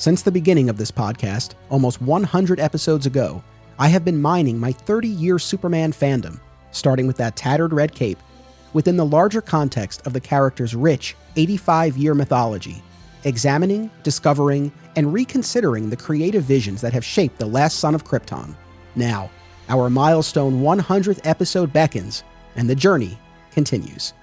Since the beginning of this podcast, almost 100 episodes ago, I have been mining my 30-year Superman fandom, starting with that tattered red cape, within the larger context of the character's rich 85-year mythology, examining, discovering, and reconsidering the creative visions that have shaped the last son of Krypton. Now, our milestone 100th episode beckons, and the journey continues.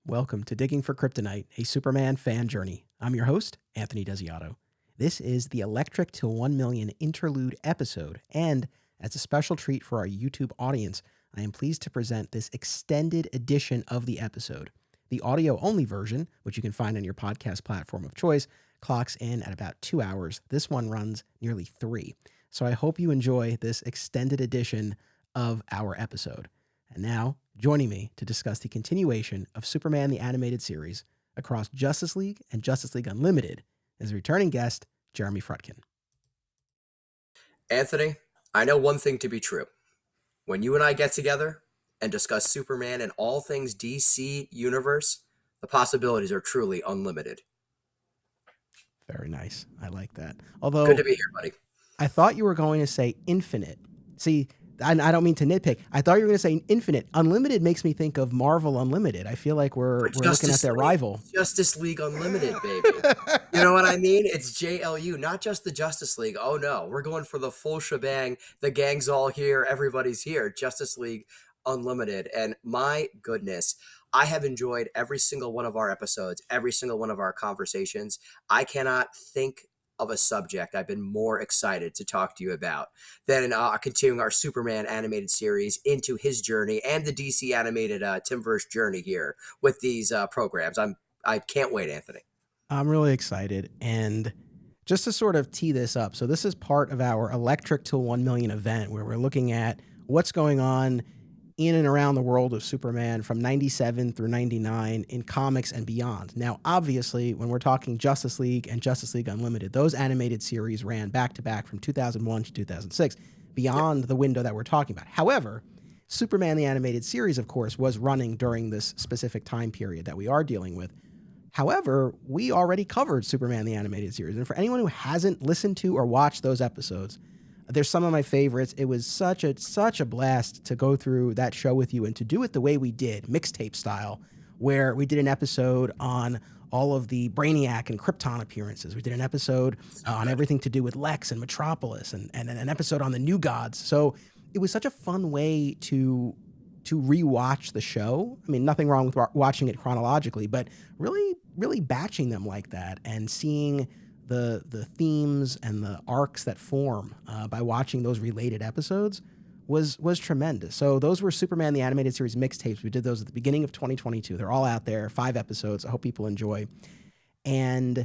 Welcome to Digging for Kryptonite, a Superman fan journey. I'm your host, Anthony Desiato. This is the electric Til 1 Million interlude episode, and as a special treat for our YouTube audience, I am pleased to present this extended edition of the episode. The audio-only version, which you can find on your podcast platform of choice, clocks in at about 2 hours. This one runs nearly 3. So I hope you enjoy this extended edition of our episode. And now, joining me to discuss the continuation of Superman the Animated Series across Justice League and Justice League Unlimited is returning guest, Jeremy Frutkin. Anthony, I know one thing to be true. When you and I get together and discuss Superman and all things DC Universe, the possibilities are truly unlimited. Very nice. I like that. Although, good to be here, buddy. I thought you were going to say infinite. See, I don't mean to nitpick. I thought you were going to say infinite. Unlimited makes me think of Marvel Unlimited. I feel like we're looking at their rival. Justice League Unlimited, baby. You know what I mean? It's JLU, not just the Justice League. Oh, no. We're going for the full shebang. The gang's all here. Everybody's here. Justice League Unlimited. And my goodness, I have enjoyed every single one of our episodes, every single one of our conversations. I cannot think of a subject I've been more excited to talk to you about than continuing our Superman animated series into his journey and the DC animated Timverse journey here with these programs. I can't wait, Anthony. I'm really excited. And just to sort of tee this up, so this is part of our Electric Til 1 Million event where we're looking at what's going on in and around the world of Superman from 97 through 99 in comics and beyond. Now, obviously, when we're talking Justice League and Justice League Unlimited, those animated series ran back-to-back from 2001 to 2006, beyond the window that we're talking about. However, Superman the Animated Series, of course, was running during this specific time period that we are dealing with. However, we already covered Superman the Animated Series, and for anyone who hasn't listened to or watched those episodes, there's some of my favorites. It was such a blast to go through that show with you and to do it the way we did, mixtape style, where we did an episode on all of the Brainiac and Krypton appearances. We did an episode on everything to do with Lex and Metropolis, and an episode on the New Gods. So it was such a fun way to rewatch the show. I mean, nothing wrong with watching it chronologically, but really batching them like that and seeing the themes and the arcs that form by watching those related episodes was tremendous. So those were Superman the Animated Series mixtapes. We did those at the beginning of 2022. They're all out there, 5 episodes. I hope people enjoy. And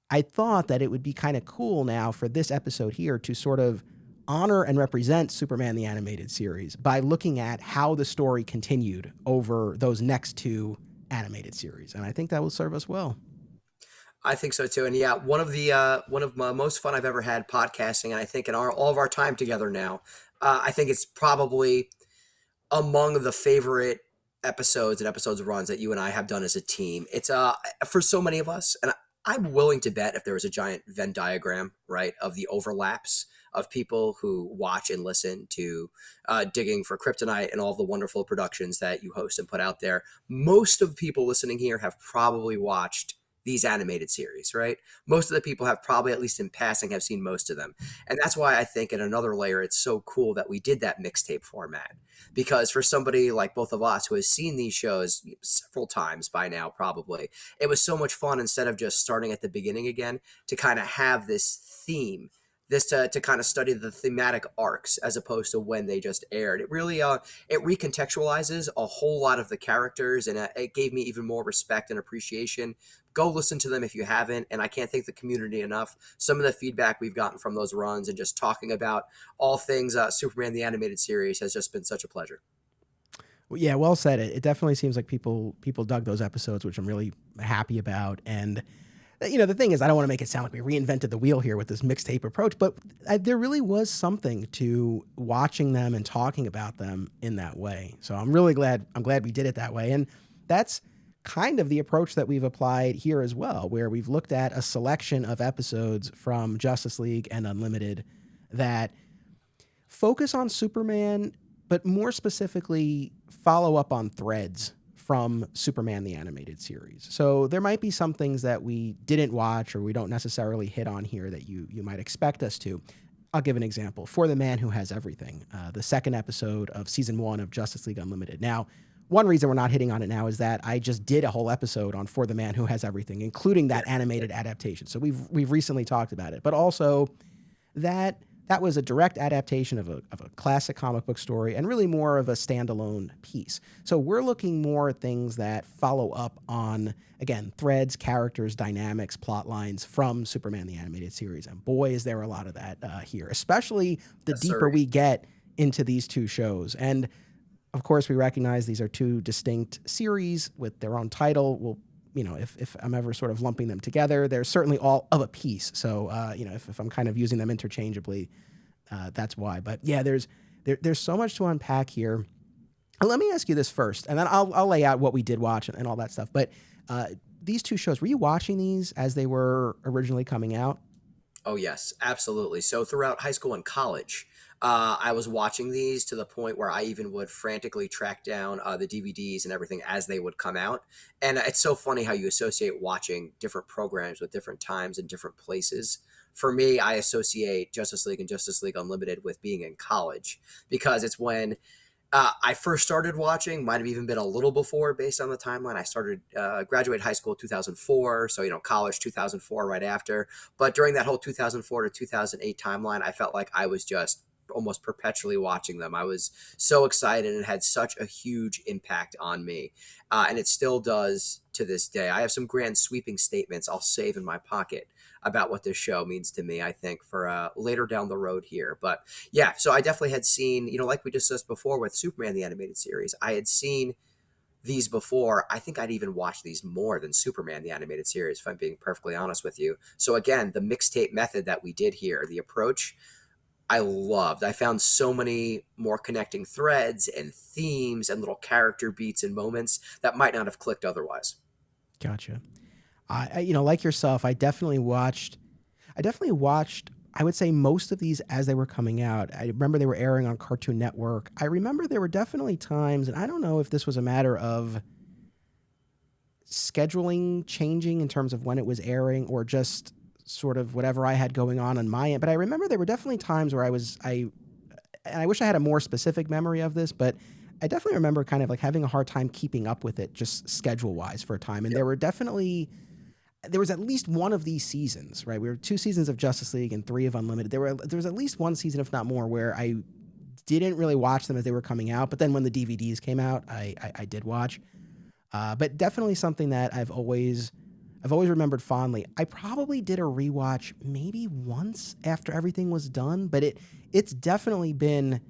I thought that it would be kind of cool now for this episode here to sort of honor and represent Superman the Animated Series by looking at how the story continued over those next 2 animated series. And I think that will serve us well. I think so too. And yeah, one of my most fun I've ever had podcasting, and I think in all of our time together now, I think it's probably among the favorite episodes runs that you and I have done as a team. It's for so many of us, and I'm willing to bet if there was a giant Venn diagram, right, of the overlaps of people who watch and listen to Digging for Kryptonite and all the wonderful productions that you host and put out there, most of the people listening here have probably watched these animated series, right? Most of the people have probably, at least in passing, have seen most of them. And that's why I think in another layer, it's so cool that we did that mixtape format. Because for somebody like both of us who has seen these shows several times by now, probably, it was so much fun instead of just starting at the beginning again to kind of have this theme, this to kind of study the thematic arcs as opposed to when they just aired. It really it recontextualizes a whole lot of the characters, and it gave me even more respect and appreciation. Go listen to them if you haven't, and I can't thank the community enough. Some of the feedback we've gotten from those runs and just talking about all things Superman the Animated Series has just been such a pleasure. Well, yeah, well said. It definitely seems like people dug those episodes, which I'm really happy about. And The thing is, I don't want to make it sound like we reinvented the wheel here with this mixtape approach, but there really was something to watching them and talking about them in that way. So I'm really glad. I'm glad we did it that way, and that's kind of the approach that we've applied here as well, where we've looked at a selection of episodes from Justice League and Unlimited that focus on Superman, but more specifically follow up on threads from Superman the Animated Series. So there might be some things that we didn't watch or we don't necessarily hit on here that you might expect us to. I'll give an example. For the Man Who Has Everything, the second episode of season 1 of Justice League Unlimited. Now, one reason we're not hitting on it now is that I just did a whole episode on For the Man Who Has Everything, including that animated adaptation. So we've recently talked about it, but also that was a direct adaptation of a classic comic book story and really more of a standalone piece. So we're looking more at things that follow up on, again, threads, characters, dynamics, plot lines from Superman the Animated Series. And boy, is there a lot of that here, especially the deeper we get into these two shows. And of course, we recognize these are two distinct series with their own title. We'll, if I'm ever sort of lumping them together, they're certainly all of a piece. So, if I'm kind of using them interchangeably, that's why. But yeah, there's so much to unpack here. And let me ask you this first, and then I'll lay out what we did watch and all that stuff. But these two shows, were you watching these as they were originally coming out? Oh, yes, absolutely. So throughout high school and college, I was watching these to the point where I even would frantically track down the DVDs and everything as they would come out. And it's so funny how you associate watching different programs with different times and different places. For me, I associate Justice League and Justice League Unlimited with being in college because it's when I first started watching, might have even been a little before based on the timeline. I started graduate high school 2004, so college 2004 right after. But during that whole 2004 to 2008 timeline, I felt like I was just almost perpetually watching them. I was so excited and it had such a huge impact on me. And it still does to this day. I have some grand sweeping statements I'll save in my pocket about what this show means to me, I think, for later down the road here. But yeah, so I definitely had seen, like we discussed before with Superman, the animated series, I had seen these before. I think I'd even watched these more than Superman, the animated series, if I'm being perfectly honest with you. So again, the mixtape method that we did here, the approach, I loved. I found so many more connecting threads and themes and little character beats and moments that might not have clicked otherwise. Gotcha. Like yourself, I definitely watched. I would say most of these as they were coming out. I remember they were airing on Cartoon Network. I remember there were definitely times, and I don't know if this was a matter of scheduling changing in terms of when it was airing or just sort of whatever I had going on my end. But I remember there were definitely times where and I wish I had a more specific memory of this, but I definitely remember kind of like having a hard time keeping up with it just schedule wise for a time. And there was at least one of these seasons, right? We were 2 seasons of Justice League and 3 of Unlimited. There was at least one season, if not more, where I didn't really watch them as they were coming out. But then when the DVDs came out, I did watch. But definitely something that I've always remembered fondly. I probably did a rewatch maybe once after everything was done, but it's definitely been.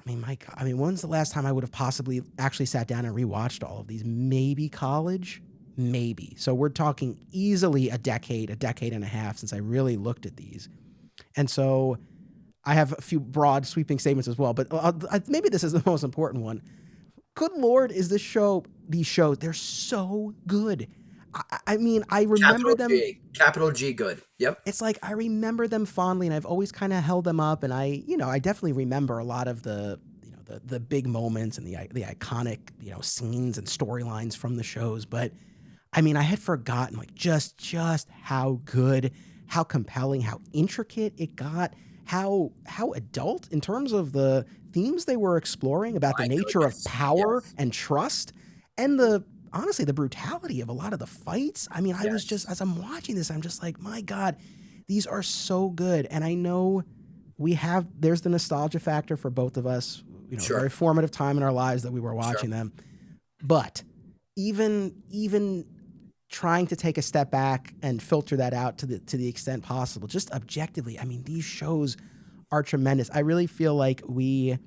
When's the last time I would have possibly actually sat down and rewatched all of these? Maybe college. Maybe. So we're talking easily a decade and a half since I really looked at these. And so I have a few broad sweeping statements as well, but maybe this is the most important one. Good Lord, these shows, they're so good. I remember them. Capital G good. Yep. It's like I remember them fondly and I've always kind of held them up. And I definitely remember a lot of the big moments and the iconic, scenes and storylines from the shows. But I had forgotten like just how good, how compelling, how intricate it got, how adult in terms of the themes they were exploring about the nature of power and trust and honestly the brutality of a lot of the fights. I was just, as I'm watching this, I'm just like, my God, these are so good. And I know there's the nostalgia factor for both of us, Sure. Very formative time in our lives that we were watching them. But even trying to take a step back and filter that out to the extent possible, just objectively, these shows are tremendous. I really feel like we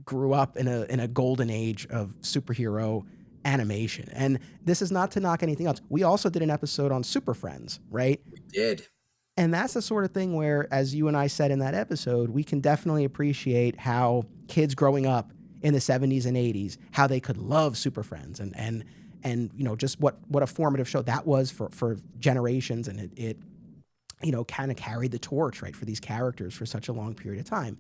grew up in a golden age of superhero animation. And this is not to knock anything else. We also did an episode on Super Friends, right? We did. And that's the sort of thing where, as you and I said in that episode, we can definitely appreciate how kids growing up in the 70s and 80s, how they could love Super Friends and you know, just what a formative show that was for generations. And it you know, kind of carried the torch, right, for these characters for such a long period of time.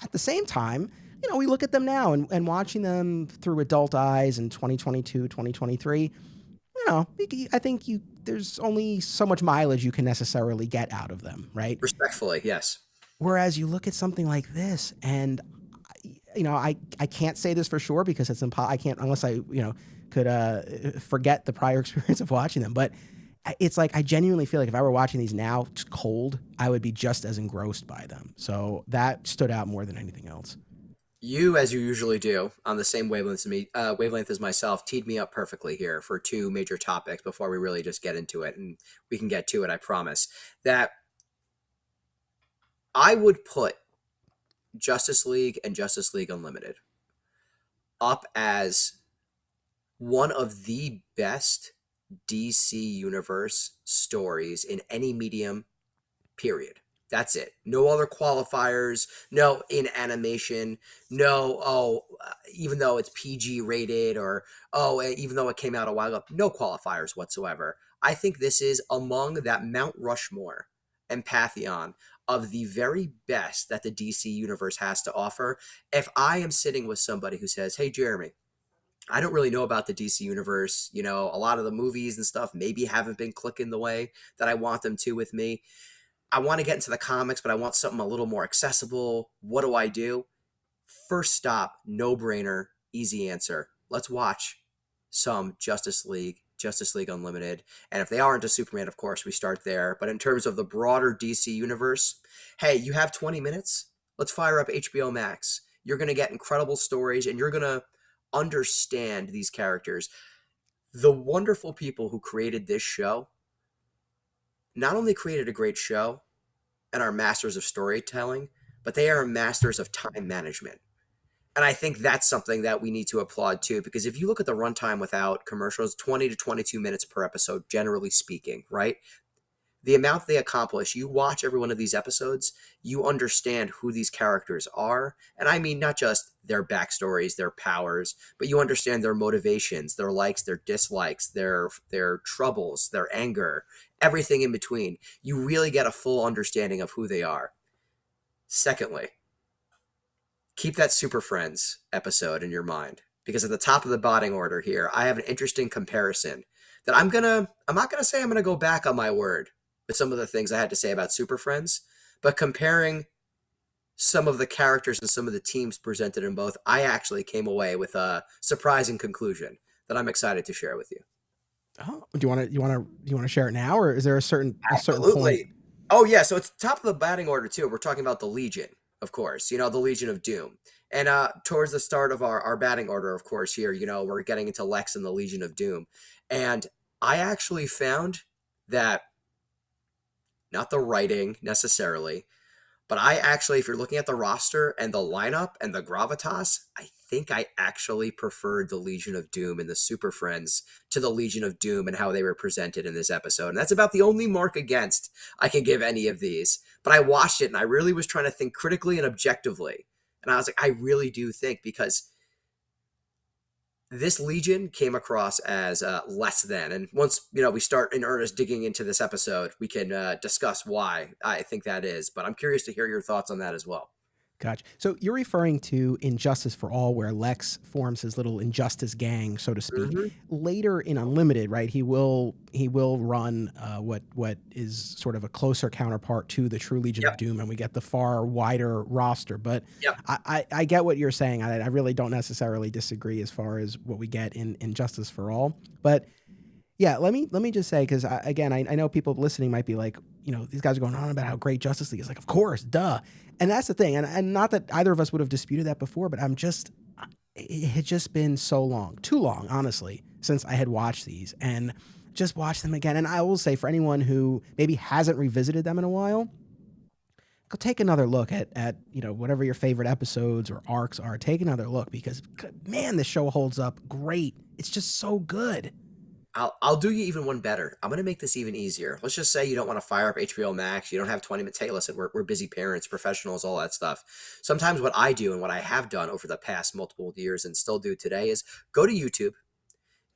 At the same time, you know, we look at them now and watching them through adult eyes in 2022, 2023, you know, I think there's only so much mileage you can necessarily get out of them, right? Respectfully, yes. Whereas you look at something like this, and you know, I can't say this for sure because it's I can't unless I could forget the prior experience of watching them. But it's like I genuinely feel like if I were watching these now just cold, I would be just as engrossed by them. So that stood out more than anything else. You, as you usually do, on the same wavelength as myself, teed me up perfectly here for two major topics before we really just get into it, and we can get to it, I promise. That I would put Justice League and Justice League Unlimited up as one of the best DC Universe stories in any medium, period. That's it. No other qualifiers. No in animation. No, even though it's PG rated or, even though it came out a while ago, no qualifiers whatsoever. I think this is among that Mount Rushmore and Pantheon of the very best that the DC universe has to offer. If I am sitting with somebody who says, hey, Jeremy, I don't really know about the DC universe. You know, a lot of the movies and stuff maybe haven't been clicking the way that I want them to with me. I want to get into the comics, but I want something a little more accessible. What do I do? First stop, no brainer, easy answer. Let's watch some Justice League Unlimited. And if they are into Superman, of course, we start there. But in terms of the broader DC universe, hey, you have 20 minutes? Let's fire up HBO Max. You're going to get incredible stories and you're going to understand these characters. The wonderful people who created this show not only created a great show and are masters of storytelling, but they are masters of time management. And I think that's something that we need to applaud too, because if you look at the runtime without commercials, 20 to 22 minutes per episode, generally speaking, right? The amount they accomplish, you watch every one of these episodes, you understand who these characters are. And I mean, not just their backstories, their powers, but you understand their motivations, their likes, their dislikes, their troubles, their anger, everything in between. You really get a full understanding of who they are. Secondly, keep that Super Friends episode in your mind, because at the top of the batting order here, I have an interesting comparison that I'm not gonna say I'm gonna go back on my word with some of the things I had to say about Super Friends, but comparing some of the characters and some of the teams presented in both, I actually came away with a surprising conclusion that I'm excited to share with you. Oh, do you want to share it now, or is there a certain point? Absolutely. Oh yeah, so it's top of the batting order too. We're talking about the Legion, of course. You know, the Legion of Doom. And towards the start of our batting order, of course, here, you know, we're getting into Lex and the Legion of Doom. And I actually found that not the writing necessarily, but I actually, if you're looking at the roster and the lineup and the gravitas, I think I actually preferred the Legion of Doom and the Super Friends to the Legion of Doom and how they were presented in this episode. And that's about the only mark against I can give any of these. But I watched it and I really was trying to think critically and objectively. And I was like, I really do think, because this Legion came across as less than. And once, you know, we start in earnest digging into this episode, we can discuss why I think that is. But I'm curious to hear your thoughts on that as well. Gotcha. So you're referring to Injustice for All, where Lex forms his little Injustice gang, so to speak. Mm-hmm. Later in Unlimited, right? He will run what is sort of a closer counterpart to the True Legion of Doom, and we get the far wider roster. But I get what you're saying. I really don't necessarily disagree as far as what we get in Injustice for All. But yeah, let me just say, because again, I know people listening might be like, you know, these guys are going on about how great Justice League is. Like, of course, duh. And that's the thing. And not that either of us would have disputed that before, but it had just been so long, too long, honestly, since I had watched these and just watched them again. And I will say, for anyone who maybe hasn't revisited them in a while, go take another look at whatever your favorite episodes or arcs are. Take another look because, man, the show holds up great. It's just so good. I'll do you even one better. I'm gonna make this even easier. Let's just say you don't want to fire up HBO Max. You don't have 20 minutes. Hey, listen, we're busy parents, professionals, all that stuff. Sometimes what I do and what I have done over the past multiple years and still do today is go to YouTube,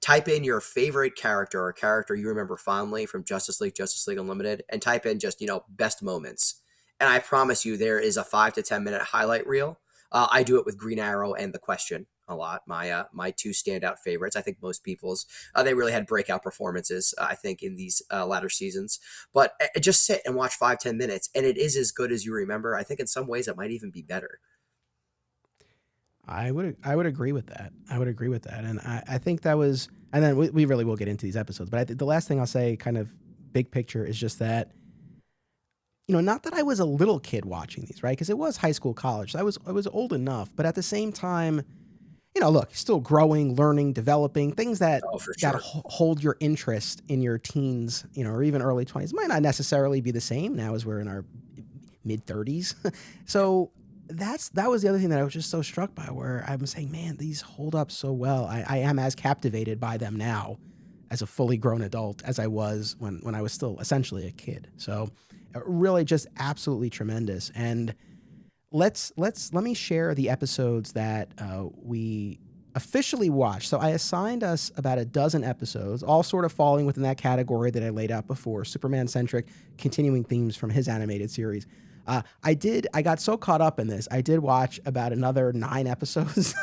type in your favorite character or character you remember fondly from Justice League Unlimited, and type in just, best moments. And I promise you, there is a 5 to 10 minute highlight reel. I do it with Green Arrow and The Question a lot. My two standout favorites. I think most people's they really had breakout performances. I think in these latter seasons. But just sit and watch 5 to 10 minutes, and it is as good as you remember. I think in some ways it might even be better. I would agree with that. I would agree with that, and I think that was. And then we really will get into these episodes. But I think the last thing I'll say, kind of big picture, is just that. Not that I was a little kid watching these, right? Because it was high school, college. So I was old enough, but at the same time, look, still growing, learning, developing things that Oh, for sure. hold your interest in your teens, or even early 20s might not necessarily be the same now as we're in our mid 30s. So that was the other thing that I was just so struck by, where I'm saying, man, these hold up so well. I am as captivated by them now as a fully grown adult as I was when I was still essentially a kid. So really just absolutely tremendous. And let me share the episodes that we officially watched. So I assigned us about a dozen episodes, all sort of falling within that category that I laid out before, Superman-centric, continuing themes from his animated series. I got so caught up in this, I did watch about another 9 episodes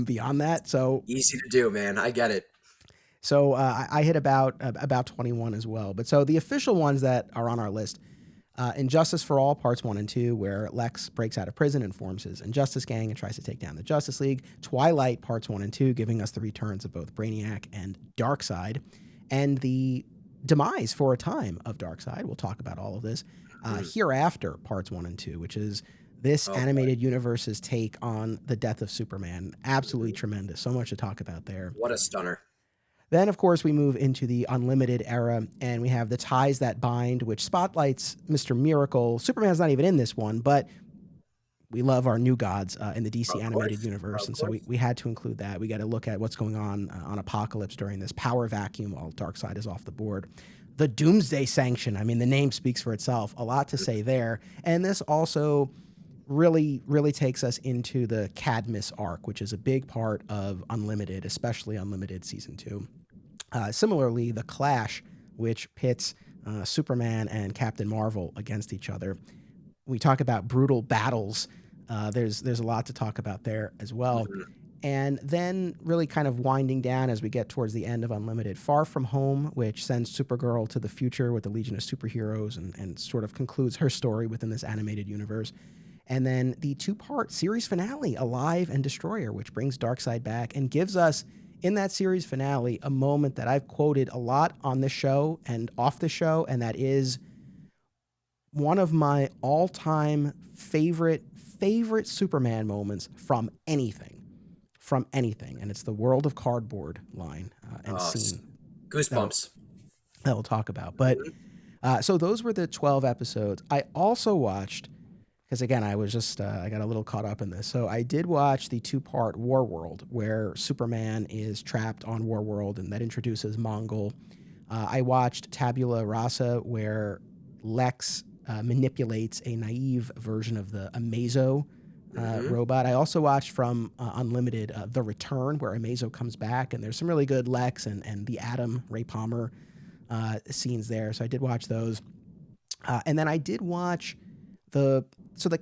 beyond that. So Easy to do, man. I get it. So I hit about 21 as well. But so the official ones that are on our list, Injustice for All, Parts 1 and 2, where Lex breaks out of prison and forms his Injustice Gang and tries to take down the Justice League. Twilight, Parts 1 and 2, giving us the returns of both Brainiac and Darkseid. And the demise for a time of Darkseid. We'll talk about all of this. Hereafter, Parts 1 and 2, which is this animated universe's take on the death of Superman. Absolutely tremendous. So much to talk about there. What a stunner. Then, of course, we move into the Unlimited era, and we have The Ties That Bind, which spotlights Mr. Miracle. Superman's not even in this one, but we love our new gods in the DC animated universe, and so we had to include that. We got to look at what's going on Apokolips during this power vacuum while Darkseid is off the board. The Doomsday Sanction. I mean, the name speaks for itself. A lot to say there. And this also really, really takes us into the Cadmus arc, which is a big part of Unlimited, especially Unlimited Season 2. Similarly, The Clash, which pits Superman and Captain Marvel against each other. We talk about brutal battles. There's a lot to talk about there as well. And then really kind of winding down as we get towards the end of Unlimited, Far From Home, which sends Supergirl to the future with the Legion of Superheroes and sort of concludes her story within this animated universe. And then the 2-part series finale, Alive and Destroyer, which brings Darkseid back and gives us, in that series finale, a moment that I've quoted a lot on the show and off the show, and that is one of my all-time favorite Superman moments from anything. And it's the World of Cardboard line and scene. Goosebumps. That we'll talk about. But so those were the 12 episodes. I also watched, because again, I was just, I got a little caught up in this. So I did watch the 2-part War World, where Superman is trapped on War World, and that introduces Mongol. I watched Tabula Rasa, where Lex manipulates a naive version of the Amazo robot. I also watched from Unlimited The Return, where Amazo comes back, and there's some really good Lex and the Atom, Ray Palmer scenes there. So I did watch those. And then I did watch the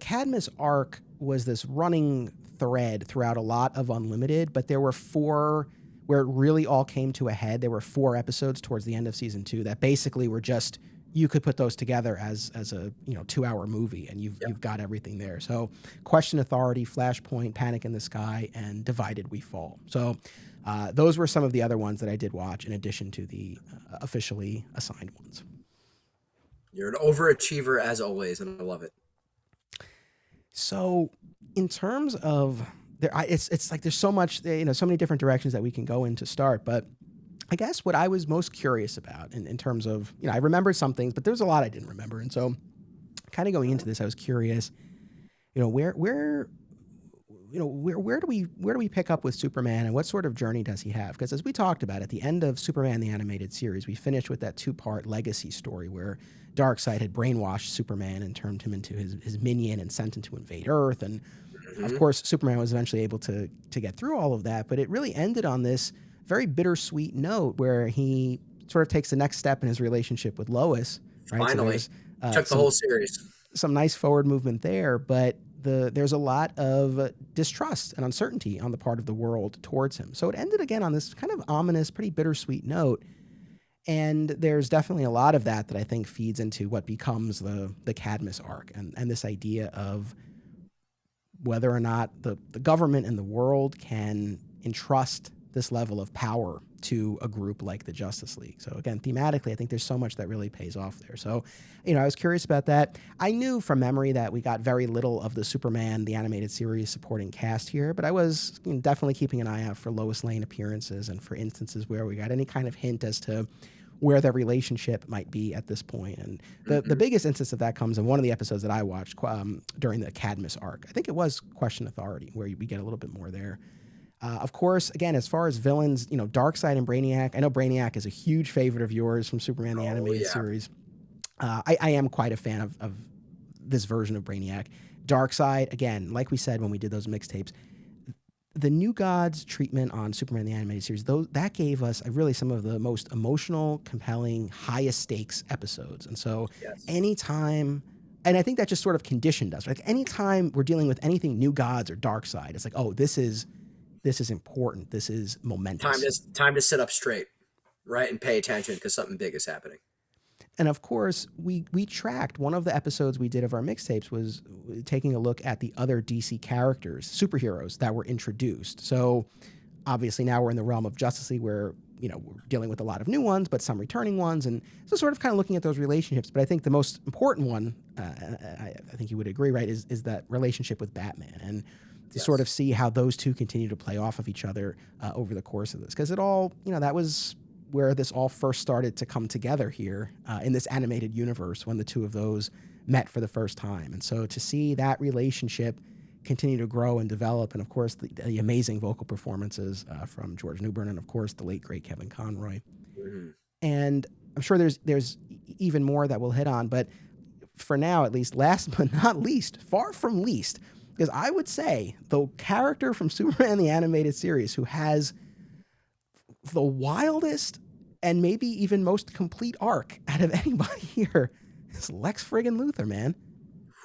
Cadmus arc was this running thread throughout a lot of Unlimited, but there were 4 where it really all came to a head. There were 4 episodes towards the end of season 2 that basically were just, you could put those together as a 2-hour movie, and you've got everything there. So Question Authority, Flashpoint, Panic in the Sky, and Divided We Fall. So those were some of the other ones that I did watch in addition to the officially assigned ones. You're an overachiever as always, and I love it. So in terms of it's like there's so much, so many different directions that we can go in to start, but I guess what I was most curious about in terms of, I remembered some things, but there's a lot I didn't remember. And so kind of going into this, I was curious, where where do we pick up with Superman, and what sort of journey does he have? Because as we talked about at the end of Superman the animated series, we finished with that 2-part legacy story where Darkseid had brainwashed Superman and turned him into his minion and sent him to invade Earth. And of Hmm. course, Superman was eventually able to get through all of that, but it really ended on this very bittersweet note where he sort of takes the next step in his relationship with Lois, right? So Finally, there's took the whole some series. nice forward movement there, but there's a lot of distrust and uncertainty on the part of the world towards him. So it ended again on this kind of ominous, pretty bittersweet note. And there's definitely a lot of that I think feeds into what becomes the Cadmus arc, and this idea of whether or not the government and the world can entrust this level of power to a group like the Justice League. So again, thematically, I think there's so much that really pays off there. So, I was curious about that. I knew from memory that we got very little of the Superman, the animated series supporting cast here, but I was definitely keeping an eye out for Lois Lane appearances and for instances where we got any kind of hint as to where their relationship might be at this point. And the Hmm. biggest instance of that comes in one of the episodes that I watched during the Cadmus arc. I think it was Question Authority, where we get a little bit more there. Of course, again, as far as villains, Darkseid and Brainiac. I know Brainiac is a huge favorite of yours from Superman the Oh Animated yeah. Series. I am quite a fan of this version of Brainiac. Darkseid, again, like we said when we did those mixtapes, the New Gods treatment on Superman the Animated Series, that gave us really some of the most emotional, compelling, highest stakes episodes. And so Yes. anytime, and I think that just sort of conditioned us. Like anytime we're dealing with anything New Gods or Darkseid, it's like, oh, this is important. This is Time momentous. to time to sit up straight, right, and pay attention because something big is happening. And of course, we tracked one of the episodes we did of our mixtapes was taking a look at the other DC characters, superheroes that were introduced. So obviously now we're in the realm of Justice League where we're dealing with a lot of new ones, but some returning ones, and so sort of kind of looking at those relationships. But I think the most important one, I think you would agree, right, is that relationship with Batman, and to sort Yes. of see how those two continue to play off of each other over the course of this, because it all that was where this all first started to come together here in this animated universe when the two of those met for the first time. And so to see that relationship continue to grow and develop, and of course the amazing vocal performances from George Newbern, and of course the late great Kevin Conroy. Mhm. And I'm sure there's even more that we'll hit on, but for now at least, last but not least, far from least, is I would say the character from Superman the Animated Series who has the wildest and maybe even most complete arc out of anybody here is Lex friggin' Luthor, man.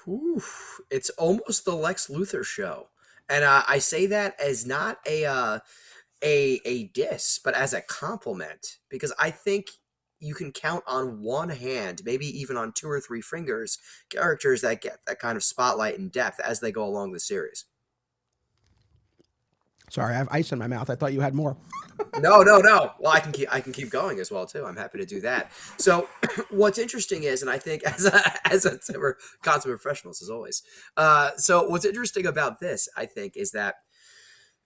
Whew. It's almost the Lex Luthor show, and I say that as not a diss, but as a compliment, because I think you can count on one hand, maybe even on two or three fingers, characters that get that kind of spotlight and depth as they go along the series. Sorry, I have ice in my mouth. I thought you had more. No, no, no. Well, I can keep going as well too. I'm happy to do that. So, what's interesting is, and I think as a we're consummate professionals as always. So what's interesting about this, I think, is that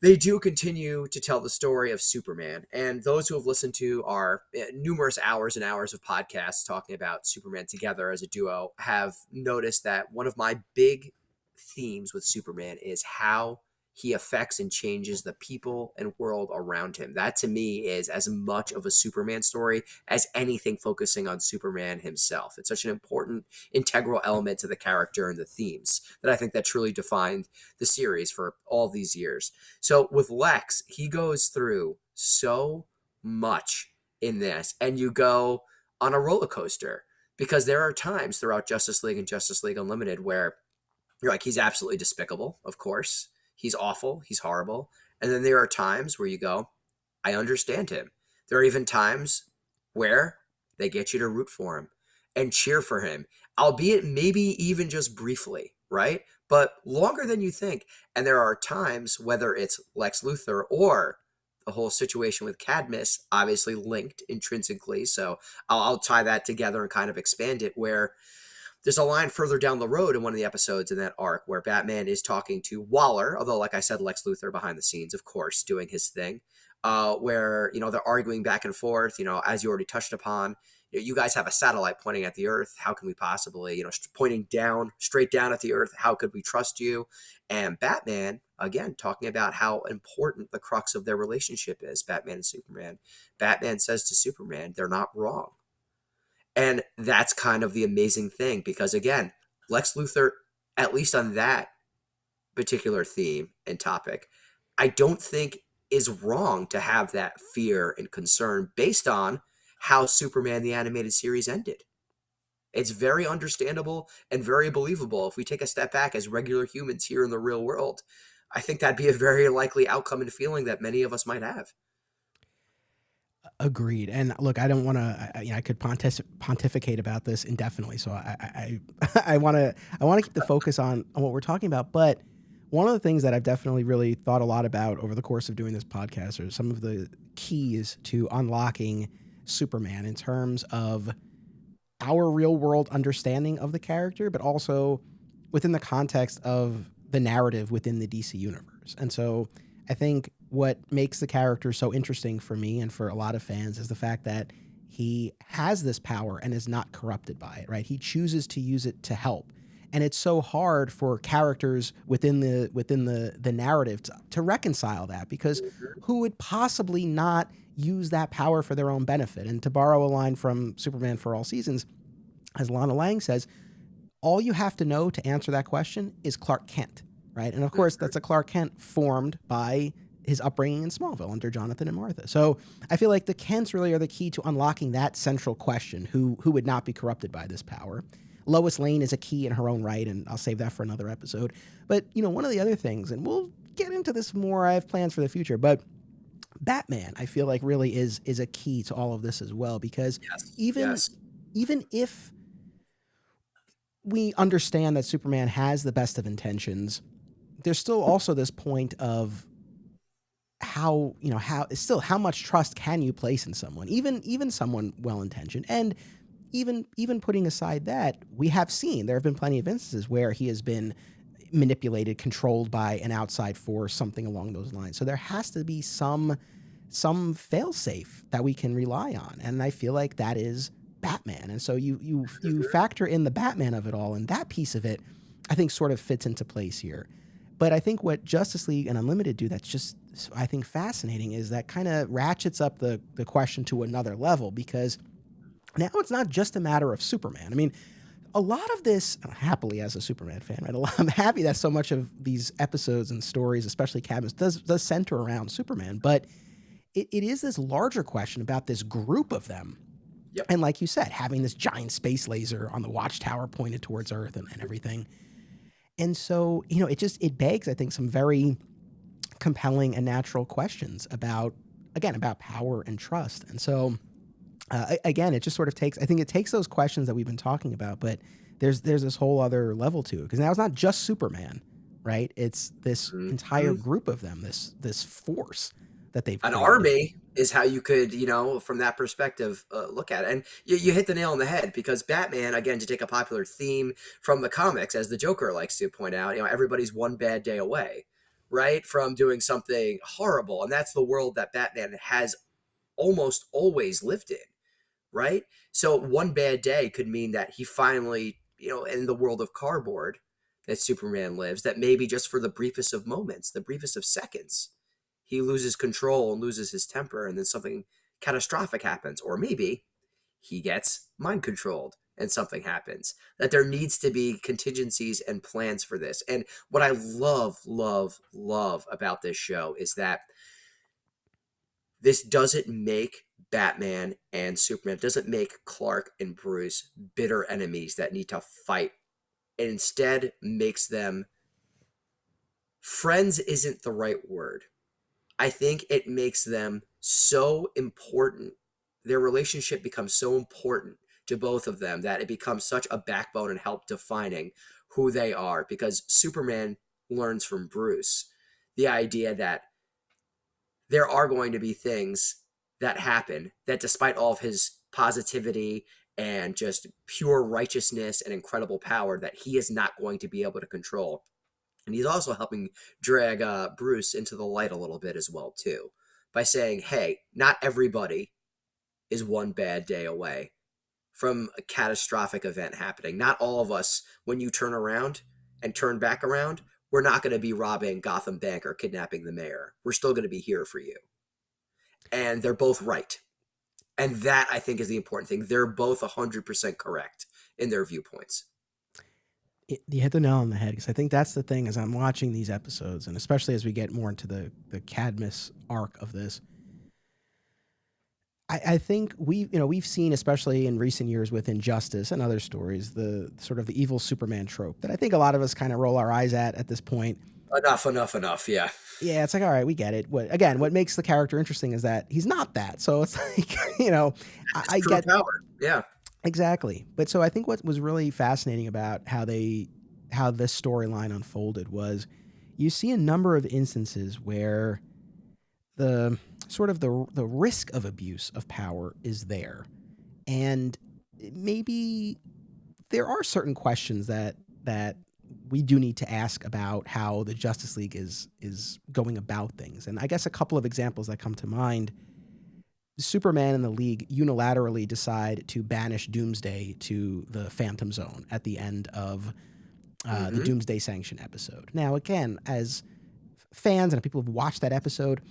they do continue to tell the story of Superman, and those who have listened to our numerous hours and hours of podcasts talking about Superman together as a duo have noticed that one of my big themes with Superman is how he affects and changes the people and world around him. That to me is as much of a Superman story as anything focusing on Superman himself. It's such an important integral element to the character and the themes that I think that truly defined the series for all these years. So with Lex, he goes through so much in this, and you go on a roller coaster because there are times throughout Justice League and Justice League Unlimited where you're like, he's absolutely despicable, of course. He's awful. He's horrible. And then there are times where you go, I understand him. There are even times where they get you to root for him and cheer for him, albeit maybe even just briefly, right? But longer than you think. And there are times, whether it's Lex Luthor or the whole situation with Cadmus, obviously linked intrinsically. So I'll tie that together and kind of expand it, where there's a line further down the road in one of the episodes in that arc where Batman is talking to Waller, although, like I said, Lex Luthor behind the scenes, of course, doing his thing, where, they're arguing back and forth, as you already touched upon. You guys have a satellite pointing at the Earth. How can we possibly, pointing down, straight down at the Earth? How could we trust you? And Batman, again, talking about how important the crux of their relationship is, Batman and Superman. Batman says to Superman, they're not wrong. And that's kind of the amazing thing because, again, Lex Luthor, at least on that particular theme and topic, I don't think is wrong to have that fear and concern based on how Superman the animated series ended. It's very understandable and very believable. If we take a step back as regular humans here in the real world, I think that'd be a very likely outcome and feeling that many of us might have. Agreed. And look, I don't want to. I could pontificate about this indefinitely. So I want to keep the focus on what we're talking about. But one of the things that I've definitely really thought a lot about over the course of doing this podcast are some of the keys to unlocking Superman in terms of our real world understanding of the character, but also within the context of the narrative within the DC universe. And so I think what makes the character so interesting for me and for a lot of fans is the fact that he has this power and is not corrupted by it, right? He chooses to use it to help. And it's so hard for characters within the narrative to reconcile that, because who would possibly not use that power for their own benefit? And to borrow a line from Superman for All Seasons, as Lana Lang says, all you have to know to answer that question is Clark Kent, right? And of course, that's a Clark Kent formed by his upbringing in Smallville under Jonathan and Martha. So I feel like the Kents really are the key to unlocking that central question: who would not be corrupted by this power? Lois Lane is a key in her own right, and I'll save that for another episode. But, one of the other things, and we'll get into this more, I have plans for the future, but Batman, I feel like, really is a key to all of this as well, because Yes. even Yes. even if we understand that Superman has the best of intentions, there's still also this point of how much trust can you place in someone, even someone well-intentioned. And even putting aside that, there have been plenty of instances where he has been manipulated, controlled by an outside force, something along those lines. So there has to be some fail-safe that we can rely on, and I feel like that is Batman. And so you factor in the Batman of it all, and that piece of it, I think, sort of fits into place here. But I think what Justice League and Unlimited do that's just, I think, fascinating is that kind of ratchets up the question to another level, because now it's not just a matter of Superman. I mean, a lot of this, happily as a Superman fan, right? I'm happy that so much of these episodes and stories, especially Cadmus, does center around Superman. But it is this larger question about this group of them. Yep. And like you said, having this giant space laser on the watchtower pointed towards Earth and everything. And so, it begs, I think, some very compelling and natural questions about power and trust. And so, again, it just sort of takes those questions that we've been talking about, but there's this whole other level to it, because now it's not just Superman, right? It's this entire group of them, this force that they've An created. army is how you could, from that perspective, look at it. And you hit the nail on the head, because Batman, again, to take a popular theme from the comics, as the Joker likes to point out, everybody's one bad day away, right, from doing something horrible. And that's the world that Batman has almost always lived in, right? So one bad day could mean that he finally, in the world of cardboard that Superman lives, that maybe just for the briefest of moments, the briefest of seconds, he loses control and loses his temper, and then something catastrophic happens. Or maybe he gets mind controlled and something happens. That there needs to be contingencies and plans for this. And what I love, love, love about this show is that this doesn't make Batman and Superman, it doesn't make Clark and Bruce bitter enemies that need to fight. It instead makes them friends, isn't the right word. I think it makes them so important. Their relationship becomes so important to both of them that it becomes such a backbone and help defining who they are, because Superman learns from Bruce the idea that there are going to be things that happen that, despite all of his positivity and just pure righteousness and incredible power, that he is not going to be able to control. And he's also helping drag Bruce into the light a little bit as well, too, by saying, hey, not everybody is one bad day away. from a catastrophic event happening. Not all of us, when you turn around and turn back around, we're not going to be robbing Gotham Bank or kidnapping the mayor. We're still going to be here for you. And they're both right. And that, I think, is the important thing. They're both 100% correct in their viewpoints. You hit the nail on the head, because I think that's the thing as I'm watching these episodes, and especially as we get more into the Cadmus arc of this. I think we've seen, especially in recent years with Injustice and other stories, the sort of the evil Superman trope that I think a lot of us kind of roll our eyes at this point. Enough. Yeah. Yeah, it's like, all right, we get it. What makes the character interesting is that he's not that. So it's like, I get power. Yeah. Exactly. But so I think what was really fascinating about how this storyline unfolded was you see a number of instances where the sort of the risk of abuse of power is there. And maybe there are certain questions that we do need to ask about how the Justice League is going about things. And I guess a couple of examples that come to mind: Superman and the League unilaterally decide to banish Doomsday to the Phantom Zone at the end of the Doomsday Sanction episode. Now, again, as fans and people who've watched that episode,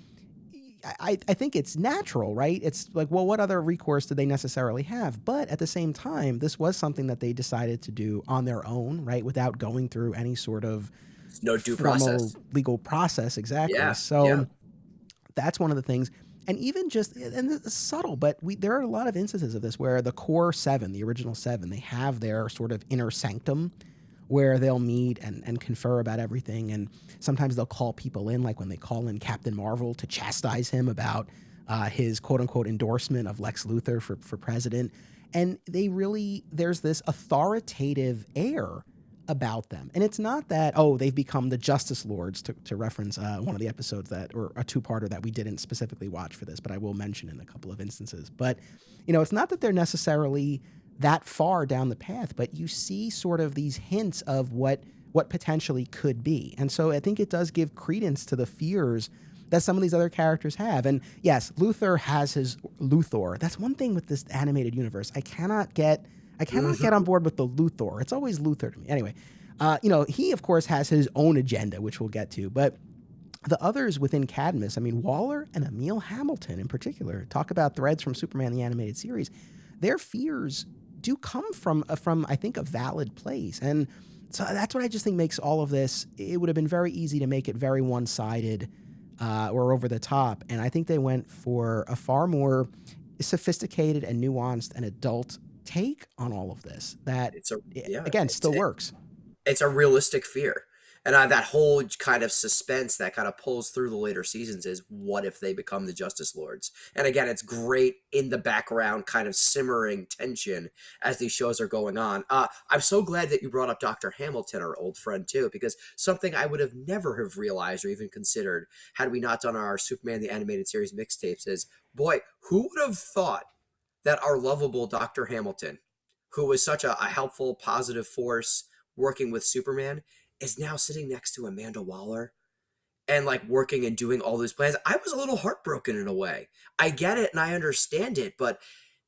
I think it's natural, right? It's like, well, what other recourse do they necessarily have? But at the same time, this was something that they decided to do on their own, right? Without going through any sort of no due process, legal process. Exactly. Yeah. So that's one of the things. And even just, and it's subtle, but there are a lot of instances of this where the core seven, the original seven, they have their sort of inner sanctum where they'll meet and confer about everything. And sometimes they'll call people in, like when they call in Captain Marvel to chastise him about his quote unquote endorsement of Lex Luthor for president. And there's this authoritative air about them. And it's not that, they've become the Justice Lords, to reference one of the episodes or a two-parter that we didn't specifically watch for this, but I will mention in a couple of instances. But, it's not that they're necessarily that far down the path, but you see sort of these hints of what potentially could be. And so I think it does give credence to the fears that some of these other characters have. And yes, Luthor has his Luthor. That's one thing with this animated universe. I cannot get on board with the Luthor. It's always Luthor to me. Anyway, he, of course, has his own agenda, which we'll get to. But the others within Cadmus, I mean, Waller and Emil Hamilton in particular, talk about threads from Superman the Animated Series. Their fears do come from I think, a valid place. And so that's what I just think makes all of this, it would have been very easy to make it very one-sided or over the top. And I think they went for a far more sophisticated and nuanced and adult take on all of this that, still works. It's a realistic fear. And that whole kind of suspense that kind of pulls through the later seasons is, what if they become the Justice Lords? And again, it's great in the background kind of simmering tension as these shows are going on. I'm so glad that you brought up Dr. Hamilton, our old friend, too, because something I would have never have realized or even considered had we not done our Superman the Animated Series mixtapes is, boy, who would have thought that our lovable Dr. Hamilton, who was such a helpful, positive force working with Superman, is now sitting next to Amanda Waller and like working and doing all those plans. I was a little heartbroken in a way. I get it and I understand it, but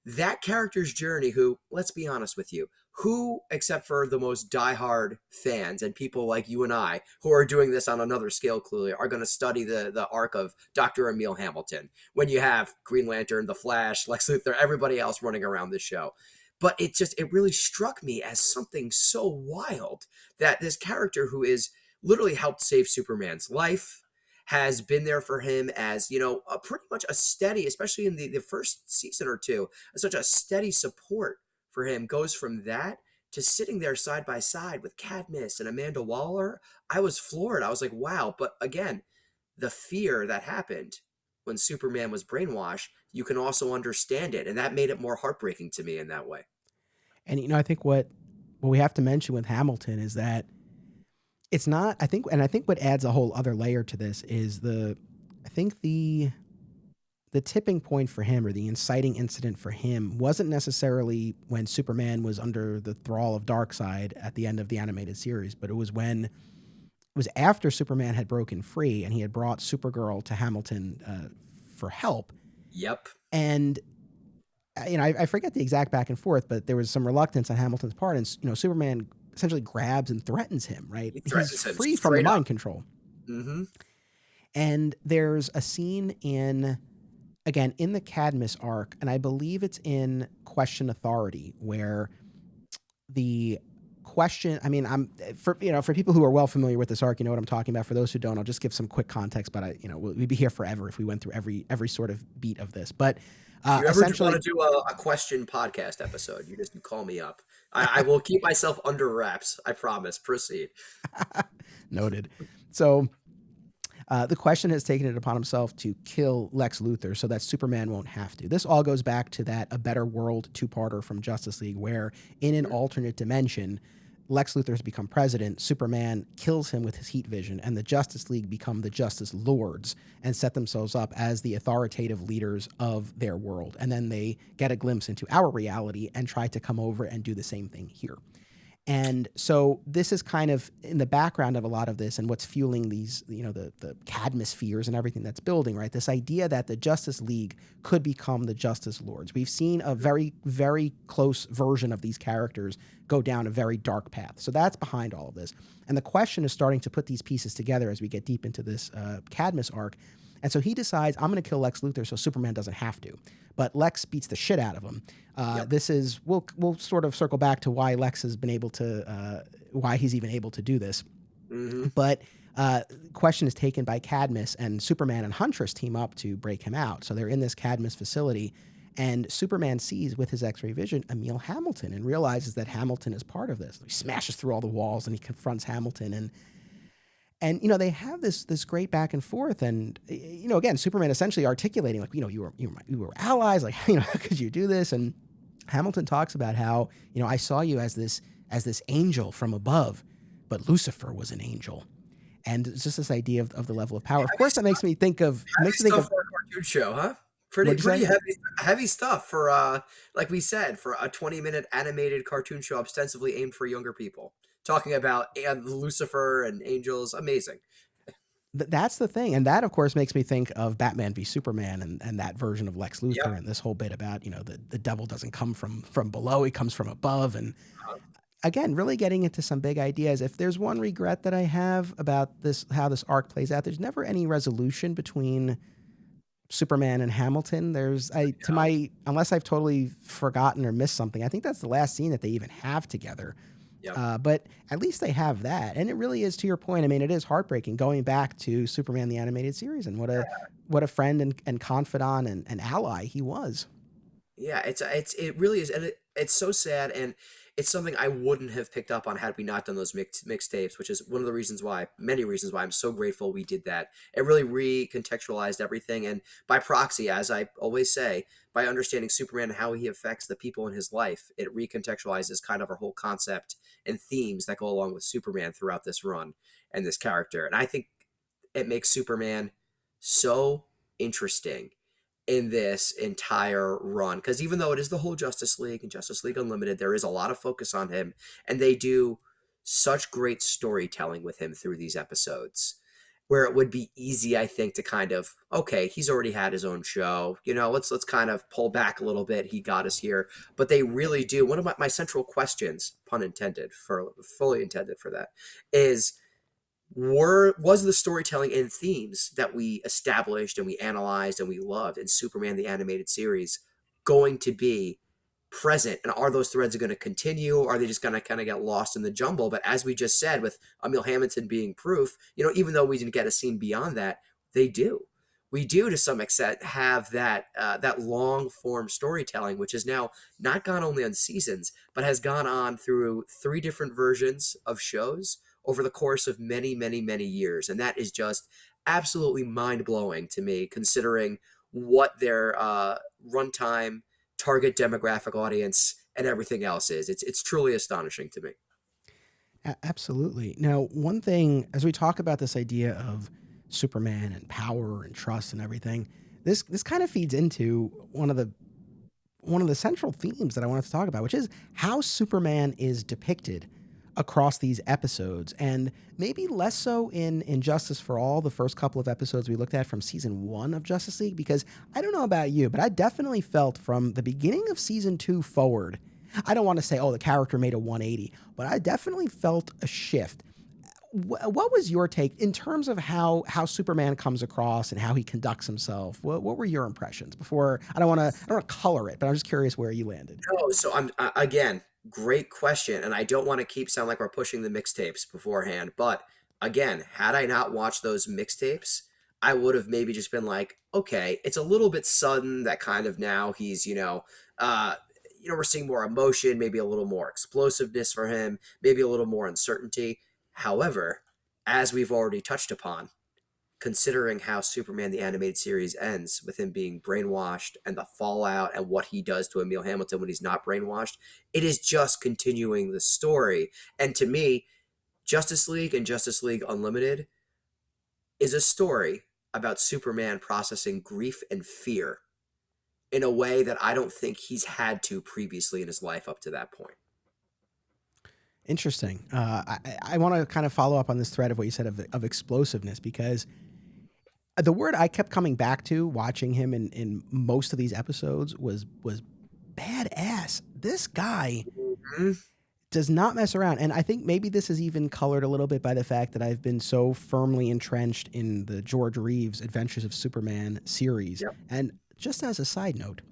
that character's journey, who, let's be honest with you, who, except for the most diehard fans and people like you and I, who are doing this on another scale clearly, are going to study the arc of Dr. Emil Hamilton when you have Green Lantern, The Flash, Lex Luthor, everybody else running around this show. But it really struck me as something so wild that this character who is literally helped save Superman's life, has been there for him as, pretty much a steady, especially in the first season or two, such a steady support for him, goes from that to sitting there side by side with Cadmus and Amanda Waller. I was floored. I was like, wow. But again, the fear that happened when Superman was brainwashed, you can also understand it. And that made it more heartbreaking to me in that way. And, I think what we have to mention with Hamilton is that it's not, I think what adds a whole other layer to this is the tipping point for him, or the inciting incident for him, wasn't necessarily when Superman was under the thrall of Darkseid at the end of the animated series, but it was after Superman had broken free and he had brought Supergirl to Hamilton for help. Yep. And I forget the exact back and forth, but there was some reluctance on Hamilton's part, and Superman essentially grabs and threatens him. Right, He he's threatens him free from the straight up. mind control, Mm-hmm. and there's a scene in the Cadmus arc, and I believe it's in Question Authority, where the question, I mean, I'm for people who are well familiar with this arc, you know what I'm talking about. For those who don't, I'll just give some quick context, but we'd be here forever if we went through every sort of beat of this. But If you ever want to essentially, do a question podcast episode, you just call me up. I will keep myself under wraps. I promise. Proceed. noted. So the Question has taken it upon himself to kill Lex Luthor so that Superman won't have to. This all goes back to that A Better World two-parter from Justice League, where in an alternate dimension, Lex Luthor has become president, Superman kills him with his heat vision, and the Justice League become the Justice Lords and set themselves up as the authoritative leaders of their world. And then they get a glimpse into our reality and try to come over and do the same thing here. And so this is kind of in the background of a lot of this, and what's fueling these, the Cadmus fears and everything that's building, right? This idea that the Justice League could become the Justice Lords. We've seen a very, very close version of these characters go down a very dark path. So that's behind all of this. And the Question is starting to put these pieces together as we get deep into this Cadmus arc. And so he decides, I'm going to kill Lex Luthor so Superman doesn't have to. But Lex beats the shit out of him. This is we'll sort of circle back to why Lex has been able to why he's even able to do this. Mm-hmm. But Question is taken by Cadmus, and Superman and Huntress team up to break him out. So they're in this Cadmus facility, and Superman sees with his X-ray vision Emil Hamilton and realizes that Hamilton is part of this. He smashes through all the walls and he confronts Hamilton, and they have this great back and forth, and again, Superman essentially articulating like, you were allies, like, how could you do this? And Hamilton talks about how, I saw you as this angel from above, but Lucifer was an angel, and it's just this idea of the level of power. Of course, that makes me think of Heavy stuff for a cartoon show, huh? Pretty what'd you say? heavy stuff for like we said, for a 20-minute animated cartoon show ostensibly aimed for younger people. Talking about Lucifer and angels, amazing. That's the thing, and that of course makes me think of Batman v Superman and that version of Lex Yep. Luthor, and this whole bit about the devil doesn't come from below, he comes from above. And again, really getting into some big ideas. If there's one regret that I have about this, how this arc plays out, there's never any resolution between Superman and Hamilton. Unless I've totally forgotten or missed something, I think that's the last scene that they even have together. Yep. But at least they have that, and it really is, to your point, I mean, it is heartbreaking going back to Superman the animated series, and what a friend and confidant and ally he was. Yeah, it really is, and it's so sad, and it's something I wouldn't have picked up on had we not done those mixtapes, which is one of the reasons why, many reasons why I'm so grateful we did that. It really recontextualized everything, and by proxy, as I always say, by understanding Superman and how he affects the people in his life, it recontextualizes kind of our whole concept and themes that go along with Superman throughout this run and this character. And I think it makes Superman so interesting in this entire run, because even though it is the whole Justice League and Justice League Unlimited, there is a lot of focus on him, and they do such great storytelling with him through these episodes, where it would be easy, I think, to kind of, okay, he's already had his own show, let's kind of pull back a little bit, he got us here. But they really do. One of my central questions, pun intended, for fully intended for that, is, was the storytelling and themes that we established and we analyzed and we loved in Superman the animated series going to be present, and are those threads going to continue, or are they just going to kind of get lost in the jumble? But as we just said, with Emil Hamilton being proof, even though we didn't get a scene beyond that, they do, we do to some extent have that long form storytelling, which has now not gone only on seasons, but has gone on through 3 different versions of shows over the course of many, many, many years. And that is just absolutely mind blowing to me, considering what their runtime, target demographic audience, and everything else is. It's truly astonishing to me. Absolutely. Now, one thing, as we talk about this idea of Superman and power and trust and everything, this kind of feeds into one of the central themes that I wanted to talk about, which is how Superman is depicted across these episodes, and maybe less so in Justice for All, the first couple of episodes we looked at from season 1 of Justice League, because I don't know about you, but I definitely felt from the beginning of season 2 forward, I don't want to say, oh, the character made a 180, but I definitely felt a shift. What was your take in terms of how Superman comes across and how he conducts himself? What were your impressions before? I don't want to color it, but I'm just curious where you landed. No, so I'm again, great question, and I don't want to keep sound like we're pushing the mixtapes beforehand, but again, had I not watched those mixtapes, I would have maybe just been like, okay, it's a little bit sudden that kind of now he's, we're seeing more emotion, maybe a little more explosiveness for him, maybe a little more uncertainty. However, as we've already touched upon, considering how Superman the animated series ends with him being brainwashed and the fallout and what he does to Emil Hamilton when he's not brainwashed, it is just continuing the story. And to me, Justice League and Justice League Unlimited is a story about Superman processing grief and fear in a way that I don't think he's had to previously in his life up to that point. Interesting. I want to kind of follow up on this thread of what you said of explosiveness, because the word I kept coming back to watching him in most of these episodes was badass. This guy Mhm. does not mess around. And I think maybe this is even colored a little bit by the fact that I've been so firmly entrenched in the George Reeves Adventures of Superman series. Yep. And just as a side note,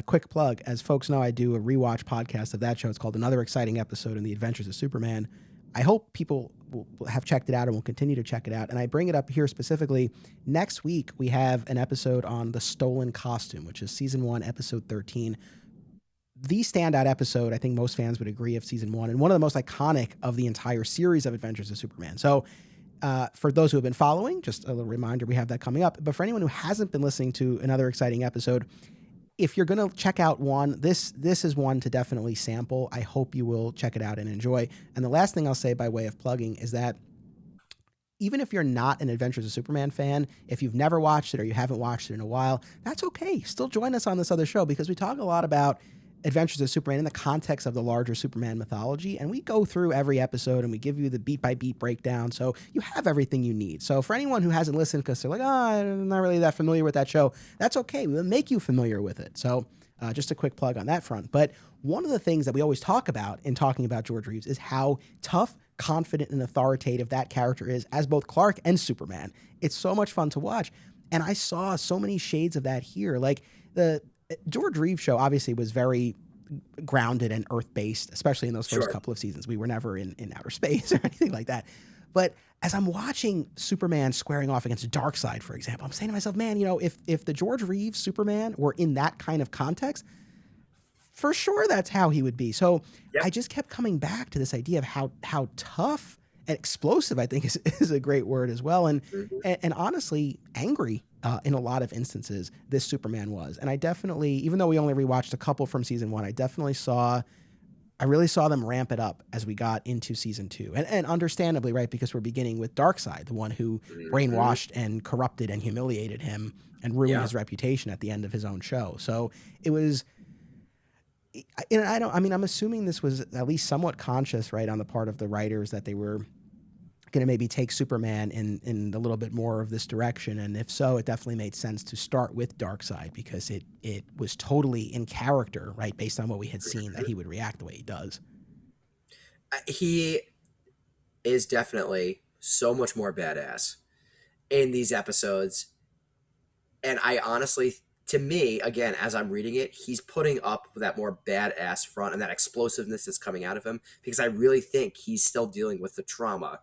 quick plug, as folks know, I do a rewatch podcast of that show. It's called Another Exciting Episode in the Adventures of Superman. I hope people will have checked it out and will continue to check it out. And I bring it up here specifically. Next week, we have an episode on The Stolen Costume, which is season 1, episode 13. The standout episode, I think most fans would agree, of season 1, and one of the most iconic of the entire series of Adventures of Superman. So for those who have been following, just a little reminder, we have that coming up. But for anyone who hasn't been listening to Another Exciting Episode, if you're going to check out one, this is one to definitely sample. I hope you will check it out and enjoy. And the last thing I'll say by way of plugging is that even if you're not an Adventures of Superman fan, if you've never watched it or you haven't watched it in a while, that's okay. Still join us on this other show, because we talk a lot about Adventures of Superman in the context of the larger Superman mythology, and we go through every episode and we give you the beat by beat breakdown, so you have everything you need. So for anyone who hasn't listened because they're like, oh, I'm not really that familiar with that show, that's okay. We'll make you familiar with it. So just a quick plug on that front. But one of the things that we always talk about in talking about George Reeves is how tough, confident, and authoritative that character is as both Clark and Superman. It's so much fun to watch. And I saw so many shades of that here. Like the George Reeves show obviously was very grounded and earth-based, especially in those first Sure. couple of seasons. We were never in outer space or anything like that. But as I'm watching Superman squaring off against Darkseid, for example, I'm saying to myself, man, if the George Reeves Superman were in that kind of context, for sure that's how he would be. So Yep. I just kept coming back to this idea of how tough and explosive, I think is a great word as well, and Mhm. and honestly angry in a lot of instances this Superman was. And I definitely, even though we only rewatched a couple from season 1, I really saw them ramp it up as we got into season 2, and understandably, right, because we're beginning with Darkseid, the one who Mhm. brainwashed and corrupted and humiliated him and ruined Yeah. his reputation at the end of his own show. So it was, and I'm assuming this was at least somewhat conscious, right, on the part of the writers, that they were going to maybe take Superman in a little bit more of this direction. And if so, it definitely made sense to start with Darkseid, because it was totally in character, right, based on what we had seen, that he would react the way he does. He is definitely so much more badass in these episodes. And I honestly, to me, again, as I'm reading it, he's putting up that more badass front and that explosiveness that's coming out of him, because I really think he's still dealing with the trauma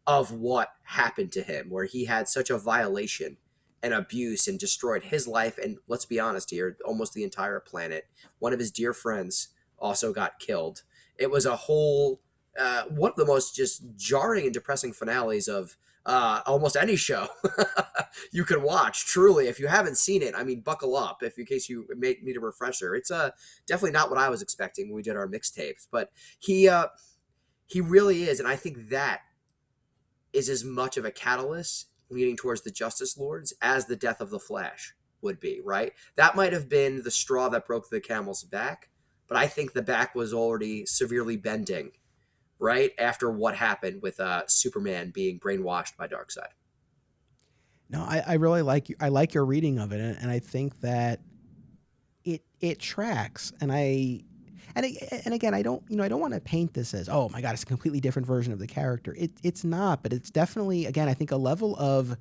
of what happened to him, where he had such a violation and abuse and destroyed his life. And let's be honest here, almost the entire planet. One of his dear friends also got killed. It was a whole, one of the most just jarring and depressing finales of almost any show you could watch. Truly, if you haven't seen it, I mean, buckle up. If in case you need a refresher, it's definitely not what I was expecting when we did our mixtapes. But he really is, and I think that is as much of a catalyst leading towards the Justice Lords as the death of the Flash would be. Right? That might have been the straw that broke the camel's back, but I think the back was already severely bending right after what happened with Superman being brainwashed by Darkseid. No, I really like you. I like your reading of it, and I think that it tracks. And again, I don't I don't want to paint this as, oh my god, it's a completely different version of the character. It's not, but it's definitely, again, I think a level of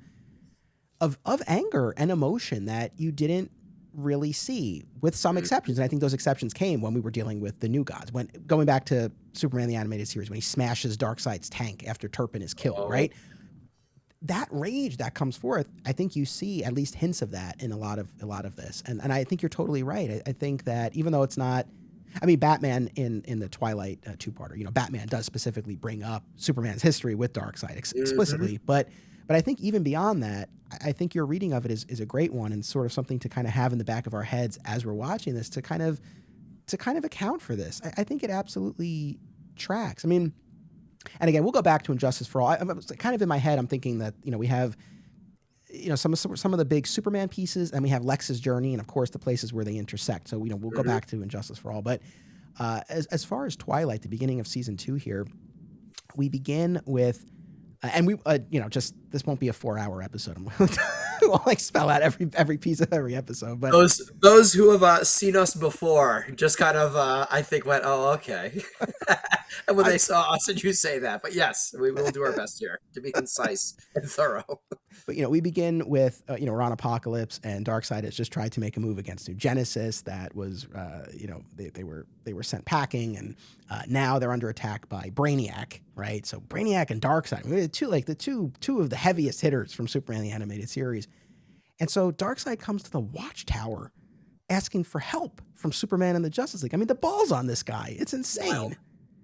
anger and emotion that you didn't really see, with some Mhm. exceptions. And I think those exceptions came when we were dealing with the new gods. When going back to Superman the animated series, when he smashes Darkseid's tank after Turpin is killed, Oh, right? That rage that comes forth, I think you see at least hints of that in a lot of this. And I think you're totally right. I think that even though it's not, I mean, Batman in the Twilight two-parter, Batman does specifically bring up Superman's history with Darkseid hmm explicitly, but I think even beyond that, I think your reading of it is a great one, and sort of something to kind of have in the back of our heads as we're watching this, to kind of account for this. I think it absolutely tracks. I mean, and again, we'll go back to Injustice for All. I'm kind of in my head, I'm thinking that we have some of the big Superman pieces, and we have Lex's journey, and of course the places where they intersect. So we'll go hmm back to Injustice for All, but as far as Twilight, the beginning of season 2 here, we begin with and we just, this won't be a 4-hour episode. We'll like spell out every piece of every episode, but those who have seen us before just kind of I think went, oh, okay. And when I they saw us, and you say that, but yes, we will do our best here to be concise and thorough. but we begin with we're on Apocalypse, and Darkseid has just tried to make a move against New Genesis that was they were sent packing, and now they're under attack by Brainiac, right? So Brainiac and Darkseid, I mean, the two of the heaviest hitters from Superman the animated series. And so Darkseid comes to the Watchtower asking for help from Superman and the Justice League. I mean, the balls on this guy, it's insane. Wild.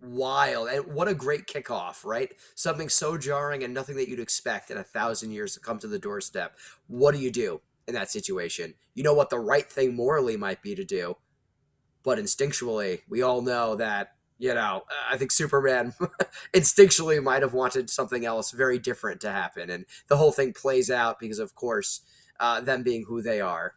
Wild. And what a great kickoff, right? Something so jarring and nothing that you'd expect in 1,000 years to come to the doorstep. What do you do in that situation? You know what the right thing morally might be to do, but instinctually, we all know that, I think Superman instinctually might have wanted something else very different to happen. And the whole thing plays out because, of course, them being who they are,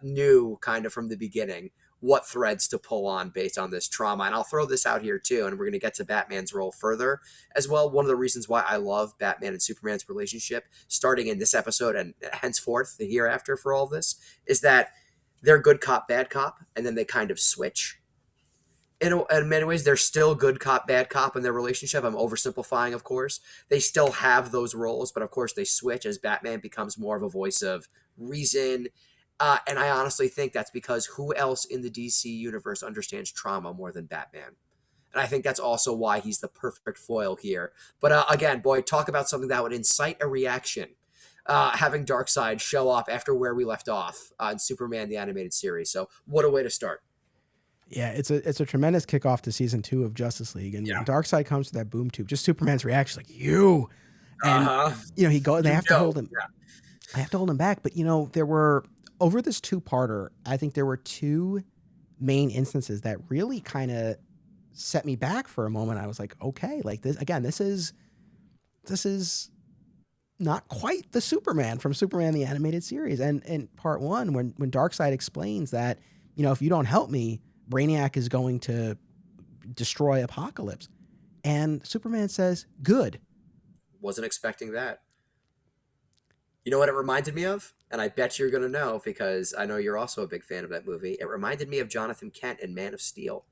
knew kind of from the beginning what threads to pull on based on this trauma. And I'll throw this out here too, and we're going to get to Batman's role further as well. One of the reasons why I love Batman and Superman's relationship, starting in this episode and henceforth the hereafter for all of this, is that they're good cop, bad cop, and then they kind of switch. In many ways, they're still good cop, bad cop in their relationship. I'm oversimplifying, of course. They still have those roles, but of course they switch as Batman becomes more of a voice of reason. And I honestly think that's because who else in the DC universe understands trauma more than Batman? And I think that's also why he's the perfect foil here. But again, boy, talk about something that would incite a reaction. Having Darkseid show up after where we left off in Superman the animated series. So what a way to start. Yeah, it's a tremendous kickoff to season 2 of Justice League, and when Yeah. Darkseid comes to that boom tube, just Superman's reaction, like, you, and Uh huh. he go, they You have to know. hold him, Yeah. I have to hold him back. But there were, over this two-parter, I think there were two main instances that really kind of set me back for a moment. I was like, okay, like this again, this is not quite the Superman from Superman the animated series. And in part one, when Darkseid explains that, if you don't help me, Brainiac is going to destroy Apocalypse. And Superman says, good. Wasn't expecting that. You know what it reminded me of? And I bet you're going to know because I know you're also a big fan of that movie. It reminded me of Jonathan Kent in Man of Steel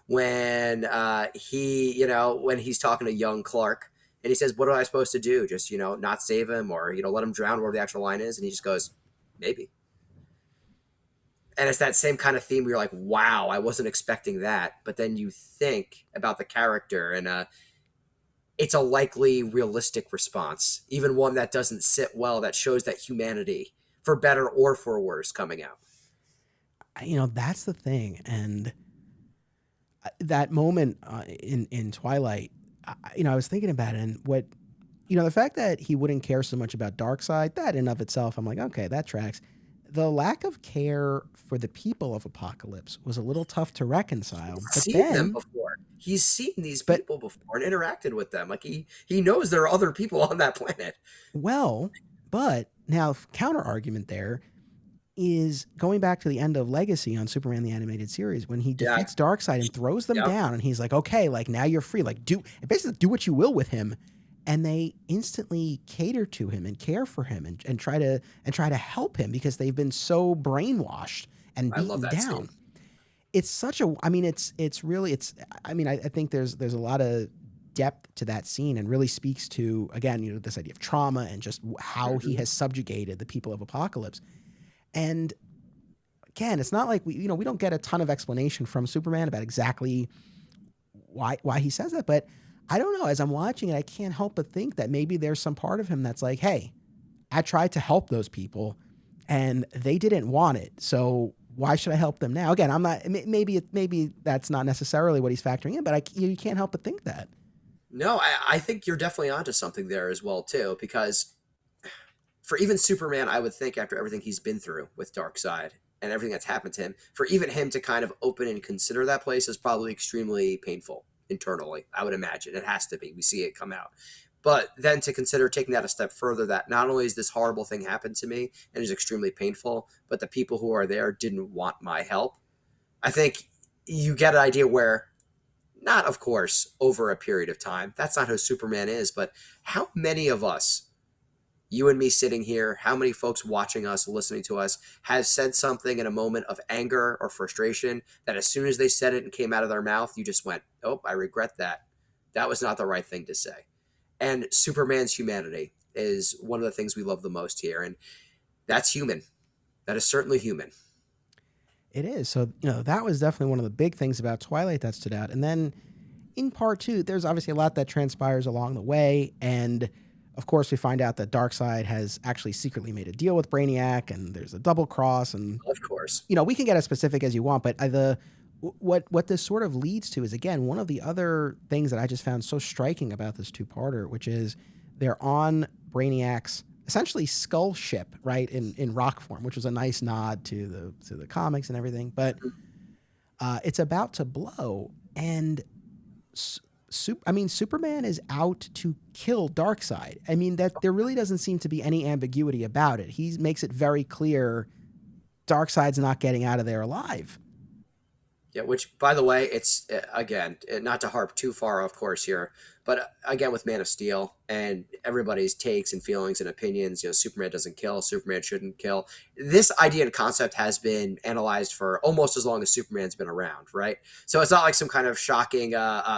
when when he's talking to young Clark and he says, "What am I supposed to do? Just not save him or let him drown?" Where the actual line is, and he just goes, "Maybe." And it's that same kind of theme where you're like, "Wow, I wasn't expecting that." But then you think about the character, and it's a likely realistic response, even one that doesn't sit well, that shows that humanity, for better or for worse, coming out. That's the thing. And that moment in Twilight, I was thinking about it, and the fact that he wouldn't care so much about Darkseid, that in of itself, I'm like, okay, that tracks. The lack of care for the people of Apocalypse was a little tough to reconcile. But Seen them then, before. He's seen these but people before and interacted with them. Like he knows there are other people on that planet. well, but now counter argument there. is going back to the end of Legacy on Superman the Animated Series when he Yeah. defeats Darkseid and throws them Yep. down, and he's like, okay, like now you're free, like basically do what you will with him. And they instantly cater to him and care for him and try to help him because they've been so brainwashed and I love beaten that scene. down. It's such a, I mean, it's really, I mean, I think there's a lot of depth to that scene and really speaks to, again, this idea of trauma and just how he Mhm. has subjugated the people of Apocalypse. And again, it's not like we don't get a ton of explanation from Superman about exactly why he says that, but I don't know. As I'm watching it, I can't help but think that maybe there's some part of him that's like, hey, I tried to help those people and they didn't want it. So why should I help them now? Again, I'm not, maybe that's not necessarily what he's factoring in, but you can't help but think that. No, I think you're definitely onto something there as well too, because for even Superman, I would think after everything he's been through with Darkseid and everything that's happened to him, for even him to kind of open and consider that place is probably extremely painful internally. I would imagine it has to be. We see it come out. But then to consider taking that a step further, that not only is this horrible thing happened to me and is extremely painful, but the people who are there didn't want my help. I think you get an idea where, not of course over a period of time, that's not who Superman is, but how many of us, you and me sitting here, how many folks watching us, listening to us, have said something in a moment of anger or frustration that as soon as they said it and came out of their mouth, you just went, oh, I regret that. That was not the right thing to say. And Superman's humanity is one of the things we love the most here. And that's human. That is certainly human. It is. So, that was definitely one of the big things about Twilight that stood out. And then in part two, there's obviously a lot that transpires along the way. And of course, we find out that Darkseid has actually secretly made a deal with Brainiac, and there's a double cross. And, Of course. we can get as specific as you want, but what this sort of leads to is, again, one of the other things that I just found so striking about this two-parter, which is they're on Brainiac's essentially skull ship, right, in rock form, which was a nice nod to the comics and everything. But it's about to blow, and Superman is out to kill Darkseid. I mean, that there really doesn't seem to be any ambiguity about it. He makes it very clear Darkseid's not getting out of there alive. Yeah, which, by the way, it's again, not to harp too far, of course, here, but again, with Man of Steel and everybody's takes and feelings and opinions, Superman doesn't kill, Superman shouldn't kill. This idea and concept has been analyzed for almost as long as Superman's been around, right? So it's not like some kind of shocking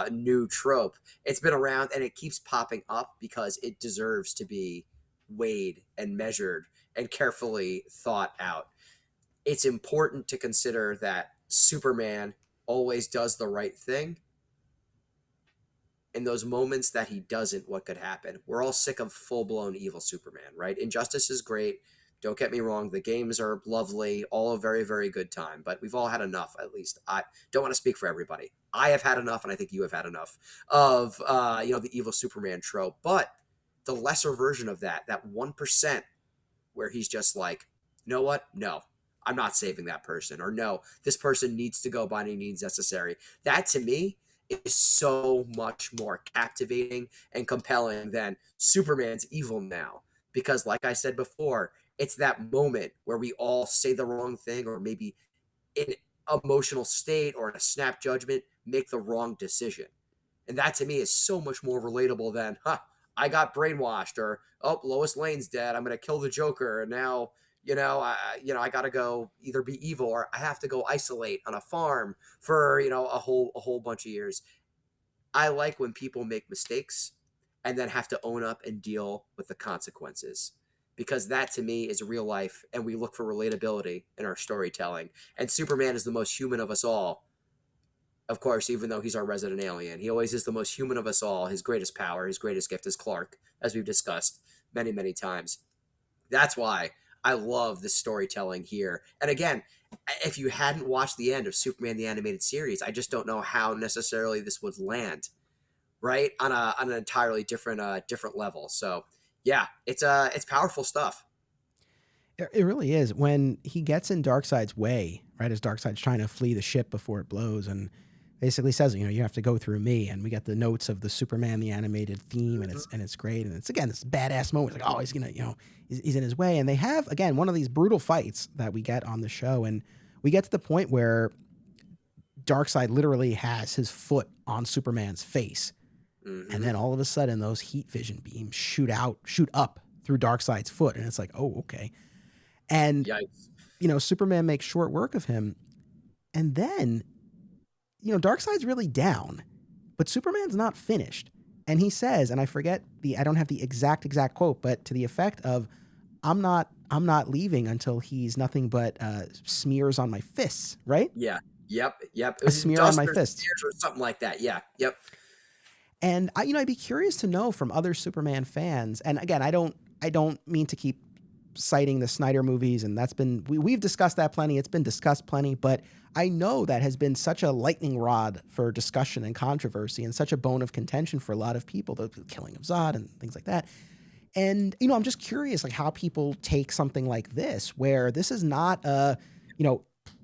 new trope. It's been around and it keeps popping up because it deserves to be weighed and measured and carefully thought out. It's important to consider that Superman always does the right thing. In those moments that he doesn't, what could happen? We're all sick of full blown evil Superman, right? Injustice is great. Don't get me wrong. The games are lovely, all a very, very good time, but we've all had enough, at least. I don't want to speak for everybody. I have had enough, and I think you have had enough of, the evil Superman trope. But the lesser version of that 1%, where he's just like, you know what? No, I'm not saving that person. Or no, this person needs to go by any means necessary. That to me is so much more captivating and compelling than Superman's evil now. Because, like I said before, it's that moment where we all say the wrong thing, or maybe in emotional state or in a snap judgment, make the wrong decision. And that to me is so much more relatable than, I got brainwashed, or, oh, Lois Lane's dead. I'm going to kill the Joker. And now, I got to go either be evil or I have to go isolate on a farm for, a whole bunch of years. I like when people make mistakes and then have to own up and deal with the consequences, because that to me is real life. And we look for relatability in our storytelling. And Superman is the most human of us all. Of course, even though he's our resident alien, he always is the most human of us all. His greatest power, his greatest gift is Clark, as we've discussed many, many times. That's why I love the storytelling here. And again, if you hadn't watched the end of Superman the Animated Series, I just don't know how necessarily this would land, right? On an entirely different level. So yeah, it's powerful stuff. It really is. When he gets in Darkseid's way, right, as Darkseid's trying to flee the ship before it blows, and basically says, you have to go through me, and we get the notes of the Superman the animated theme, and it's great, and it's again this badass moment. It's like, oh, he's gonna, he's in his way, and they have again one of these brutal fights that we get on the show, and we get to the point where Darkseid literally has his foot on Superman's face, and then all of a sudden those heat vision beams shoot up through Darkseid's foot, and it's like, oh, okay, and Yikes. Superman makes short work of him, and then Darkseid's really down, but Superman's not finished. And he says, and I don't have the exact quote, but to the effect of, I'm not leaving until he's nothing but smears on my fists, right? Yeah. Yep. It was a smear on my fists. Or something like that. Yeah. Yep. And I'd be curious to know from other Superman fans. And again, I don't mean to keep citing the Snyder movies, and that's been we've discussed that plenty. It's been discussed plenty, but I know that has been such a lightning rod for discussion and controversy, and such a bone of contention for a lot of people, the killing of Zod and things like that. And I'm just curious, like, how people take something like this, where this is not a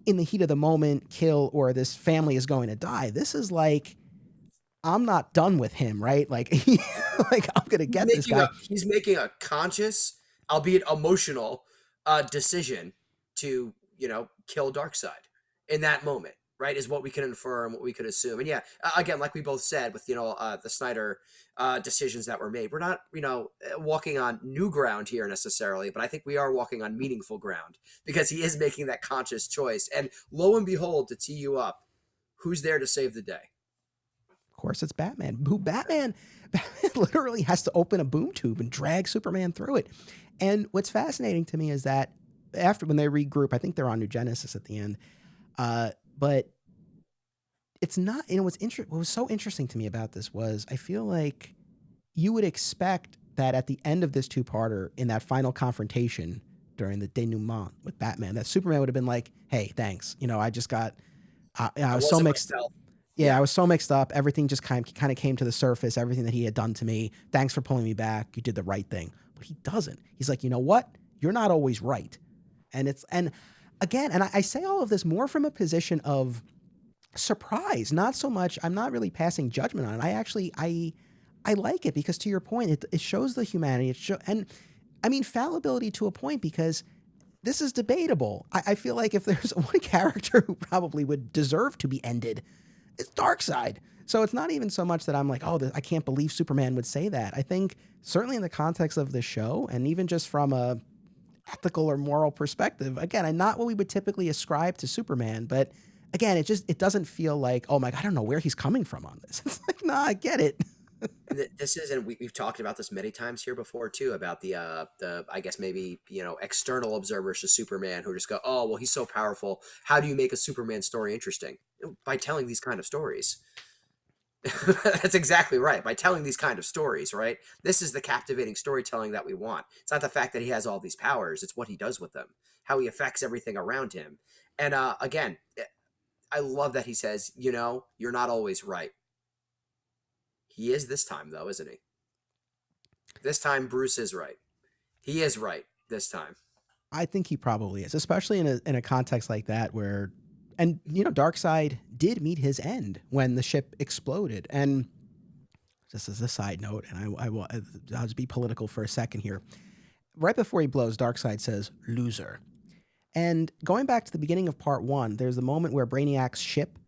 in the heat of the moment kill, or this family is going to die. This is like, I'm not done with him, right? Like, like I'm gonna get this guy. He's making a conscious, albeit emotional, decision to kill Darkseid in that moment, right? Is what we can infer and what we could assume. And yeah, again, like we both said with the Snyder decisions that were made, we're not walking on new ground here necessarily, but I think we are walking on meaningful ground, because he is making that conscious choice. And lo and behold, to tee you up, who's there to save the day? Of course, it's Batman. Batman literally has to open a boom tube and drag Superman through it. And what's fascinating to me is that when they regroup, I think they're on New Genesis at the end. But it's not, what was so interesting to me about this was, I feel like you would expect that at the end of this two-parter, in that final confrontation during the denouement with Batman, that Superman would have been like, hey, thanks. I just got, I was so mixed up. Yeah, I was so mixed up. Everything just kind of came to the surface, everything that he had done to me. Thanks for pulling me back. You did the right thing. But he doesn't. He's like, you know what? You're not always right. And again, I say all of this more from a position of surprise, not so much, I'm not really passing judgment on it. I like it, because to your point, it shows the humanity. And I mean, fallibility to a point, because this is debatable. I feel like if there's one character who probably would deserve to be ended, it's Darkseid. So it's not even so much that I'm like, oh, I can't believe Superman would say that. I think certainly in the context of the show, and even just from a ethical or moral perspective, again, and not what we would typically ascribe to Superman, but again, it doesn't feel like, oh my God, I don't know where he's coming from on this. It's like, nah, I get it. This is, and we've talked about this many times here before too, about the I guess maybe external observers to Superman who just go, oh well, he's so powerful. How do you make a Superman story interesting? By telling these kind of stories. That's exactly right. By telling these kind of stories, right? This is the captivating storytelling that we want. It's not the fact that he has all these powers; it's what he does with them, how he affects everything around him. And again, I love that he says, you're not always right. He is this time, though, isn't he? This time, Bruce is right. He is right this time. I think he probably is, especially in a context like that where, and Darkseid did meet his end when the ship exploded. And just as a side note, and I'll just be political for a second here. Right before he blows, Darkseid says, "Loser." And going back to the beginning of part 1, there's the moment where Brainiac's ship,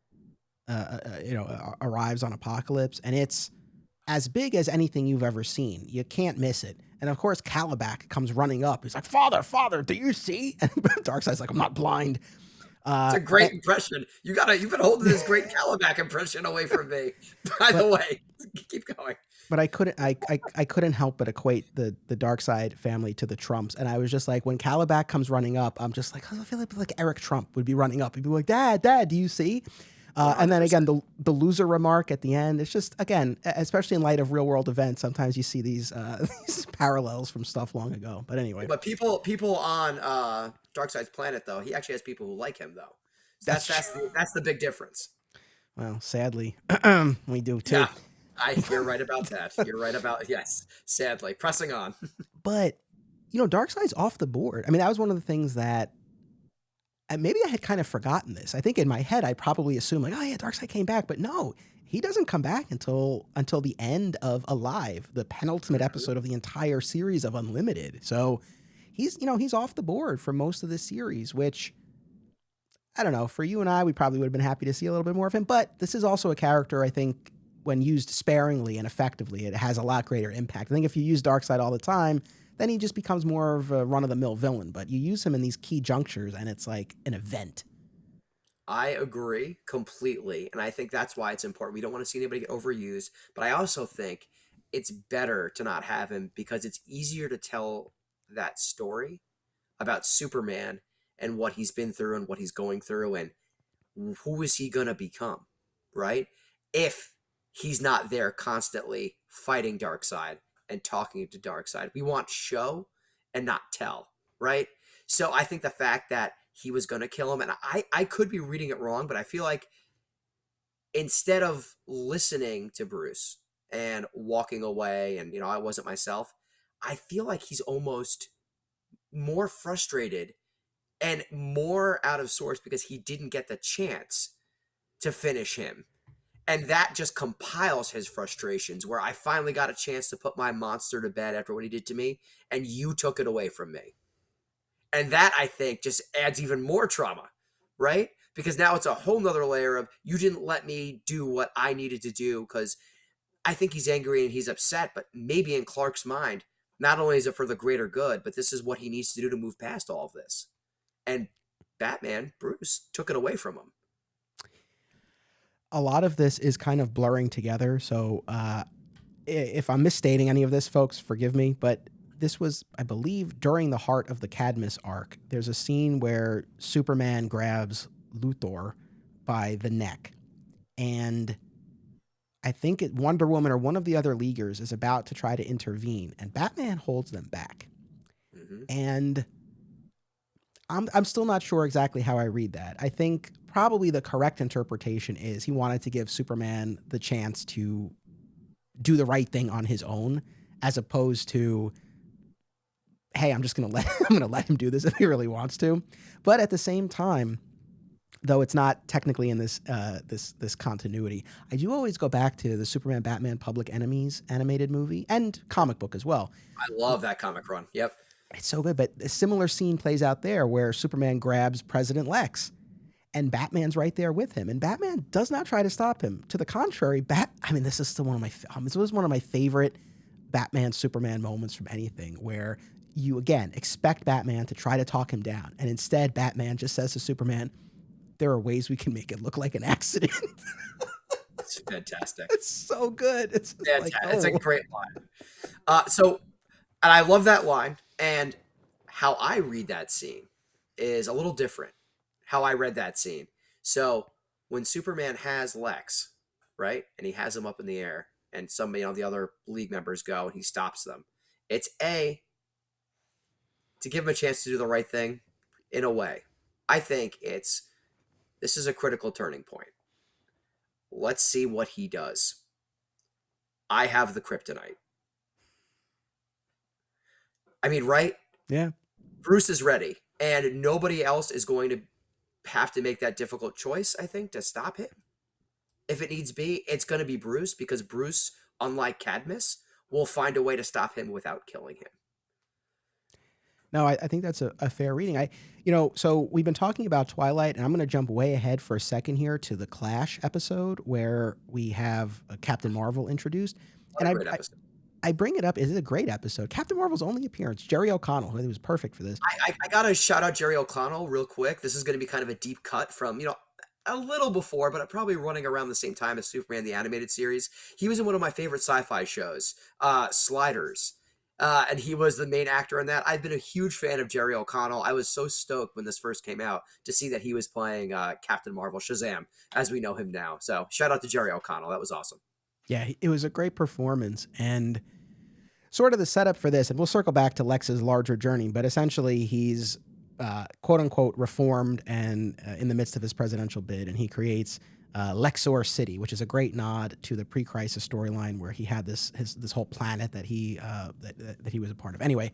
arrives on Apocalypse, and it's as big as anything you've ever seen. You can't miss it. And of course, Calabac comes running up. He's like, Father, do you see? And Darkseid's like, I'm not blind. It's a great impression. You've been holding this great Calabac impression away from me. By the way, keep going. But I couldn't help but equate the Darkseid family to the Trumps. And I was just like, when Calabac comes running up, I'm just like, I feel like Eric Trump would be running up. He'd be like, Dad, do you see? And then again, the loser remark at the end, it's just, again, especially in light of real world events, sometimes you see these parallels from stuff long ago. But anyway. But people on Darkseid's planet, though, he actually has people who like him, though. So that's the big difference. Well, sadly, we do too. Yeah, you're right about that. You're right about, yes, sadly. Pressing on. But, Darkseid's off the board. I mean, that was one of the things that maybe I had kind of forgotten this. I think in my head I probably assumed like, oh yeah, Darkseid came back, but no, he doesn't come back until the end of Alive, the penultimate Mhm. episode of the entire series of Unlimited. So he's off the board for most of the series, which I don't know. For you and I, we probably would have been happy to see a little bit more of him. But this is also a character I think when used sparingly and effectively, it has a lot greater impact. I think if you use Darkseid all the time, then he just becomes more of a run of the mill villain. But you use him in these key junctures, and it's like an event. I agree completely, and I think that's why it's important. We don't want to see anybody get overused, but I also think it's better to not have him because it's easier to tell that story about Superman and what he's been through and what he's going through and who is he going to become, right? If he's not there constantly fighting Darkseid and talking to Darkseid. We want show and not tell, right? So I think the fact that he was going to kill him, and I could be reading it wrong, but I feel like instead of listening to Bruce and walking away and, I wasn't myself, I feel like he's almost more frustrated and more out of sorts because he didn't get the chance to finish him. And that just compiles his frustrations where I finally got a chance to put my monster to bed after what he did to me, and you took it away from me. And that, I think, just adds even more trauma, right? Because now it's a whole nother layer of you didn't let me do what I needed to do because I think he's angry and he's upset, but maybe in Clark's mind, not only is it for the greater good, but this is what he needs to do to move past all of this. And Batman, Bruce, took it away from him. A lot of this is kind of blurring together. So if I'm misstating any of this, folks, forgive me. But this was, I believe, during the heart of the Cadmus arc. There's a scene where Superman grabs Luthor by the neck, and I think Wonder Woman or one of the other Leaguers is about to try to intervene, and Batman holds them back. Mm-hmm. And I'm still not sure exactly how I read that. I think probably the correct interpretation is he wanted to give Superman the chance to do the right thing on his own, as opposed to, hey, I'm just gonna let I'm gonna let him do this if he really wants to. But at the same time, though it's not technically in this continuity, I do always go back to the Superman Batman Public Enemies animated movie and comic book as well. I love that comic run. Yep. It's so good, but a similar scene plays out there where Superman grabs President Lex and Batman's right there with him, and Batman does not try to stop him. To the contrary, this is still one of my this was one of my favorite Batman Superman moments from anything, where you again expect Batman to try to talk him down, and instead Batman just says to Superman, there are ways we can make it look like an accident. It's fantastic. It's so good. It's just like, Fantastic. It's a oh. great line. And I love that line. And how I read that scene is a little different. How I read that scene. So when Superman has Lex, right, and he has him up in the air, and somebody the other League members go and he stops them. It's to give him a chance to do the right thing in a way. I think this is a critical turning point. Let's see what he does. I have the kryptonite. I mean, right? Yeah. Bruce is ready, and nobody else is going to have to make that difficult choice, I think, to stop him. If it needs be, it's going to be Bruce because Bruce, unlike Cadmus, will find a way to stop him without killing him. No, I think that's a fair reading. So we've been talking about Twilight, and I'm going to jump way ahead for a second here to the Clash episode where we have Captain Marvel introduced. What And a I, great I, episode. I bring it up. Is it a great episode? Captain Marvel's only appearance, Jerry O'Connell, who was perfect for this. I got to shout out Jerry O'Connell real quick. This is going to be kind of a deep cut from, a little before, but probably running around the same time as Superman the Animated Series. He was in one of my favorite sci-fi shows, Sliders. And he was the main actor in that. I've been a huge fan of Jerry O'Connell. I was so stoked when this first came out to see that he was playing Captain Marvel, Shazam, as we know him now. So shout out to Jerry O'Connell. That was awesome. Yeah, it was a great performance. And sort of the setup for this, and we'll circle back to Lex's larger journey, but essentially he's quote unquote reformed and in the midst of his presidential bid, and he creates Lexor City, which is a great nod to the pre-crisis storyline where he had this whole planet that he that he was a part of. Anyway,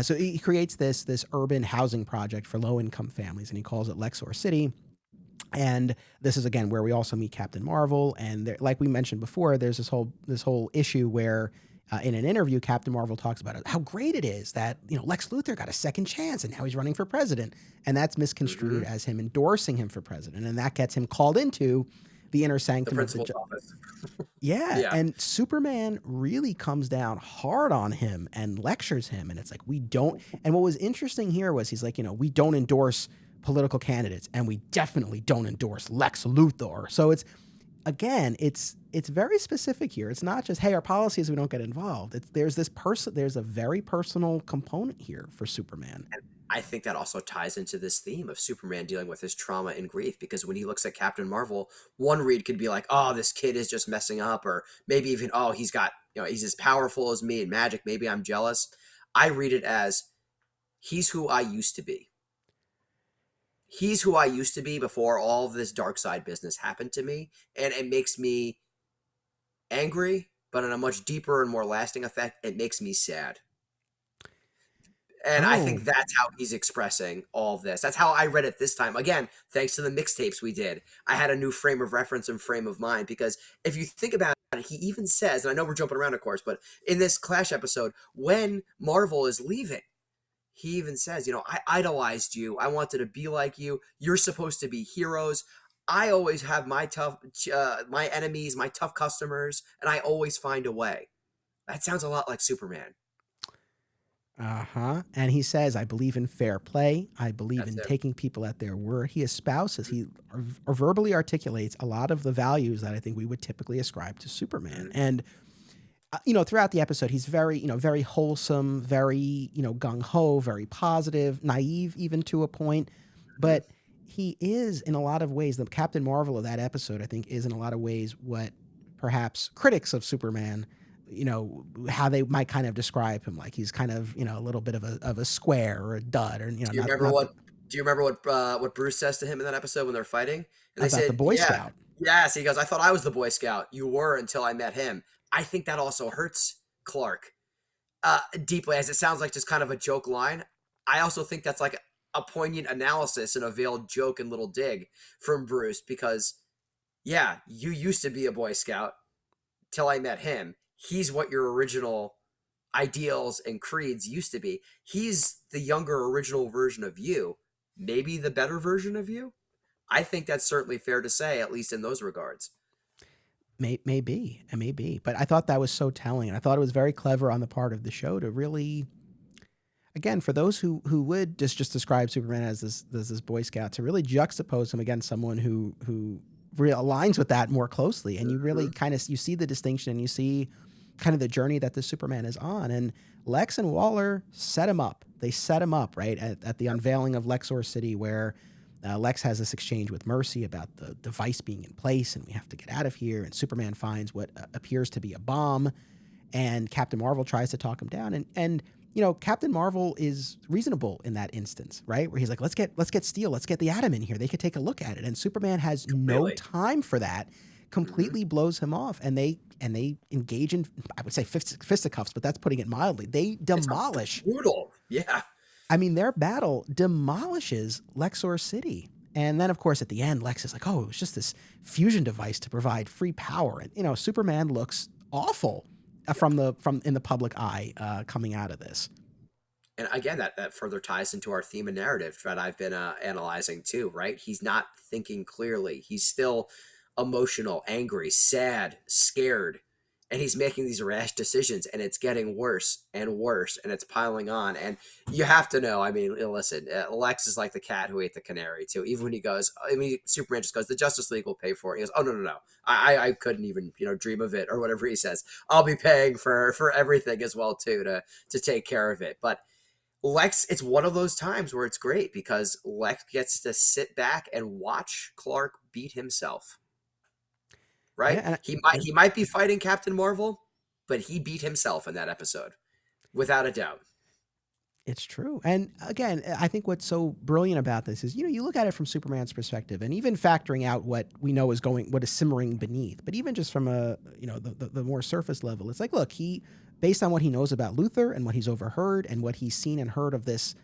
So he creates this urban housing project for low income families, and he calls it Lexor City. And this is again where we also meet Captain Marvel, and there, like we mentioned before, there's this whole issue where in an interview, Captain Marvel talks about how great it is that Lex Luthor got a second chance and now he's running for president, and that's misconstrued Hmm. as him endorsing him for president, and that gets him called into the inner The sanctum of the principal's office. yeah, Yeah. and Superman really comes down hard on him and lectures him. And it's like, we don't. And what was interesting here was he's like, we don't endorse political candidates, and we definitely don't endorse Lex Luthor. So it's, again, it's very specific here. It's not just, hey, our policy is we don't get involved. There's a very personal component here for Superman. I think that also ties into this theme of Superman dealing with his trauma and grief, because when he looks at Captain Marvel, one read could be like, oh, this kid is just messing up, or maybe even, oh, he's as powerful as me in magic, maybe I'm jealous. I read it as, he's who I used to be. He's who I used to be before all of this dark side business happened to me, and it makes me angry, but in a much deeper and more lasting effect, it makes me sad. And I Oh, think that's how he's expressing all of this. That's how I read it this time. Again, thanks to the mixtapes we did, I had a new frame of reference and frame of mind. Because if you think about it, he even says, and I know we're jumping around, of course, but in this Clash episode, when Marvel is leaving, he even says, I idolized you. I wanted to be like you. You're supposed to be heroes. I always have my enemies, my tough customers, and I always find a way. That sounds a lot like Superman. And he says, I believe in fair play. I believe That's in him. taking people at their word. He espouses, or verbally articulates a lot of the values that I think we would typically ascribe to Superman. Mhm. And, throughout the episode, he's very, very wholesome, very, gung ho, very positive, naive, even to a point. Mhm. But he is, in a lot of ways, the Captain Marvel of that episode, I think, is in a lot of ways what perhaps critics of Superman, how they might kind of describe him, like he's kind of, a little bit of a square or a dud, or Do you not remember not the, what? Do you remember what Bruce says to him in that episode when they're fighting? And they about the said, Boy "Yeah, Scout. yes." He goes, "I thought I was the Boy Scout. You were until I met him." I think that also hurts Clark deeply, as it sounds like just kind of a joke line. I also think that's like a poignant analysis and a veiled joke and little dig from Bruce, because yeah, you used to be a Boy Scout till I met him. He's what your original ideals and creeds used to be. He's the younger original version of you, maybe the better version of you. I think that's certainly fair to say, at least in those regards. Maybe, it may be, but I thought that was so telling, and I thought it was very clever on the part of the show to really, again, for those who would just describe Superman as this Boy Scout, to really juxtapose him against someone who really aligns with that more closely, and you really Mhm. kind of, you see the distinction, and you see kind of the journey that the Superman is on. And Lex and Waller set him up. They set him up right at the unveiling of Lexor City, where Lex has this exchange with Mercy about the device being in place, and we have to get out of here. And Superman finds what appears to be a bomb, and Captain Marvel tries to talk him down. And Captain Marvel is reasonable in that instance, right? Where he's like, let's get Steel, let's get the Atom in here. They could take a look at it. And Superman has no Completely. time for that. Hmm. Completely blows him off, and they engage in, I would say, fisticuffs, but that's putting it mildly. They It's demolish. brutal. Yeah. I mean, their battle demolishes Lexor City. And then, of course, at the end, Lex is like, "Oh, it was just this fusion device to provide free power." And Superman looks awful from in the public eye coming out of this. And again, that further ties into our theme and narrative that I've been analyzing too, right? He's not thinking clearly. He's still emotional, angry, sad, scared, and he's making these rash decisions, and it's getting worse and worse, and it's piling on. And you have to know. I mean, listen, Lex is like the cat who ate the canary too. Even when he goes, I mean, Superman just goes, "The Justice League will pay for it." He goes, "Oh, no, no, no, I couldn't even dream of it," or whatever he says. I'll be paying for everything as well too to take care of it, but. Lex, it's one of those times where it's great because Lex gets to sit back and watch Clark beat himself. Yeah, Right? and He might be fighting Captain Marvel, but he beat himself in that episode, without a doubt. It's true. And again, I think what's so brilliant about this is, you look at it from Superman's perspective and even factoring out what we know is what is simmering beneath, but even just from the more surface level, it's like, look, based on what he knows about Luthor and what he's overheard and what he's seen and heard of this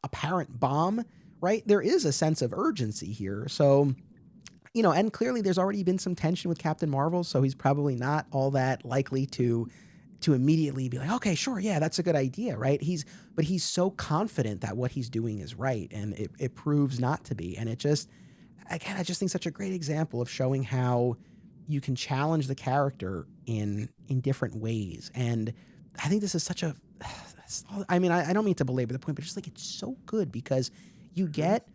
apparent bomb, right? There is a sense of urgency here. So, and clearly there's already been some tension with Captain Marvel, so he's probably not all that likely to immediately be like, okay, sure, yeah, that's a good idea, right? But he's so confident that what he's doing is right, and it proves not to be. And I just think such a great example of showing how you can challenge the character in different ways. And I think this is such a, I mean, I don't mean to belabor the point, but just like it's so good because you Mhm. get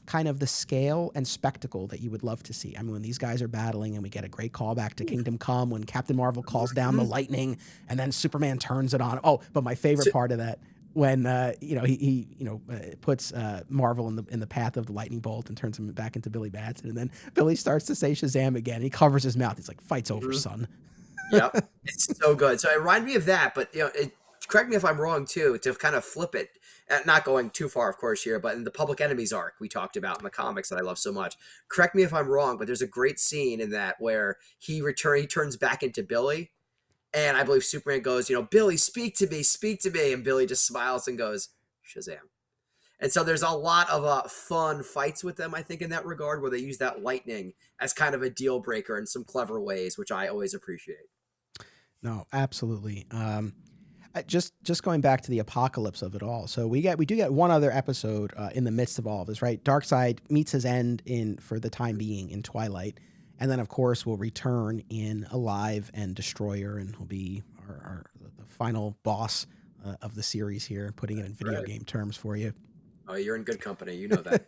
kind of the scale and spectacle that you would love to see. I mean, when these guys are battling and we get a great callback to Kingdom Come when Captain Marvel calls down the Mhm. lightning and then Superman turns it on. Oh, but my favorite So, part of that when he puts Marvel in the path of the lightning bolt and turns him back into Billy Batson, and then Billy starts to say Shazam again. And he covers his mouth. He's like, "Fight's over, mhm. son." Yep. It's so good. So it reminded me of that, but correct me if I'm wrong too, to kind of flip it. Not going too far, of course, here, but in the Public Enemies arc we talked about in the comics that I love so much. Correct me if I'm wrong, but there's a great scene in that where he turns back into Billy, and I believe Superman goes, Billy, speak to me, and Billy just smiles and goes, Shazam. And so there's a lot of fun fights with them, I think, in that regard, where they use that lightning as kind of a deal breaker in some clever ways, which I always appreciate. No, absolutely. Just going back to the apocalypse of it all. So we do get one other episode in the midst of all of this, right? Darkseid meets his end in for the time being in Twilight, and then of course will return in Alive and Destroyer, and will be the final boss of the series here, putting it in video Right. game terms for you. Oh, you're in good company. You know that.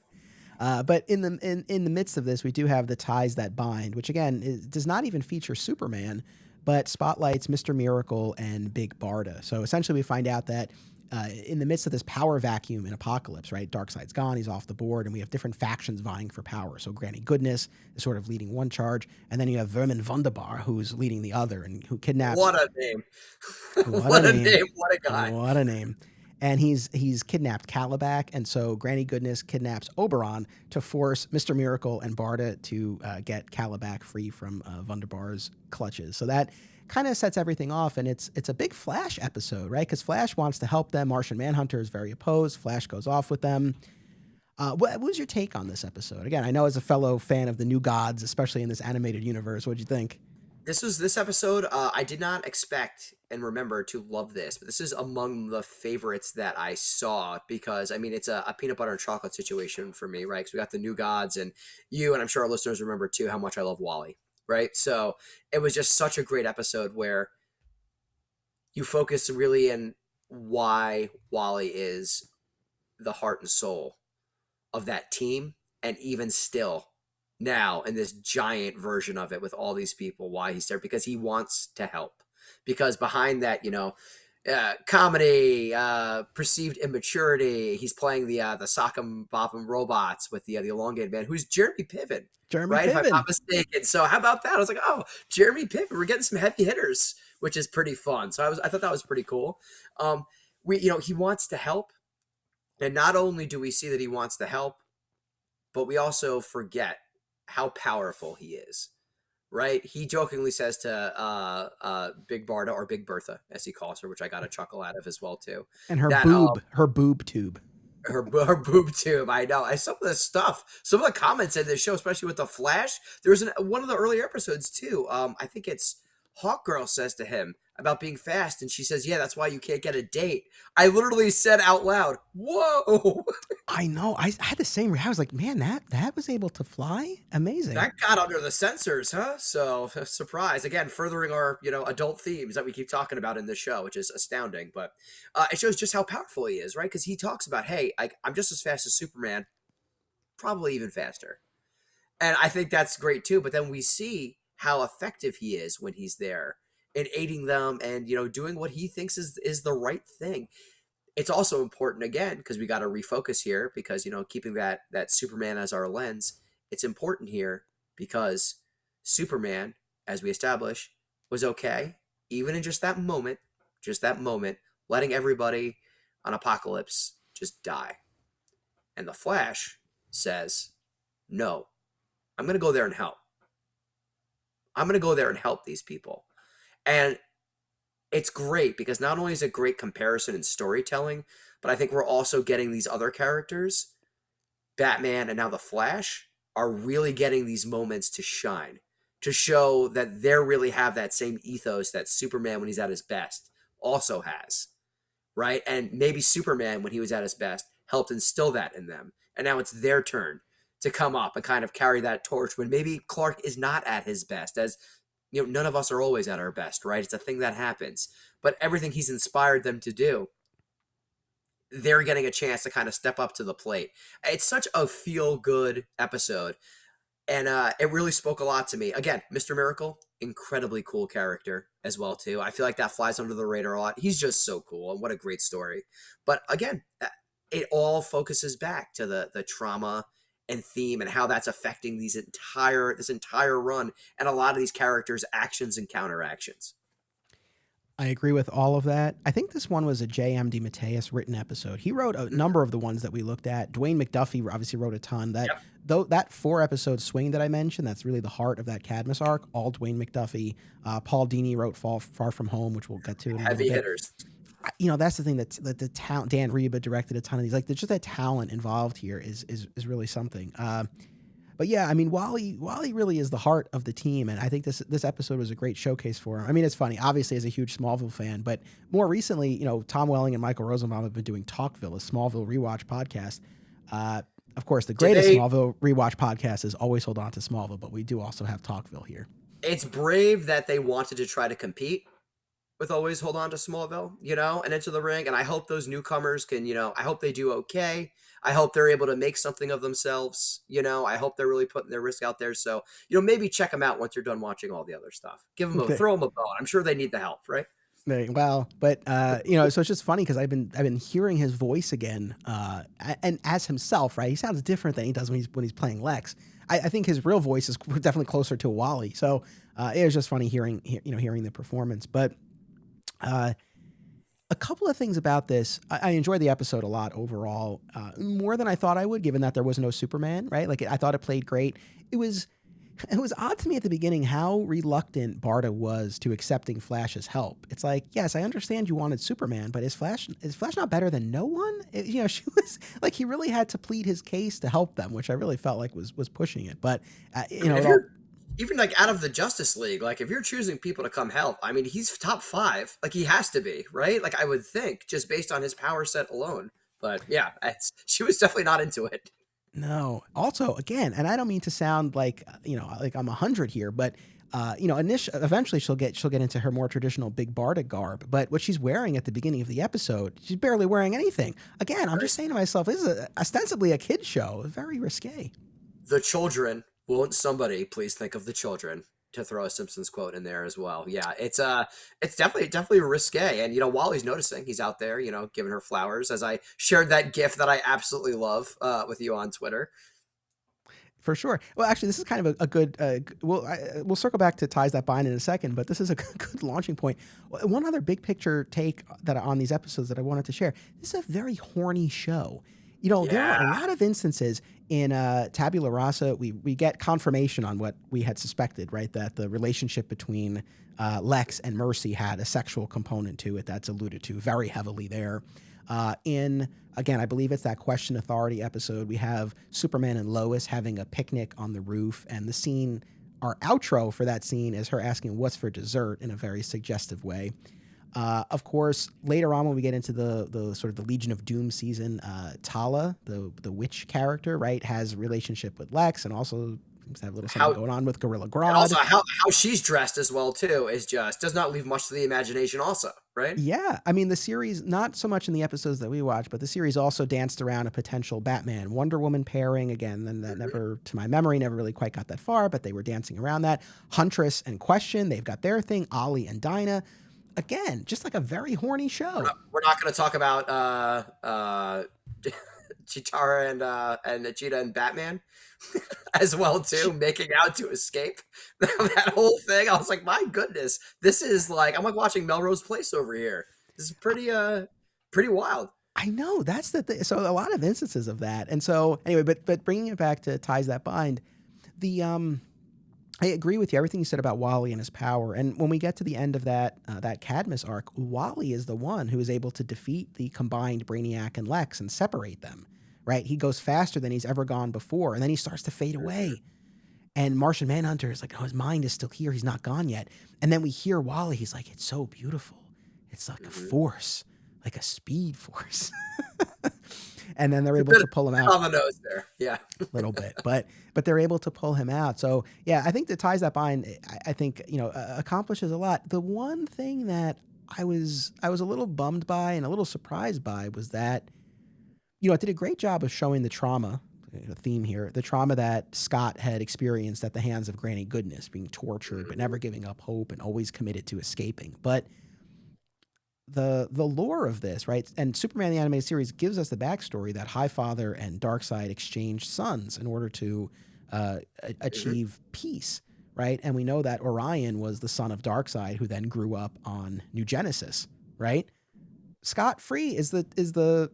But in the midst of this, we do have the ties that bind, which again does not even feature Superman, but spotlights Mr. Miracle and Big Barda. So essentially, we find out that in the midst of this power vacuum in Apocalypse, right, Darkseid's gone, he's off the board, and we have different factions vying for power. So Granny Goodness is sort of leading one charge, and then you have Vermin Wunderbar, who's leading the other, and who kidnaps. What a name. What a What a name! name. What a guy. What a name! And he's kidnapped Calabac, and so Granny Goodness kidnaps Oberon to force Mister Miracle and Barda to get Calabac free from Wunderbar's clutches. So that kind of sets everything off, and it's a big Flash episode, right? Because Flash wants to help them. Martian Manhunter is very opposed. Flash goes off with them. What was your take on this episode? Again, I know as a fellow fan of the New Gods, especially in this animated universe, what'd you think? This episode. I did not expect and remember to love this, but this is among the favorites that I saw because I mean it's a peanut butter and chocolate situation for me, right? Because we got the New Gods and you, and I'm sure our listeners remember too how much I love Wally, right? So it was just such a great episode where you focus really in why Wally is the heart and soul of that team, and even still now in this giant version of it with all these people, why he's there, because he wants to help, because behind that, comedy, perceived immaturity, he's playing the sock'em bopp'em robots with the elongated man, who's Jeremy Piven, Jeremy right, if I'm not Piven. mistaken. So how about that? I was like, oh, Jeremy Piven, we're getting some heavy hitters, which is pretty fun. So I thought that was pretty cool. He wants to help, and not only do we see that he wants to help, but we also forget how powerful he is, right? He jokingly says to Big Barda, or Big Bertha, as he calls her, which I got a chuckle out of as well too. And her That boob tube. her boob tube. I know. Some of the stuff, some of the comments in this show, especially with the Flash. There was one of the earlier episodes too. I think it's Hawkgirl says to him about being fast, and she says, "Yeah, that's why you can't get a date." I literally said out loud, "Whoa!" I know. I had the same. I was like, man, that was able to fly. Amazing. That got under the censors, huh? So, surprise. Again, furthering our, adult themes that we keep talking about in this show, which is astounding. But it shows just how powerful he is, right? Because he talks about, hey, I'm just as fast as Superman, probably even faster. And I think that's great too. But then we see how effective he is when he's there and aiding them and, doing what he thinks is the right thing. It's also important, again, because we got to refocus here, because keeping that Superman as our lens, it's important here because Superman, as we establish, was okay even in just that moment, letting everybody on Apocalypse just die. And the Flash says, no, I'm going to go there and help. I'm going to go there and help these people. And it's great because not only is it great comparison and storytelling, but I think we're also getting these other characters, Batman and now the Flash, are really getting these moments to shine, to show that they really have that same ethos that Superman, when he's at his best, also has, right? And maybe Superman, when he was at his best, helped instill that in them. And now it's their turn to come up and kind of carry that torch when maybe Clark is not at his best. As you know, none of us are always at our best, right? It's a thing that happens. But everything he's inspired them to do, they're getting a chance to kind of step up to the plate. It's such a feel-good episode. And it really spoke a lot to me. Again, Mr. Miracle, incredibly cool character as well, too. I feel like that flies under the radar a lot. He's just so cool, and what a great story. But again, it all focuses back to the trauma and theme and how that's affecting this entire run and a lot of these characters' actions and counteractions. I agree with all of that. I think this one was a J.M. DeMatteis written episode. He wrote a number of the ones that we looked at. Dwayne McDuffie obviously wrote a ton. That 4-episode swing that I mentioned, that's really the heart of that Cadmus arc. All Dwayne McDuffie. Paul Dini wrote Far From Home, which we'll get to in a Heavy little bit. hitters. You know, that's the thing, that the talent. Dan Reba directed a ton of these. Like, just that talent involved here is really something. But yeah, I mean, Wally really is the heart of the team, and I think this episode was a great showcase for him. I mean, it's funny, obviously, as a huge Smallville fan, but more recently, you know, Tom Welling and Michael Rosenbaum have been doing Talkville, a Smallville rewatch podcast. Of course, the greatest Smallville rewatch podcast is Always Hold On to Smallville, but we do also have Talkville here. It's brave that they wanted to try to compete with Always Hold On to Smallville, you know, and Into the Ring. And I hope those newcomers can, you know, I hope they do okay. I hope they're able to make something of themselves. You know, I hope they're really putting their risk out there. So, you know, maybe check them out once you're done watching all the other stuff. Throw them a bone. I'm sure they need the help, right? Well, but you know, so it's just funny because I've been hearing his voice again, and as himself, right? He sounds different than he does when he's playing Lex. I think his real voice is definitely closer to Wally. So it was just funny hearing the performance. But a couple of things about this. I enjoyed the episode a lot overall, more than I thought I would, given that there was no Superman, right? Like, I thought it played great. It was odd to me at the beginning how reluctant Barda was to accepting Flash's help. It's like, yes, I understand you wanted Superman, but is Flash not better than no one? You know, she was like, he really had to plead his case to help them, which I really felt like was pushing it. But you know, even like out of the Justice League, like if you're choosing people to come help, I mean, he's top 5. Like, he has to be, right? Like, I would think, just based on his power set alone. But yeah, she was definitely not into it. No. Also, again, and I don't mean to sound like, you know, like I'm 100 here, but you know, eventually she'll get into her more traditional big Barda garb. But what she's wearing at the beginning of the episode, she's barely wearing anything. Again, I'm just saying to myself, this is ostensibly a kid's show. Very risque. The children. Won't somebody please think of the children, to throw a Simpsons quote in there as well? Yeah, it's definitely risque. And, you know, Wally's noticing. He's out there, you know, giving her flowers, as I shared that GIF that I absolutely love with you on Twitter. For sure. Well, actually, this is kind of a good. We'll circle back to Ties That Bind in a second, but this is a good launching point. One other big picture take that on these episodes that I wanted to share. This is a very horny show. You know, there are a lot of instances in Tabula Rasa. We get confirmation on what we had suspected, right? That the relationship between Lex and Mercy had a sexual component to it. That's alluded to very heavily there. Again, I believe it's that Question Authority episode. We have Superman and Lois having a picnic on the roof, and the scene, our outro for that scene, is her asking what's for dessert in a very suggestive way. Of course, later on when we get into the sort of the Legion of Doom season, Tala, the witch character, right, has a relationship with Lex, and also seems to have a little something going on with Gorilla Grodd. And also, how she's dressed as well too is just does not leave much to the imagination. Also, right? Yeah, I mean, the series, not so much in the episodes that we watch, but the series also danced around a potential Batman Wonder Woman pairing again. And that never, to my memory, never really quite got that far, but they were dancing around that. Huntress and Question, they've got their thing. Ollie and Dinah. Again, just like a very horny show. We're not going to talk about Chitara and Cheetah and Batman as well too, making out to escape. That whole thing, I was like, my goodness, this is like, I'm like watching Melrose Place over here. This is pretty wild. I know that's the thing. So a lot of instances of that. And so anyway, but bringing it back to ties that bind, the I agree with you everything you said about Wally and his power. And when we get to the end of that Cadmus arc, Wally is the one who is able to defeat the combined Brainiac and Lex and separate them. Right? He goes faster than he's ever gone before, and then he starts to fade away. And Martian Manhunter is like, oh, his mind is still here. He's not gone yet. And then we hear Wally. He's like, it's so beautiful. It's like a force, like a speed force. And then they're able to pull him out on the nose there. Yeah. a little bit, but they're able to pull him out. So yeah, I think the ties that bind, I think, accomplishes a lot. The one thing that I was a little bummed by and a little surprised by was that, it did a great job of showing the trauma, theme here, the trauma that Scott had experienced at the hands of Granny Goodness, being tortured, but never giving up hope and always committed to escaping. But the lore of this, right? And Superman the Animated Series gives us the backstory that Highfather and Darkseid exchanged sons in order to achieve peace, right? And we know that Orion was the son of Darkseid, who then grew up on New Genesis, right? Scott Free is the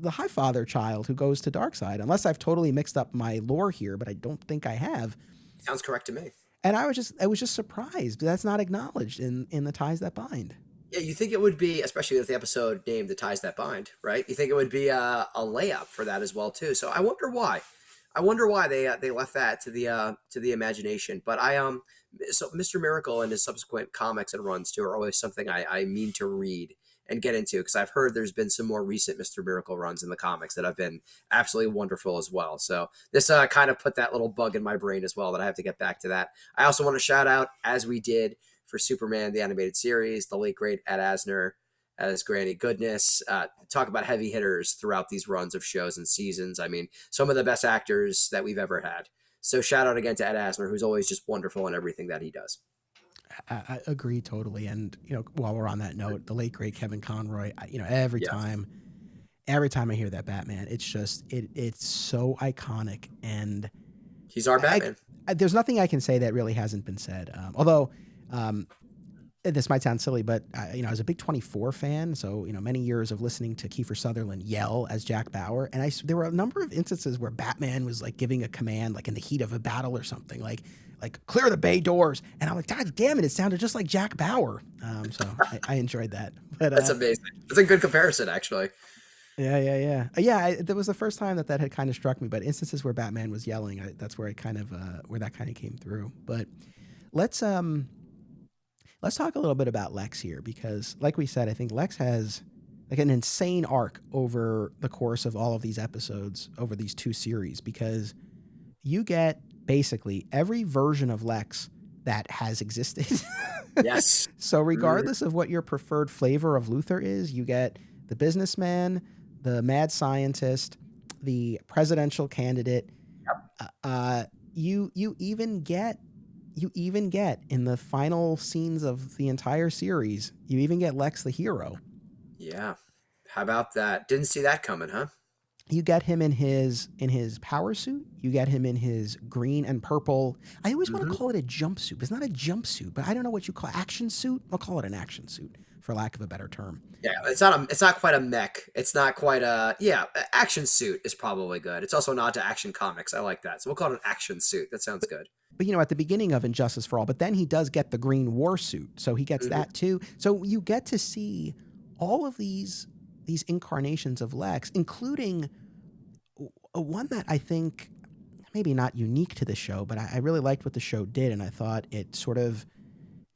Highfather child who goes to Darkseid, unless I've totally mixed up my lore here, but I don't think I have. Sounds correct to me. And I was just surprised that's not acknowledged in the ties that bind. Yeah, you think it would be, especially with the episode named "The Ties That Bind," right? You think it would be a layup for that as well too. So I wonder why. I wonder why they left that to the imagination. But so Mr. Miracle and his subsequent comics and runs too are always something I mean to read and get into, because I've heard there's been some more recent Mr. Miracle runs in the comics that have been absolutely wonderful as well. So this kind of put that little bug in my brain as well that I have to get back to that. I also want to shout out, as we did for Superman the Animated Series, the late great Ed Asner as Granny Goodness. Talk about heavy hitters throughout these runs of shows and seasons. I mean, some of the best actors that we've ever had. So shout out again to Ed Asner, who's always just wonderful in everything that he does. I agree totally. And, while we're on that note, the late great Kevin Conroy, every time I hear that Batman, it's just, it's so iconic. And he's our Batman. There's nothing I can say that really hasn't been said. Although, this might sound silly, but I was a big 24 fan, so many years of listening to Kiefer Sutherland yell as Jack Bauer, and there were a number of instances where Batman was like giving a command, like in the heat of a battle or something, like clear the bay doors, and I'm like, God damn it sounded just like Jack Bauer. So I enjoyed that. But that's amazing. That's a good comparison, actually. Yeah. That was the first time that had kind of struck me. But instances where Batman was yelling, that's where where that kind of came through. But let's talk a little bit about Lex here, because like we said, I think Lex has like an insane arc over the course of all of these episodes, over these two series, because you get basically every version of Lex that has existed. Yes. So regardless of what your preferred flavor of Luthor is, you get the businessman, the mad scientist, the presidential candidate. Yep. You even get in the final scenes of the entire series, you even get Lex the hero. Yeah. How about that? Didn't see that coming, huh? You get him in his power suit. You get him in his green and purple. I always want to call it a jumpsuit. It's not a jumpsuit, but I don't know what you call action suit. I'll call it an action suit for lack of a better term. Yeah, it's not quite a mech. It's not quite action suit is probably good. It's also not to Action Comics. I like that. So we'll call it an action suit. That sounds good. But at the beginning of Injustice for All, but then he does get the green war suit. So he gets that too. So you get to see all of these incarnations of Lex, including one that I think maybe not unique to the show, but I really liked what the show did, and I thought it sort of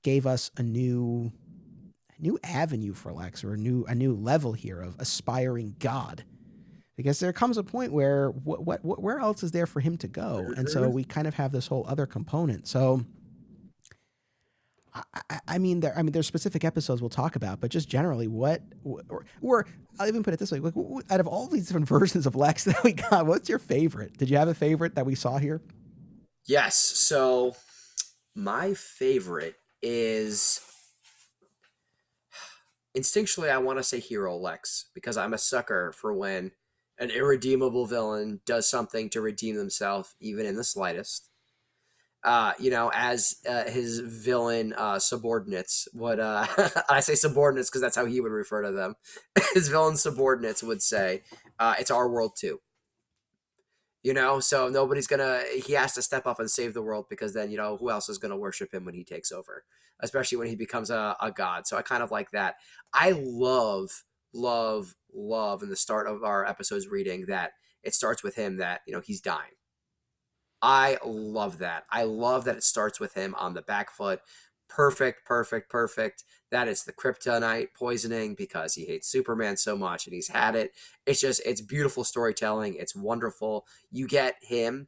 gave us a new avenue for Lex, or a new level here of aspiring God. Because there comes a point where where else is there for him to go? And so we kind of have this whole other component. So there's specific episodes we'll talk about, but just generally, or I'll even put it this way: out of all these different versions of Lex that we got, what's your favorite? Did you have a favorite that we saw here? Yes. So my favorite is, instinctually, I want to say Hero Lex, because I'm a sucker for when an irredeemable villain does something to redeem themselves, even in the slightest. as his villain subordinates would. I say subordinates because that's how he would refer to them. His villain subordinates would say, "It's our world too." So nobody's gonna. He has to step up and save the world because then who else is gonna worship him when he takes over, especially when he becomes a god. So I kind of like that. I love in the start of our episode's reading that it starts with him that he's dying. I love that. I love that it starts with him on the back foot. Perfect, perfect, perfect. That is the kryptonite poisoning because he hates Superman so much and he's had it. It's beautiful storytelling. It's wonderful. You get him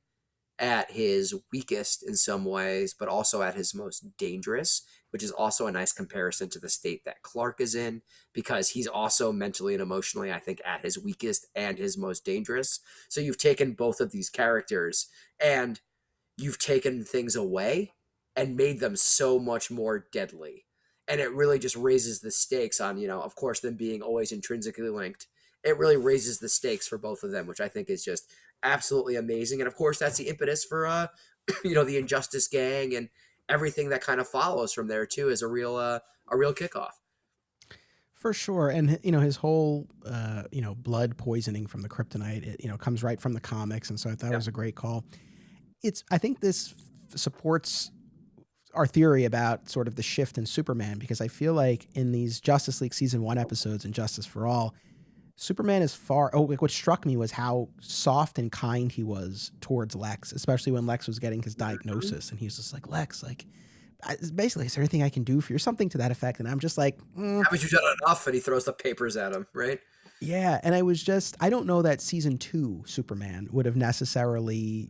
at his weakest in some ways, but also at his most dangerous, which is also a nice comparison to the state that Clark is in because he's also mentally and emotionally, I think, at his weakest and his most dangerous. So you've taken both of these characters and you've taken things away and made them so much more deadly. And it really just raises the stakes on, of course, them being always intrinsically linked. It really raises the stakes for both of them, which I think is just absolutely amazing. And of course, that's the impetus for, the Injustice Gang and everything that kind of follows from there too is a real kickoff. For sure. And, his whole, blood poisoning from the kryptonite, it, comes right from the comics. And so I thought it Yeah. was a great call. I think this supports our theory about sort of the shift in Superman, because I feel like in these Justice League season 1 episodes and Justice for All, Superman is what struck me was how soft and kind he was towards Lex, especially when Lex was getting his diagnosis. And he was just like, Lex, like, basically, is there anything I can do for you? Something to that effect. And I'm just like, Haven't you done enough? And he throws the papers at him, right? yeah. And I don't know that season 2 Superman would have necessarily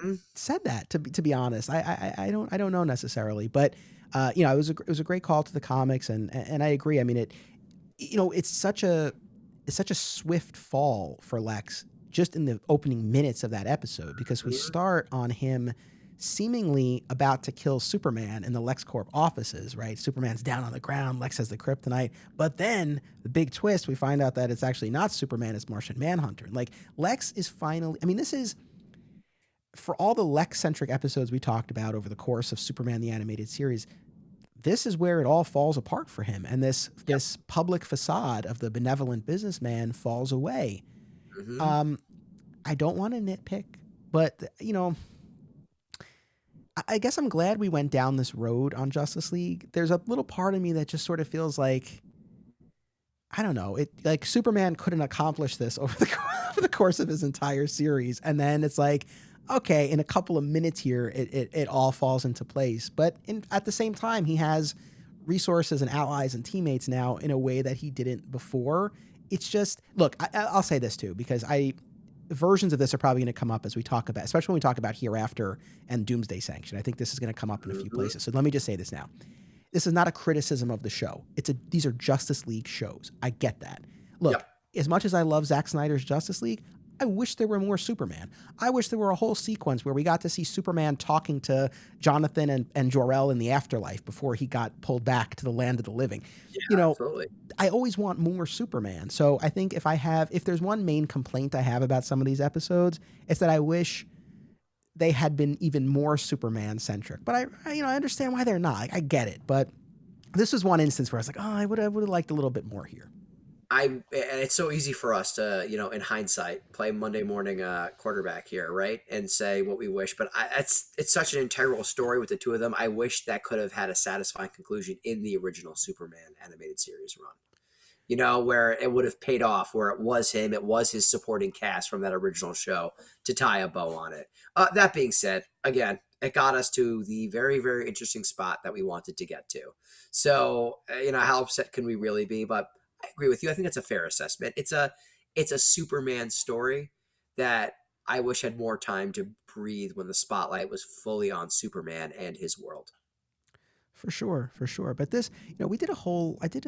Mhm. said that, to be honest. I don't know necessarily, but it was a great call to the comics, and I agree. I mean, it's such a swift fall for Lex just in the opening minutes of that episode, because we Mhm. start on him seemingly about to kill Superman in the LexCorp offices, right? Superman's down on the ground, Lex has the kryptonite, but then the big twist, we find out that it's actually not Superman, it's Martian Manhunter. And like, Lex is finally, I mean, this is, for all the Lex-centric episodes we talked about over the course of Superman the Animated Series, this is where it all falls apart for him, and this Yep. this public facade of the benevolent businessman falls away. Hmm. Um, I don't want to nitpick, but I guess I'm glad we went down this road on Justice League. There's a little part of me that just sort of feels like, I don't know, it like Superman couldn't accomplish this over over the course of his entire series, and then it's like, okay, in a couple of minutes here, it all falls into place. But at the same time, he has resources and allies and teammates now in a way that he didn't before. It's just, look, I'll say this too, because versions of this are probably going to come up as we talk about, especially when we talk about Hereafter and Doomsday Sanction. I think this is going to come up in a few Hmm. places. So let me just say this now. This is not a criticism of the show. These are Justice League shows. I get that. Look, Yep. as much as I love Zack Snyder's Justice League, I wish there were more Superman. I wish there were a whole sequence where we got to see Superman talking to Jonathan and Jor-El in the afterlife before he got pulled back to the land of the living. You Yeah, know, absolutely. I always want more Superman. So I think if there's one main complaint I have about some of these episodes, it's that I wish they had been even more Superman centric. But I understand why they're not. I get it. But this was one instance where I was like, oh, I would have liked a little bit more here. And it's so easy for us to, in hindsight, play Monday morning quarterback here, right, and say what we wish. But it's such an integral story with the two of them. I wish that could have had a satisfying conclusion in the original Superman animated series run. Where it would have paid off, where it was his supporting cast from that original show to tie a bow on it. That being said, again, it got us to the very, very interesting spot that we wanted to get to. So, how upset can we really be? But I agree with you. I think that's a fair assessment. It's a Superman story that I wish had more time to breathe when the spotlight was fully on Superman and his world. For sure, for sure. But this, I did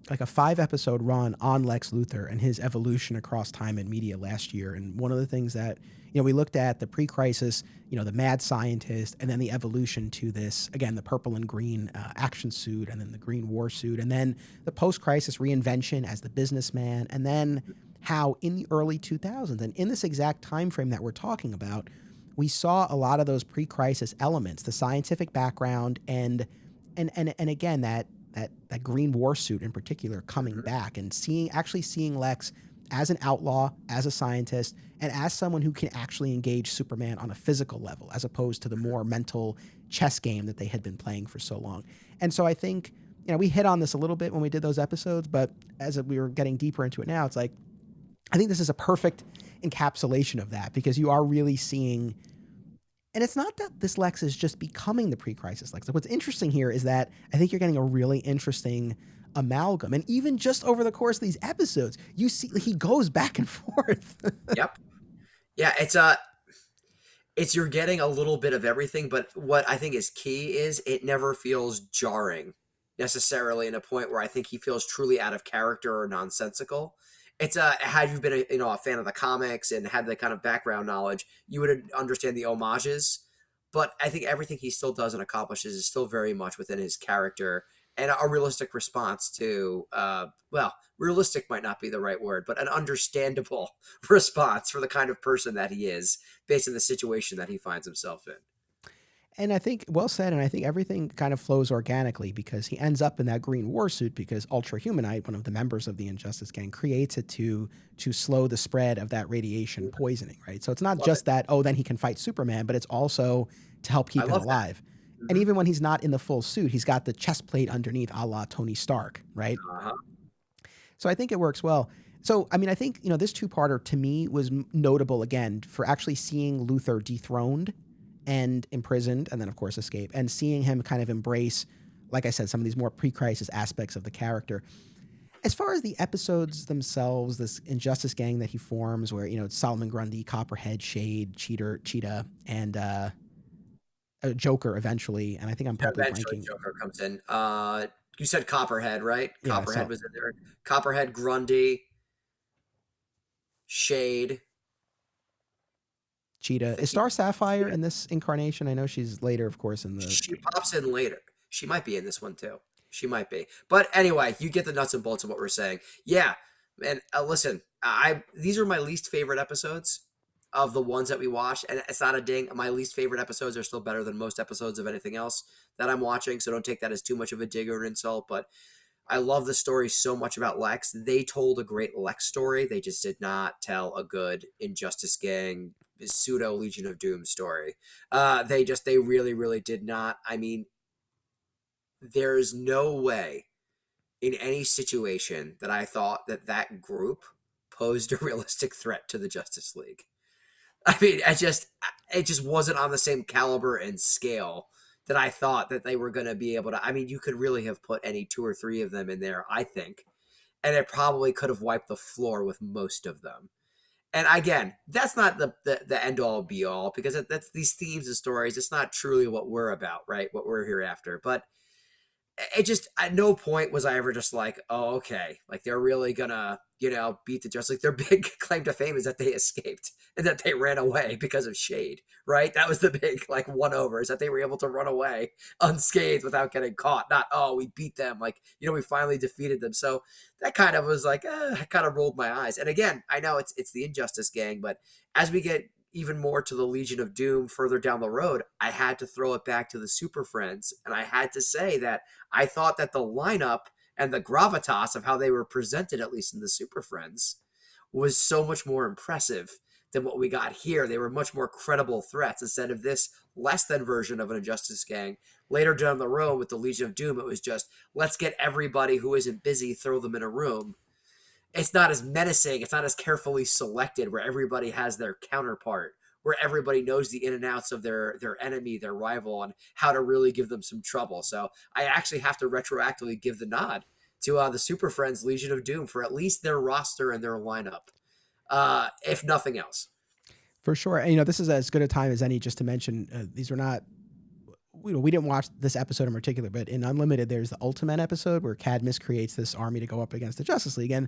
like a 5 episode run on Lex Luthor and his evolution across time and media last year. And one of the things that, we looked at the pre-crisis, the mad scientist, and then the evolution to this, again, the purple and green action suit, and then the green war suit, and then the post-crisis reinvention as the businessman, and then how in the early 2000s and in this exact time frame that we're talking about, we saw a lot of those pre-crisis elements, the scientific background, and again that green war suit in particular coming back, and seeing Lex as an outlaw, as a scientist, and as someone who can actually engage Superman on a physical level, as opposed to the more mental chess game that they had been playing for so long. And so I think, we hit on this a little bit when we did those episodes, but as we were getting deeper into it now, it's like, I think this is a perfect encapsulation of that, because you are really seeing, and it's not that this Lex is just becoming the pre-crisis Lex. Like, what's interesting here is that I think you're getting a really interesting amalgam. And even just over the course of these episodes, you see he goes back and forth. Yep. Yeah, it's you're getting a little bit of everything, but what I think is key is it never feels jarring necessarily, in a point where I think he feels truly out of character or nonsensical. It's had you been a fan of the comics and had the kind of background knowledge, you would understand the homages. But I think everything he still does and accomplishes is still very much within his character, and a realistic response to, well, realistic might not be the right word, but an understandable response for the kind of person that he is, based on the situation that he finds himself in. And I think, well said, and I think everything kind of flows organically, because he ends up in that green war suit because Ultra Humanite, one of the members of the Injustice Gang, creates it to slow the spread of that radiation poisoning, right? So it's not Love just it. that, oh, then he can fight Superman, but it's also to help I keep him love that. alive. And Mhm. even when he's not in the full suit, he's got the chest plate underneath, a la Tony Stark, right? Uh-huh. So I think it works well. So, I mean, I think, this two-parter to me was notable, again, for actually seeing Luthor dethroned and imprisoned, and then, of course, escape, and seeing him kind of embrace, like I said, some of these more pre-crisis aspects of the character. As far as the episodes themselves, this Injustice Gang that he forms, where, it's Solomon Grundy, Copperhead, Shade, Cheetah, and Joker eventually, and I think I'm Yeah, probably eventually blanking. Joker comes in. You said Copperhead, right? Yeah, Copperhead so was in there. Copperhead, Grundy, Shade. I Cheetah. think Is he, Star Sapphire yeah, in this incarnation? I know she's later, of course, in the. she pops in later. She might be in this one too. She might be. But anyway, you get the nuts and bolts of what we're saying. Yeah, and listen, I these are my least favorite episodes of the ones that we watched, and it's not a ding. My least favorite episodes are still better than most episodes of anything else that I'm watching, so don't take that as too much of a dig or an insult. But I love the story so much about Lex. They told a great Lex story. They just did not tell a good Injustice Gang pseudo Legion of Doom story. They really, really did not. I mean, there's no way in any situation that I thought that that group posed a realistic threat to the Justice League. I mean, it just wasn't on the same caliber and scale that I thought that they were going to be able to. I mean, you could really have put any two or three of them in there, I think, and it probably could have wiped the floor with most of them. And again, that's not the end all be all, because that's these themes and stories. It's not truly what we're about, right? What we're here after. But it just, at no point was I ever just like, oh, okay, like they're really gonna, beat the Justice League. Their big claim to fame is that they escaped and that they ran away because of Shade, right? That was the big like one over, is that they were able to run away unscathed without getting caught. Not, oh, we beat them, like, we finally defeated them. So that kind of was like, I kind of rolled my eyes. And again, I know it's the Injustice Gang, but as we get even more to the Legion of Doom further down the road, I had to throw it back to the Super Friends, and I had to say that I thought that the lineup and the gravitas of how they were presented, at least in the Super Friends, was so much more impressive than what we got here. They were much more credible threats instead of this less than version of an Injustice Gang. Later down the road with the Legion of Doom, it was just, let's get everybody who isn't busy, throw them in a room. It's not as menacing. It's not as carefully selected, where everybody has their counterpart, where everybody knows the in and outs of their enemy, their rival, and how to really give them some trouble. So I actually have to retroactively give the nod to the Super Friends Legion of Doom for at least their roster and their lineup, if nothing else. For sure. And, this is as good a time as any just to mention, these were not, we didn't watch this episode in particular, but in Unlimited, there's the Ultimate episode where Cadmus creates this army to go up against the Justice League. And,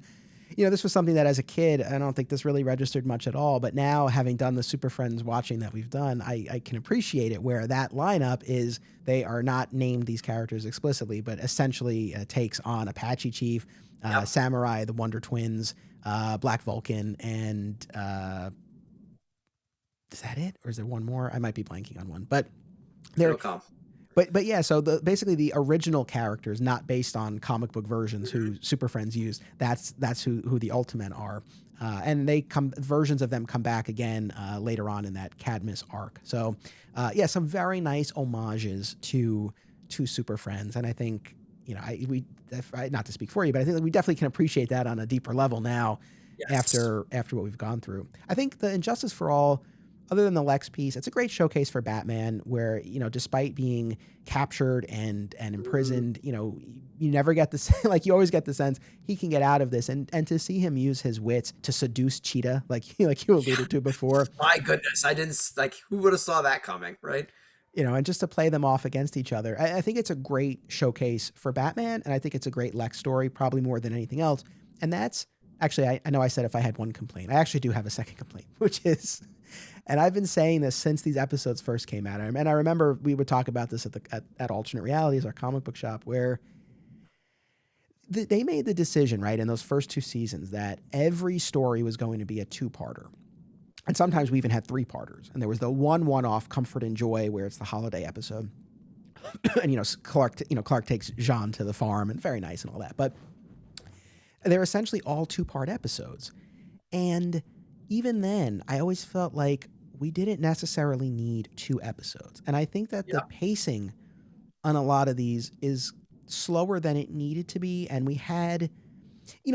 this was something that as a kid, I don't think this really registered much at all. But now, having done the Super Friends watching that we've done, I can appreciate it, where that lineup is, they are not named these characters explicitly, but essentially takes on Apache Chief, Yep. Samurai, the Wonder Twins, Black Vulcan, and is that it? Or is there one more? I might be blanking on one. But there It'll come. but yeah, so basically the original characters, not based on comic book versions who Super Friends used. That's who the Ultimen are, and versions of them come back again later on in that Cadmus arc. So yeah, some very nice homages to Super Friends, and I think not to speak for you, but I think that we definitely can appreciate that on a deeper level now Yes. after what we've gone through. I think the Injustice for All, other than the Lex piece, it's a great showcase for Batman where, despite being captured and Mhm. imprisoned, you never get the like you always get the sense he can get out of this, and to see him use his wits to seduce Cheetah, like you alluded to before, My goodness, I didn't like. Who would have saw that coming, right? and just to play them off against each other. I think it's a great showcase for Batman, and I think it's a great Lex story, probably more than anything else. And that's actually, I know I said if I had one complaint, I actually do have a second complaint, which is, and I've been saying this since these episodes first came out, and I remember we would talk about this at Alternate Realities, our comic book shop, where they made the decision, right, in those first two seasons that every story was going to be a two-parter. And sometimes we even had three-parters. And there was the one-off Comfort and Joy where it's the holiday episode. And Clark takes Jean to the farm, and very nice and all that. But they're essentially all two-part episodes. And even then, I always felt like we didn't necessarily need two episodes. And I think that the Yeah. pacing on a lot of these is slower than it needed to be. And we had,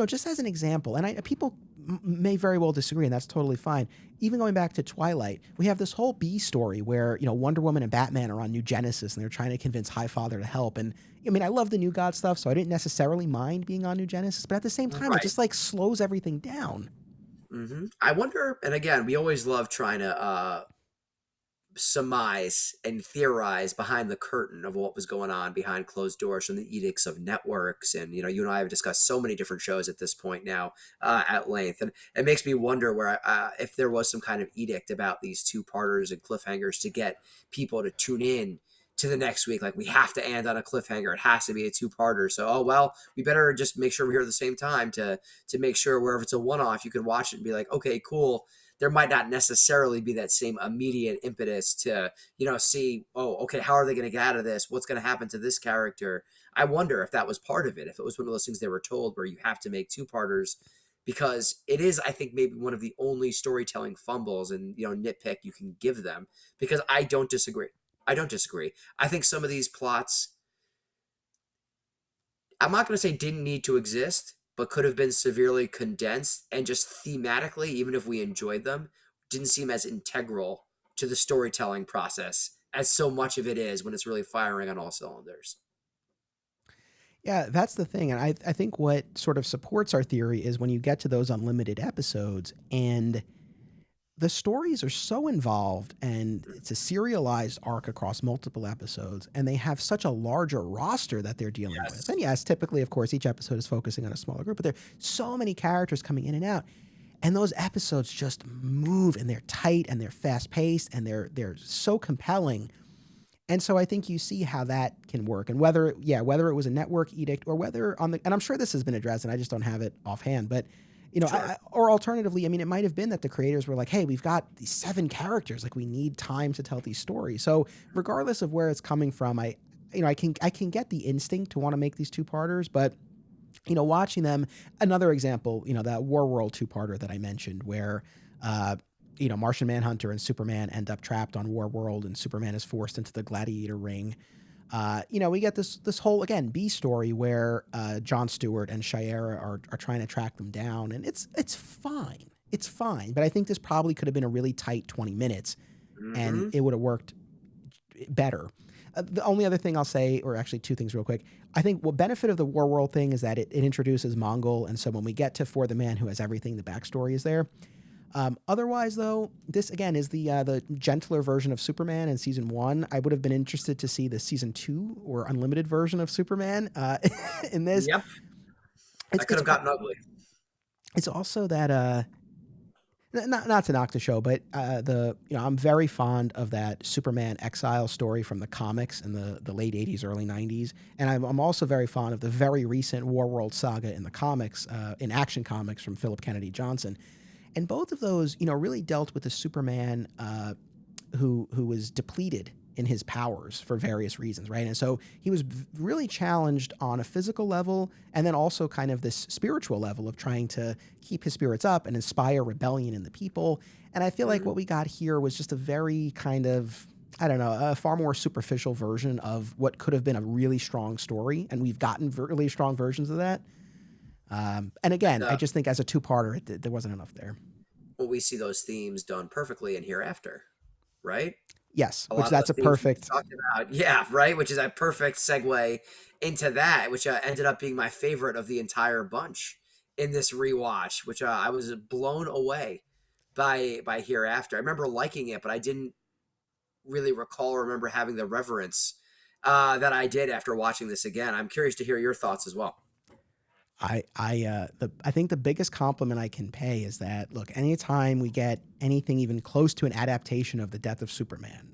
just as an example, and people may very well disagree, and that's totally fine. Even going back to Twilight, we have this whole B story where, Wonder Woman and Batman are on New Genesis and they're trying to convince Highfather to help. And I mean, I love the New God stuff, so I didn't necessarily mind being on New Genesis, but at the same time, it Right. just like slows everything down. I wonder, and again, we always love trying to surmise and theorize behind the curtain of what was going on behind closed doors from the edicts of networks. And, you and I have discussed so many different shows at this point now at length. And it makes me wonder if there was some kind of edict about these two-parters and cliffhangers to get people to tune in to the next week. Like, we have to end on a cliffhanger. It has to be a two-parter. So, oh, well, we better just make sure we're here at the same time to make sure where if it's a one-off, you can watch it and be like, okay, cool. There might not necessarily be that same immediate impetus to, see, oh, okay, how are they going to get out of this? What's going to happen to this character? I wonder if that was part of it, if it was one of those things they were told where you have to make two-parters, because it is, I think, maybe one of the only storytelling fumbles and, nitpick you can give them, because I don't disagree. I don't disagree. I think some of these plots, I'm not going to say didn't need to exist, but could have been severely condensed, and just thematically, even if we enjoyed them, didn't seem as integral to the storytelling process as so much of it is when it's really firing on all cylinders. Yeah, that's the thing. And I think what sort of supports our theory is when you get to those unlimited episodes and the stories are so involved and it's a serialized arc across multiple episodes and they have such a larger roster that they're dealing with. Yes. And yes, typically, of course, each episode is focusing on a smaller group, but there are so many characters coming in and out. And those episodes just move and they're tight and they're fast paced and they're so compelling. And so I think you see how that can work, and whether it was a network edict or whether and I'm sure this has been addressed, and I just don't have it offhand, but Sure. or alternatively, I mean, it might have been that the creators were like, "Hey, we've got these 7 characters, like we need time to tell these stories." So regardless of where it's coming from, I can get the instinct to want to make these two-parters, but watching them, another example, that War World two-parter that I mentioned, where uh, Martian Manhunter and Superman end up trapped on War World, and Superman is forced into the Gladiator ring. We get this whole again B story where Jon Stewart and Shiera are trying to track them down, and it's fine, but I think this probably could have been a really tight 20 minutes, and Hmm. it would have worked better. The only other thing I'll say, or actually two things real quick, I think what benefit of the War World thing is that it introduces Mongol, and so when we get to For the Man Who Has Everything, the backstory is there. Otherwise, though, this again is the gentler version of Superman in season 1. I would have been interested to see the season 2 or unlimited version of Superman in this. Yep. It's That could it's have gotten ugly. it's also that not to knock the show, but I'm very fond of that Superman exile story from the comics in the late '80s, early '90s, and I'm also very fond of the very recent War World saga in the comics, in Action Comics from Philip Kennedy Johnson. And both of those, really dealt with the Superman who was depleted in his powers for various reasons, right? And so he was really challenged on a physical level, and then also kind of this spiritual level of trying to keep his spirits up and inspire rebellion in the people. And I feel like what we got here was just a very kind of, I don't know, a far more superficial version of what could have been a really strong story, and we've gotten really strong versions of that. And again, I just think as a two-parter, there wasn't enough there. Well, we see those themes done perfectly in Hereafter, right? Yes, A which lot of that's those a themes we perfect. just talked about. Yeah, right. Which is a perfect segue into that, which ended up being my favorite of the entire bunch in this rewatch, which I was blown away by Hereafter. I remember liking it, but I didn't really recall or remember having the reverence that I did after watching this again. I'm curious to hear your thoughts as well. I think the biggest compliment I can pay is that, look, anytime we get anything even close to an adaptation of the Death of Superman,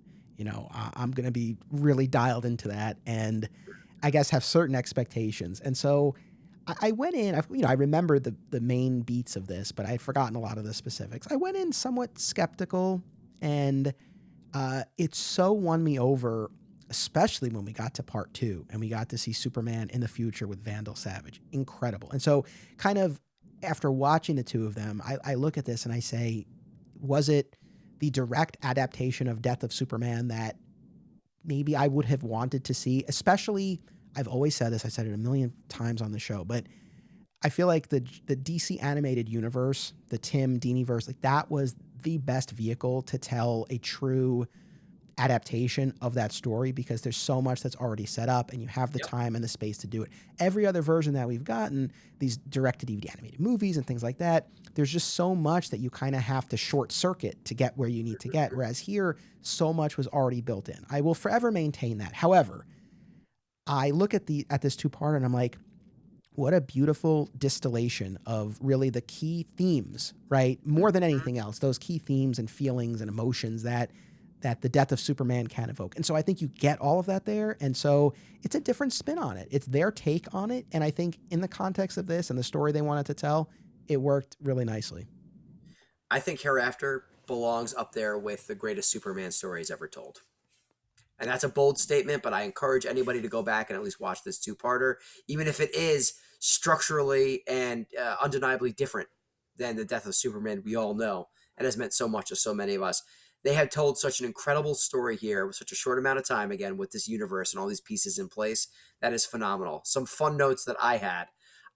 I'm going to be really dialed into that, and I guess have certain expectations. And so I went in, I remember the main beats of this, but I'd forgotten a lot of the specifics. I went in somewhat skeptical, and it so won me over, especially when we got to part 2 and we got to see Superman in the future with Vandal Savage. Incredible. And so kind of after watching the two of them, I look at this and I say, was it the direct adaptation of Death of Superman that maybe I would have wanted to see? Especially, I've always said this, I said it a million times on the show, but I feel like the DC animated universe, the Tim Diniverse, like that was the best vehicle to tell a true adaptation of that story, because there's so much that's already set up and you have the time and the space to do it. Every other version that we've gotten, these direct-to-DVD animated movies and things like that, there's just so much that you kind of have to short circuit to get where you need to get, whereas here, so much was already built in. I will forever maintain that. However, I look at this two-parter and I'm like, what a beautiful distillation of really the key themes, right? More than anything else, those key themes and feelings and emotions that the Death of Superman can evoke. And so I think you get all of that there. And so it's a different spin on it. It's their take on it. And I think in the context of this and the story they wanted to tell, it worked really nicely. I think Hereafter belongs up there with the greatest Superman stories ever told. And that's a bold statement, but I encourage anybody to go back and at least watch this two-parter, even if it is structurally and undeniably different than the Death of Superman we all know and has meant so much to so many of us. They have told such an incredible story here with such a short amount of time, again, with this universe and all these pieces in place. That is phenomenal. Some fun notes that I had.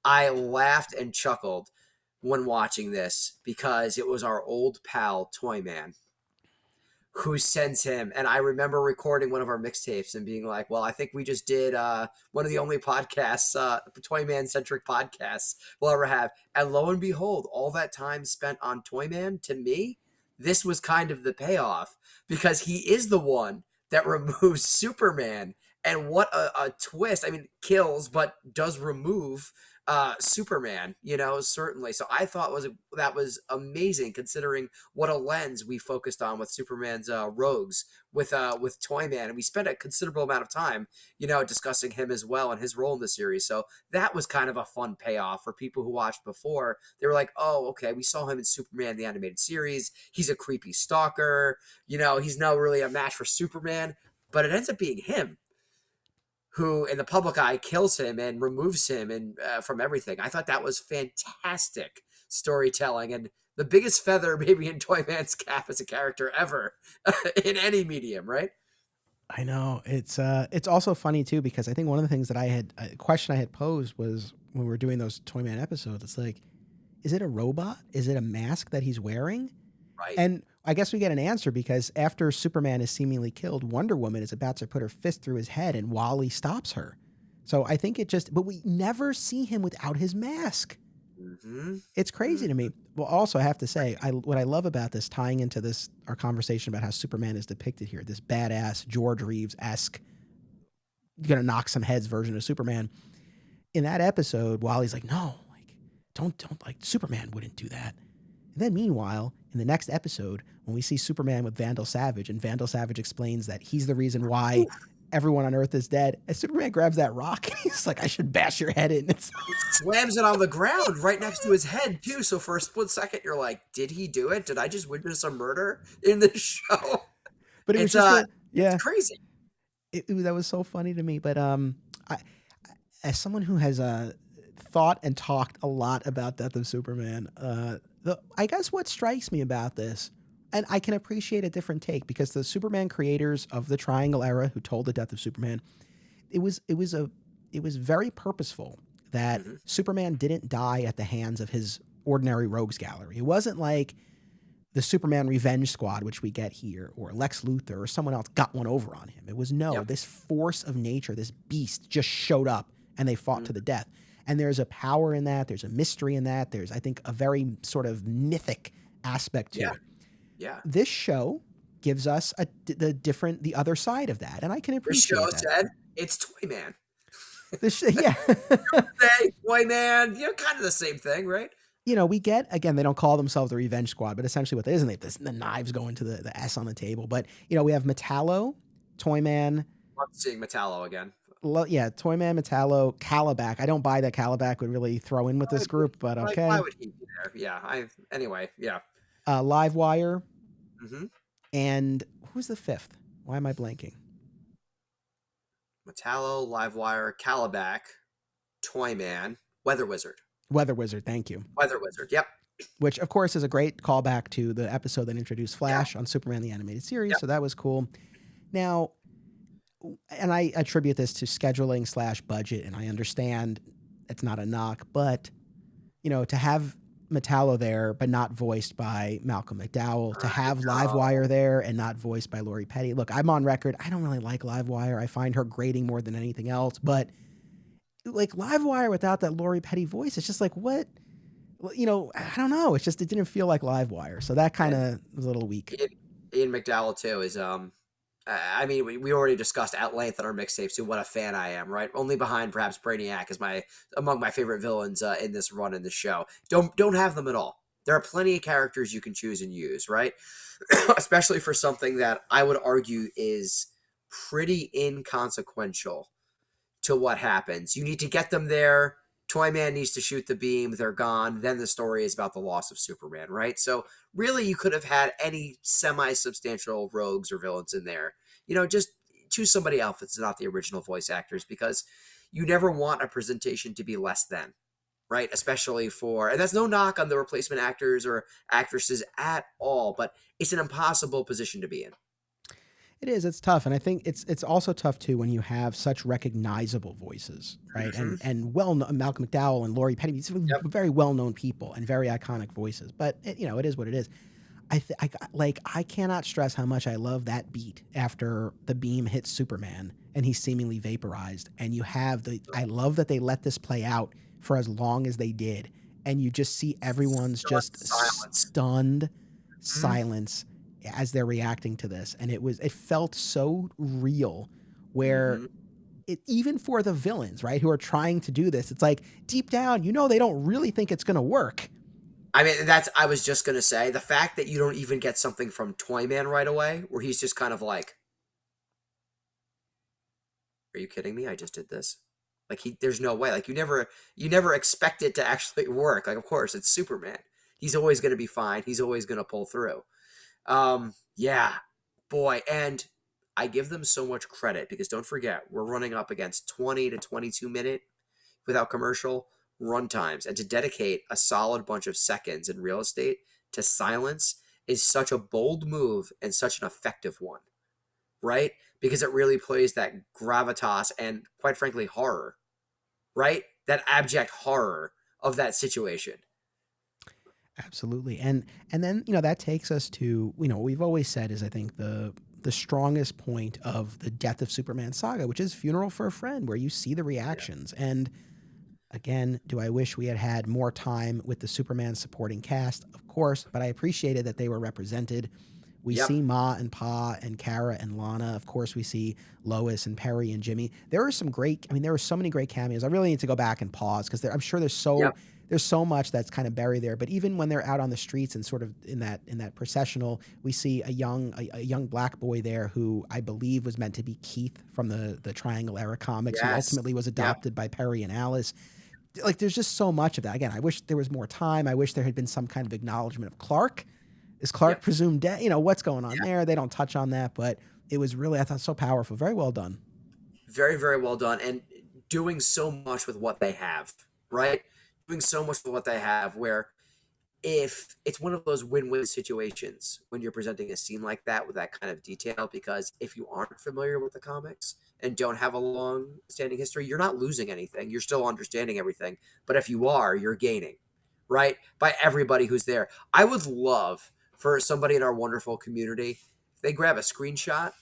I laughed and chuckled when watching this because it was our old pal, Toyman, who sends him. And I remember recording one of our mixtapes and being like, well, I think we just did one of the only podcasts, Toyman-centric podcasts we'll ever have. And lo and behold, all that time spent on Toyman, to me, this was kind of the payoff, because he is the one that removes Superman. And what a twist. I mean, kills, but does remove Superman, certainly. So I thought that was amazing, considering what a lens we focused on with Superman's rogues with Toyman, and we spent a considerable amount of time, discussing him as well and his role in the series. So that was kind of a fun payoff for people who watched before. They were like, "Oh, okay, we saw him in Superman the animated series. He's a creepy stalker. He's not really a match for Superman." But it ends up being him who in the public eye kills him and removes him and from everything. I thought that was fantastic storytelling and the biggest feather maybe in Toyman's cap as a character ever in any medium, right? I know it's also funny too, because I think one of the things that a question I had posed was when we were doing those Toyman episodes, it's like, is it a robot? Is it a mask that he's wearing? Right. And I guess we get an answer, because after Superman is seemingly killed, Wonder Woman is about to put her fist through his head and Wally stops her. So I think but we never see him without his mask. Mm-hmm. It's crazy Mm-hmm. to me. Well, also I have to say, what I love about this, tying into this, our conversation about how Superman is depicted here, this badass George Reeves-esque, gonna knock some heads version of Superman. In that episode, Wally's like, no, like, don't like, Superman wouldn't do that. And then meanwhile, in the next episode, when we see Superman with Vandal Savage, and Vandal Savage explains that he's the reason why everyone on Earth is dead. And Superman grabs that rock and he's like, I should bash your head in. It's Slams it on the ground right next to his head too. So for a split second, you're like, did he do it? Did I just witness a murder in this show? but it was It's just it's crazy. that was so funny to me. But I, as someone who has thought and talked a lot about Death of Superman, I guess what strikes me about this, and I can appreciate a different take because the Superman creators of the Triangle era who told the Death of Superman, it was very purposeful that Superman didn't die at the hands of his ordinary rogues gallery. It wasn't like the Superman Revenge Squad, which we get here, or Lex Luthor or someone else got one over on him. It was this force of nature, this beast just showed up and they fought to the death. And there's a power in that. There's a mystery in that. There's, I think, a very sort of mythic aspect to it. Yeah. This show gives us the other side of that. And I can appreciate that. This show said, it's Toyman. Yeah. Toyman, kind of the same thing, right? We get, again, they don't call themselves the Revenge Squad, but essentially what it is, the knives go into the S on the table. But, we have Metallo, Toyman. Love seeing Metallo again. Toyman, Metallo, Calabac. I don't buy that Calabac would really throw in with this group, but okay. Why would he be there? Yeah, anyway, yeah. Livewire. And who's the fifth? Why am I blanking? Metallo, Livewire, Calabac, Toyman, Weather Wizard. Weather Wizard, thank you. Weather Wizard, yep. Which, of course, is a great callback to the episode that introduced Flash on Superman the Animated Series, so that was cool. Now, and I attribute this to scheduling / budget, and I understand it's not a knock, but, to have Metallo there, but not voiced by Malcolm McDowell, to have Livewire there and not voiced by Lori Petty. Look, I'm on record. I don't really like Livewire. I find her grating more than anything else, but like Livewire without that Lori Petty voice, it's just like, what? I don't know. It didn't feel like Livewire. So that kind of was a little weak. Ian McDowell too is, we already discussed at length on our mixtapes too what a fan I am, right? Only behind perhaps Brainiac is among my favorite villains in this run in the show. Don't have them at all. There are plenty of characters you can choose and use, right? Especially for something that I would argue is pretty inconsequential to what happens. You need to get them there. Toyman needs to shoot the beam. They're gone. Then the story is about the loss of Superman, right? So really, you could have had any semi-substantial rogues or villains in there. Just choose somebody else that's not the original voice actors, because you never want a presentation to be less than, right? Especially and that's no knock on the replacement actors or actresses at all, but it's an impossible position to be in. It is. It's tough. And I think it's also tough, too, when you have such recognizable voices, right? And Malcolm McDowell and Lori Petty, these very well-known people and very iconic voices. But, it is what it is. I cannot stress how much I love that beat after the beam hits Superman and he's seemingly vaporized. And you have I love that they let this play out for as long as they did. And you just see everyone's stunned silence as they're reacting to this. And it felt so real, where it, even for the villains, right, who are trying to do this, it's like deep down, they don't really think it's going to work. I was just going to say, the fact that you don't even get something from Toyman right away, where he's just kind of like, are you kidding me? I just did this. Like, there's no way. Like, you never expect it to actually work. Like, of course, it's Superman. He's always going to be fine. He's always going to pull through. Yeah, boy. And I give them so much credit, because don't forget, we're running up against 20 to 22 minute without commercial run times, and to dedicate a solid bunch of seconds in real estate to silence is such a bold move and such an effective one, right? Because it really plays that gravitas and, quite frankly, horror, right? That abject horror of that situation. Absolutely. And then, that takes us to, what we've always said is, I think, the strongest point of the Death of Superman saga, which is Funeral for a Friend, where you see the reactions. Yeah. And again, do I wish we had more time with the Superman supporting cast? Of course, but I appreciated that they were represented. We see Ma and Pa and Kara and Lana. Of course, we see Lois and Perry and Jimmy. There were so many great cameos. I really need to go back and pause, because I'm sure there's there's so much that's kind of buried there. But even when they're out on the streets and sort of in that processional, we see a young black boy there who I believe was meant to be Keith from the Triangle era comics, who Yes. ultimately was Yep. adopted by Perry and Alice. Like, there's just so much of that. Again, I wish there was more time. I wish there had been some kind of acknowledgement of Clark. Is Clark Yep. presumed dead? You know, what's going on Yeah. there? They don't touch on that, but it was really, I thought, so powerful. Very well done. Very, very well done. And doing so much with what they have, right? Doing so much with what they have, where if it's one of those win-win situations when you're presenting a scene like that with that kind of detail, because if you aren't familiar with the comics and don't have a long standing history, you're not losing anything. You're still understanding everything. But if you are, you're gaining, right? By everybody who's there. I would love for somebody in our wonderful community, if they grab a screenshot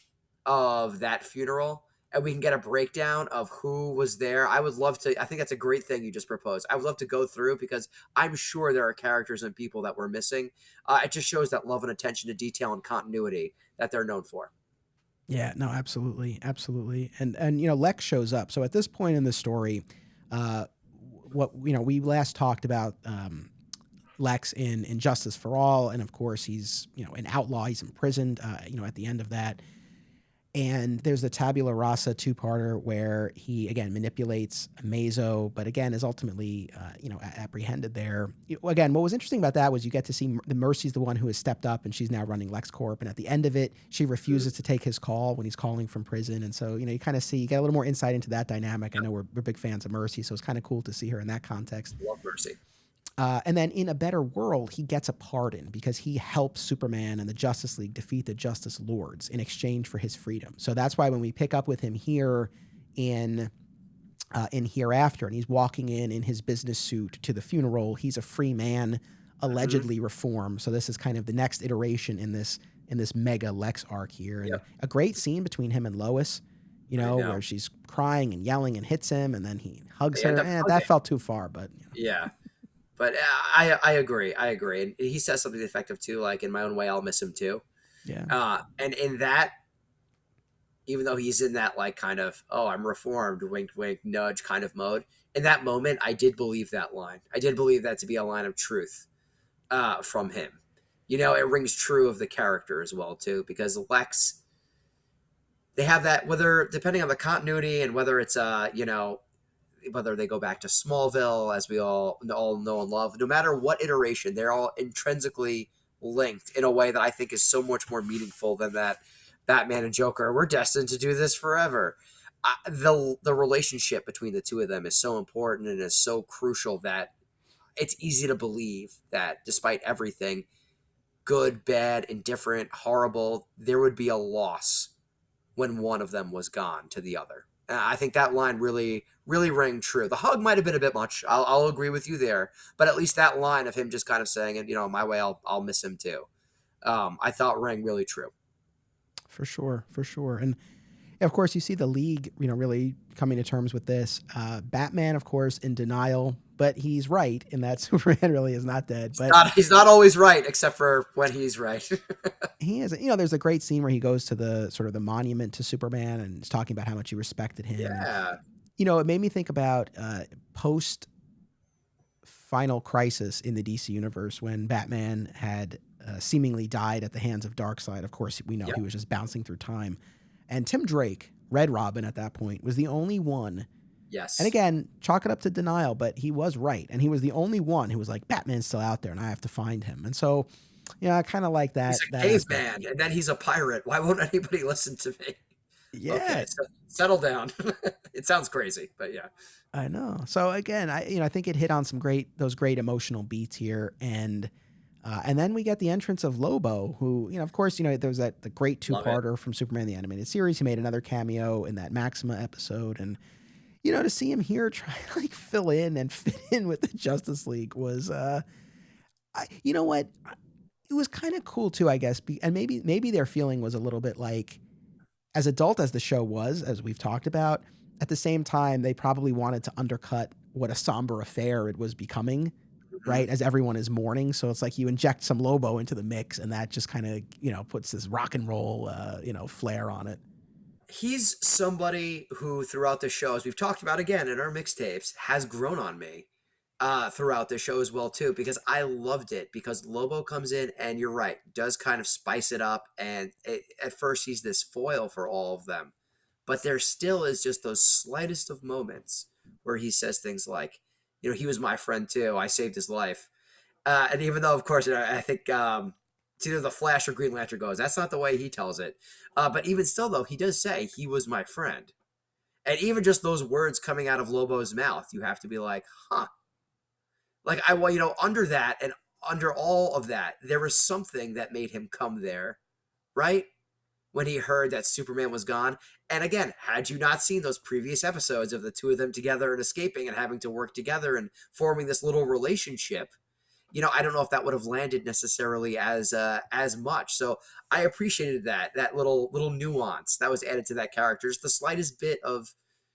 of that funeral and we can get a breakdown of who was there. I would love to. I think that's a great thing you just proposed. I would love to go through because I'm sure there are characters and people that we're missing. It just shows that love and attention to detail and continuity that they're known for. Yeah, no, absolutely, absolutely. And you know, Lex shows up. So at this point in the story, uh, what you know, we last talked about Lex in Injustice for All, and of course he's an outlaw. He's imprisoned. At the end of that, and there's the Tabula Rasa two-parter where he again manipulates Mazo, but again is ultimately apprehended there. Again, what was interesting about that was you get to see the Mercy's the one who has stepped up, and she's now running LexCorp. And at the end of it, she refuses to take his call when he's calling from prison, and so you kind of see, you get a little more insight into that dynamic. I know we're big fans of Mercy, so it's kind of cool to see her in that context. Love Mercy. And then in A Better World, he gets a pardon because he helps Superman and the Justice League defeat the Justice Lords in exchange for his freedom. So that's why when we pick up with him here in Hereafter, and he's walking in his business suit to the funeral, he's a free man, allegedly reformed. So this is kind of the next iteration in this mega Lex arc here. And a great scene between him and Lois, where she's crying and yelling and hits him, and then he hugs her. That felt too far, but yeah. But I agree. I agree. And he says something effective too, like, in my own way, I'll miss him too. Yeah. And in that, even though he's in that, like, kind of, oh, I'm reformed, wink, wink, nudge kind of mode, in that moment, I did believe that line. I did believe that to be a line of truth from him. It rings true of the character as well, too, because Lex, they have that, whether, depending on the continuity and whether it's, whether they go back to Smallville, as we all know and love, no matter what iteration, they're all intrinsically linked in a way that I think is so much more meaningful than that Batman and Joker, we're destined to do this forever. The relationship between the two of them is so important and is so crucial that it's easy to believe that despite everything, good, bad, indifferent, horrible, there would be a loss when one of them was gone to the other. I think that line really, really rang true. The hug might have been a bit much. I'll agree with you there, but at least that line of him just kind of saying it, my way, I'll miss him too. I thought rang really true. For sure, for sure. And of course, you see the League, really coming to terms with this. Batman, of course, in denial, but he's right in that Superman really is not dead. He's not always right, except for when he's right. He is. There's a great scene where he goes to the sort of the monument to Superman and is talking about how much he respected him. Yeah. And, it made me think about post Final Crisis in the DC universe when Batman had seemingly died at the hands of Darkseid. Of course, we know he was just bouncing through time. And Tim Drake, Red Robin at that point, was the only one. Yes. And again, chalk it up to denial, but he was right. And he was the only one who was like, Batman's still out there and I have to find him. And so, I kind of like that. He's a caveman, and then he's a pirate. Why won't anybody listen to me? Yeah. Okay, so settle down. It sounds crazy, but yeah. I know. So again, I think it hit on those great emotional beats here. And then we get the entrance of Lobo, who, of course, there was the great two-parter from Superman the Animated Series. He made another cameo in that Maxima episode. And, to see him here try to like fill in and fit in with the Justice League was, you know what? It was kind of cool too, I guess. And maybe their feeling was a little bit like, as adult as the show was, as we've talked about, at the same time, they probably wanted to undercut what a somber affair it was becoming, right? As everyone is mourning. So it's like you inject some Lobo into the mix and that just kind of, puts this rock and roll, flair on it. He's somebody who throughout the show, as we've talked about again in our mixtapes, has grown on me. throughout the show as well too, because I loved it, because Lobo comes in and you're right, does kind of spice it up, and at first he's this foil for all of them, but there still is just those slightest of moments where he says things like, he was my friend too, I saved his life, and even though of course I think it's either the Flash or Green Lantern goes, that's not the way he tells it, but even still though, he does say he was my friend, and even just those words coming out of Lobo's mouth, you have to be like, huh. Like, under that and under all of that, there was something that made him come there, right? When he heard that Superman was gone. And again, had you not seen those previous episodes of the two of them together and escaping and having to work together and forming this little relationship, I don't know if that would have landed necessarily as much. So I appreciated that little nuance that was added to that character, just the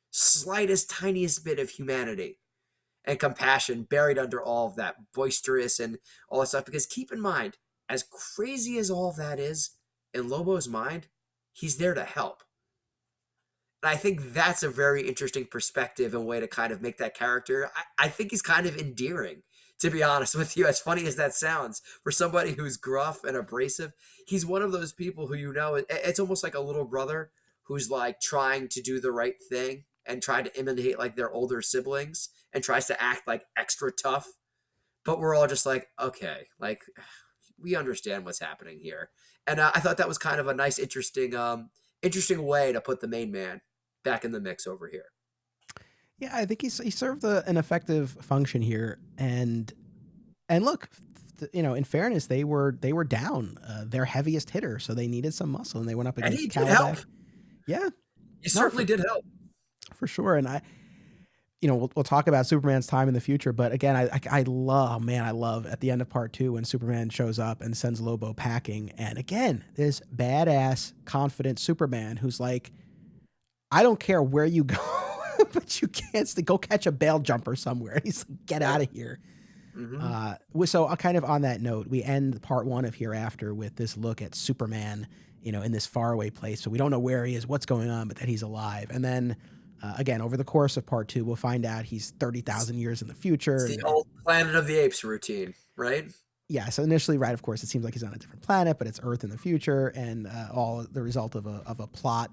slightest, tiniest bit of humanity and compassion buried under all of that boisterous and all that stuff. Because keep in mind, as crazy as all of that is, in Lobo's mind, he's there to help. And I think that's a very interesting perspective and way to kind of make that character. I think he's kind of endearing, to be honest with you. As funny as that sounds, for somebody who's gruff and abrasive, he's one of those people who, it's almost like a little brother who's like trying to do the right thing and trying to imitate like their older siblings and tries to act like extra tough. But we're all just like, okay, like we understand what's happening here. And I thought that was kind of a nice, interesting way to put the main man back in the mix over here. Yeah, I think he served an effective function here, and look, in fairness, they were down their heaviest hitter, so they needed some muscle, and they went up against Calabac. Yeah, he certainly did help for sure. And we'll talk about Superman's time in the future, but again, I love at the end of part 2 when Superman shows up and sends Lobo packing, and again, this badass, confident Superman who's like, I don't care where you go, but you can't go catch a bail jumper somewhere. He's like, get out of here. Mm-hmm. So kind of on that note, we end part 1 of Hereafter with this look at Superman, in this faraway place. So we don't know where he is, what's going on, but that he's alive. And then again, over the course of part 2, we'll find out he's 30,000 years in the future. It's the old Planet of the Apes routine, right? Yeah. So initially, right, of course, it seems like he's on a different planet, but it's Earth in the future, and all the result of a plot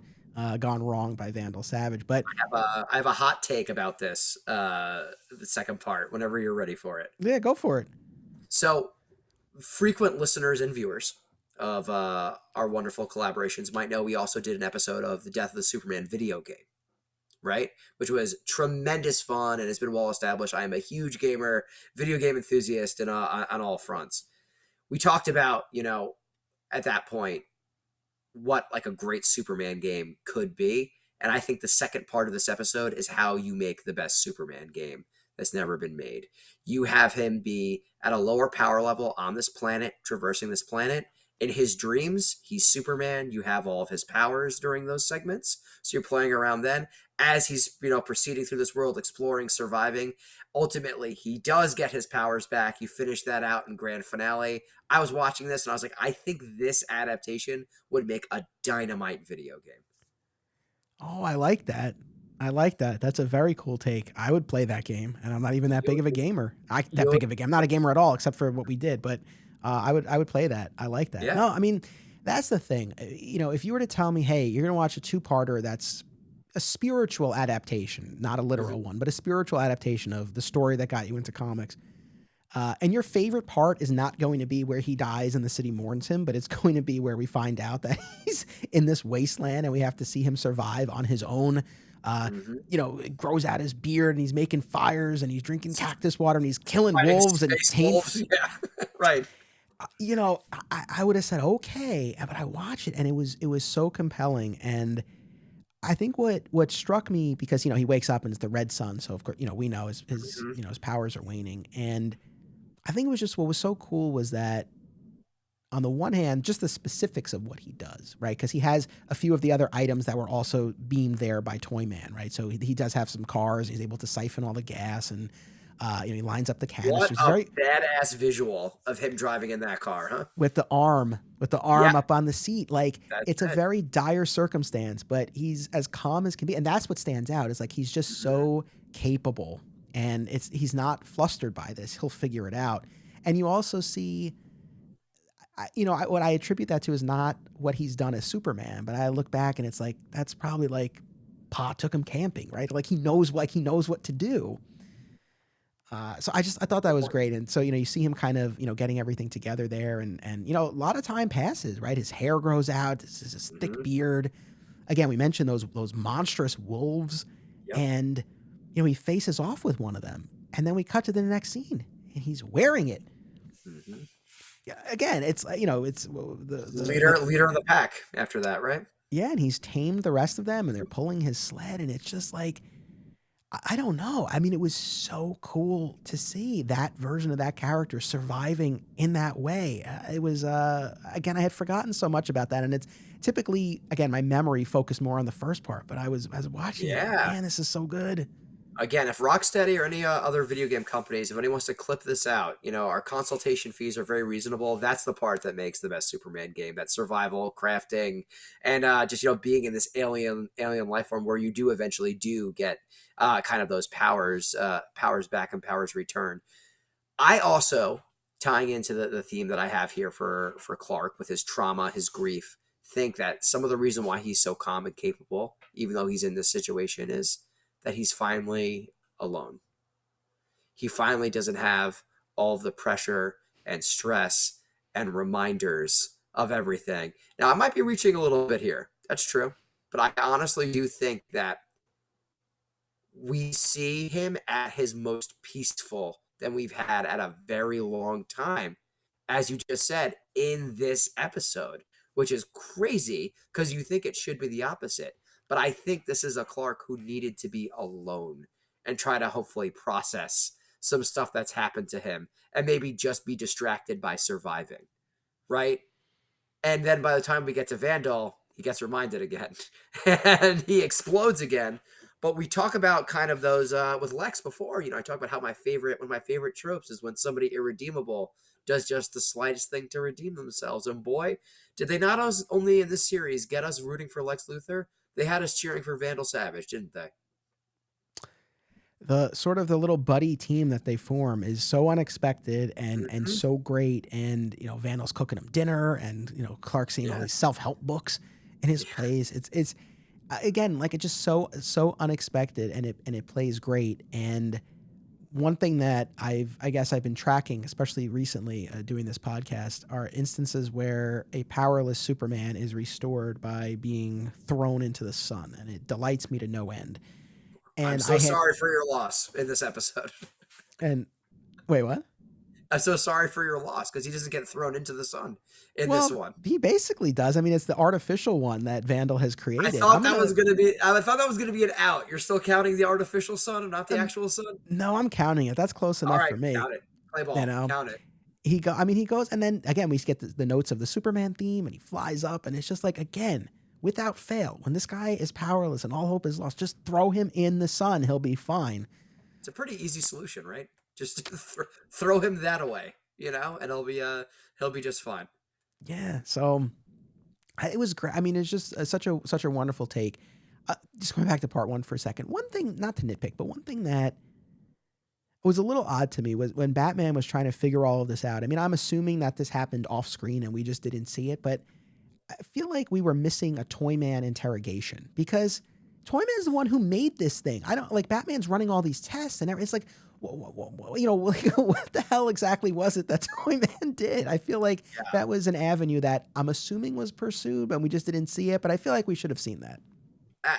gone wrong by Vandal Savage. But I have a hot take about this, the second part, whenever you're ready for it. Yeah, go for it. So, frequent listeners and viewers of our wonderful collaborations might know we also did an episode of the Death of the Superman video game, right? Which was tremendous fun and has been well established. I am a huge gamer, video game enthusiast, and on all fronts. We talked about, at that point, what like a great Superman game could be. And I think the second part of this episode is how you make the best Superman game that's never been made. You have him be at a lower power level on this planet, traversing this planet. In his dreams, he's Superman. You have all of his powers during those segments. So you're playing around then. As he's, proceeding through this world, exploring, surviving, ultimately, he does get his powers back. You finish that out in grand finale. I was watching this and I was like, I think this adaptation would make a dynamite video game. Oh, I like that. That's a very cool take. I would play that game, and I'm not even that big of a gamer. I'm not a gamer at all, except for what we did, but I would play that. I like that. Yeah. No, I mean, that's the thing. If you were to tell me, hey, you're going to watch a 2-parter that's a spiritual adaptation, not a literal one, but a spiritual adaptation of the story that got you into comics. And your favorite part is not going to be where he dies and the city mourns him, but it's going to be where we find out that he's in this wasteland and we have to see him survive on his own. It grows out his beard and he's making fires and he's drinking cactus water and he's killing wolves and wolves. Yeah, right. I would have said, okay, but I watched it and it was so compelling. And I think what struck me, because, he wakes up and it's the red sun. So of course, we know his powers are waning. And I think it was just, what was so cool was that on the one hand, just the specifics of what he does, right? Because he has a few of the other items that were also beamed there by Toyman, right? So he does have some cars. He's able to siphon all the gas and, he lines up the canisters. What a badass visual of him driving in that car, huh? With the arm up on the seat. Like, it's a very dire circumstance, but he's as calm as can be. And that's what stands out, is like, he's just so capable and he's not flustered by this. He'll figure it out. And you also see, what I attribute that to is not what he's done as Superman, but I look back and it's like, that's probably like Pa took him camping, right? Like he knows what to do. So I thought that was great. And so, you see him kind of, getting everything together there, and a lot of time passes, right? His hair grows out, this thick beard. Again, we mentioned those monstrous wolves, and, he faces off with one of them, and then we cut to the next scene and he's wearing it. Yeah, again, it's, it's the leader of the pack after that, right? Yeah. And he's tamed the rest of them and they're pulling his sled, and it's just like, I don't know. I mean, it was so cool to see that version of that character surviving in that way. It was, again, I had forgotten so much about that. And it's typically, again, my memory focused more on the first part, but I was watching it. Man, this is so good. Again, if Rocksteady or any other video game companies, if anyone wants to clip this out, our consultation fees are very reasonable. That's the part that makes the best Superman game, that survival, crafting, and just, being in this alien life form where you do eventually get kind of those powers back and powers return. I also, tying into the theme that I have here for Clark with his trauma, his grief, think that some of the reason why he's so calm and capable, even though he's in this situation, is that he's finally alone. He finally doesn't have all of the pressure and stress and reminders of everything. Now, I might be reaching a little bit here. That's true. But I honestly do think that we see him at his most peaceful than we've had at a very long time, as you just said, in this episode, which is crazy because you think it should be the opposite. But I think this is a Clark who needed to be alone and try to hopefully process some stuff that's happened to him and maybe just be distracted by surviving, right? And then by the time we get to Vandal, he gets reminded again and he explodes again. But we talk about kind of those with Lex before. I talk about how one of my favorite tropes is when somebody irredeemable does just the slightest thing to redeem themselves. And boy, did they not only in this series get us rooting for Lex Luthor, they had us cheering for Vandal Savage, didn't they? The sort of the little buddy team that they form is so unexpected and so great. And, Vandal's cooking him dinner, and, Clark seeing all these self-help books in his plays. It's again, like, it's just so unexpected, and it plays great. And one thing that I guess I've been tracking, especially recently, doing this podcast, are instances where a powerless Superman is restored by being thrown into the sun, and it delights me to no end. And I'm so sorry for your loss in this episode. And wait, what? I'm so sorry for your loss because he doesn't get thrown into the sun in this one. He basically does. I mean, it's the artificial one that Vandal has created. I thought that was going to be an out. You're still counting the artificial sun and not the actual sun? No, I'm counting it. That's close enough for me. Count it. Play ball. Count it. He goes, and then again, we get the notes of the Superman theme, and he flies up, and it's just like, again, without fail, when this guy is powerless and all hope is lost, just throw him in the sun. He'll be fine. It's a pretty easy solution, right? Just throw him that away, and he'll be just fine. Yeah. So it was great. I mean, it's just such a wonderful take. Just going back to part one for a second. One thing, not to nitpick, but one thing that was a little odd to me was when Batman was trying to figure all of this out. I mean, I'm assuming that this happened off screen and we just didn't see it, but I feel like we were missing a Toyman interrogation, because Toyman is the one who made this thing. I don't like, Batman's running all these tests and everything. It's like, what the hell exactly was it that Toyman did? I feel like that was an avenue that I'm assuming was pursued, but we just didn't see it. But I feel like we should have seen that.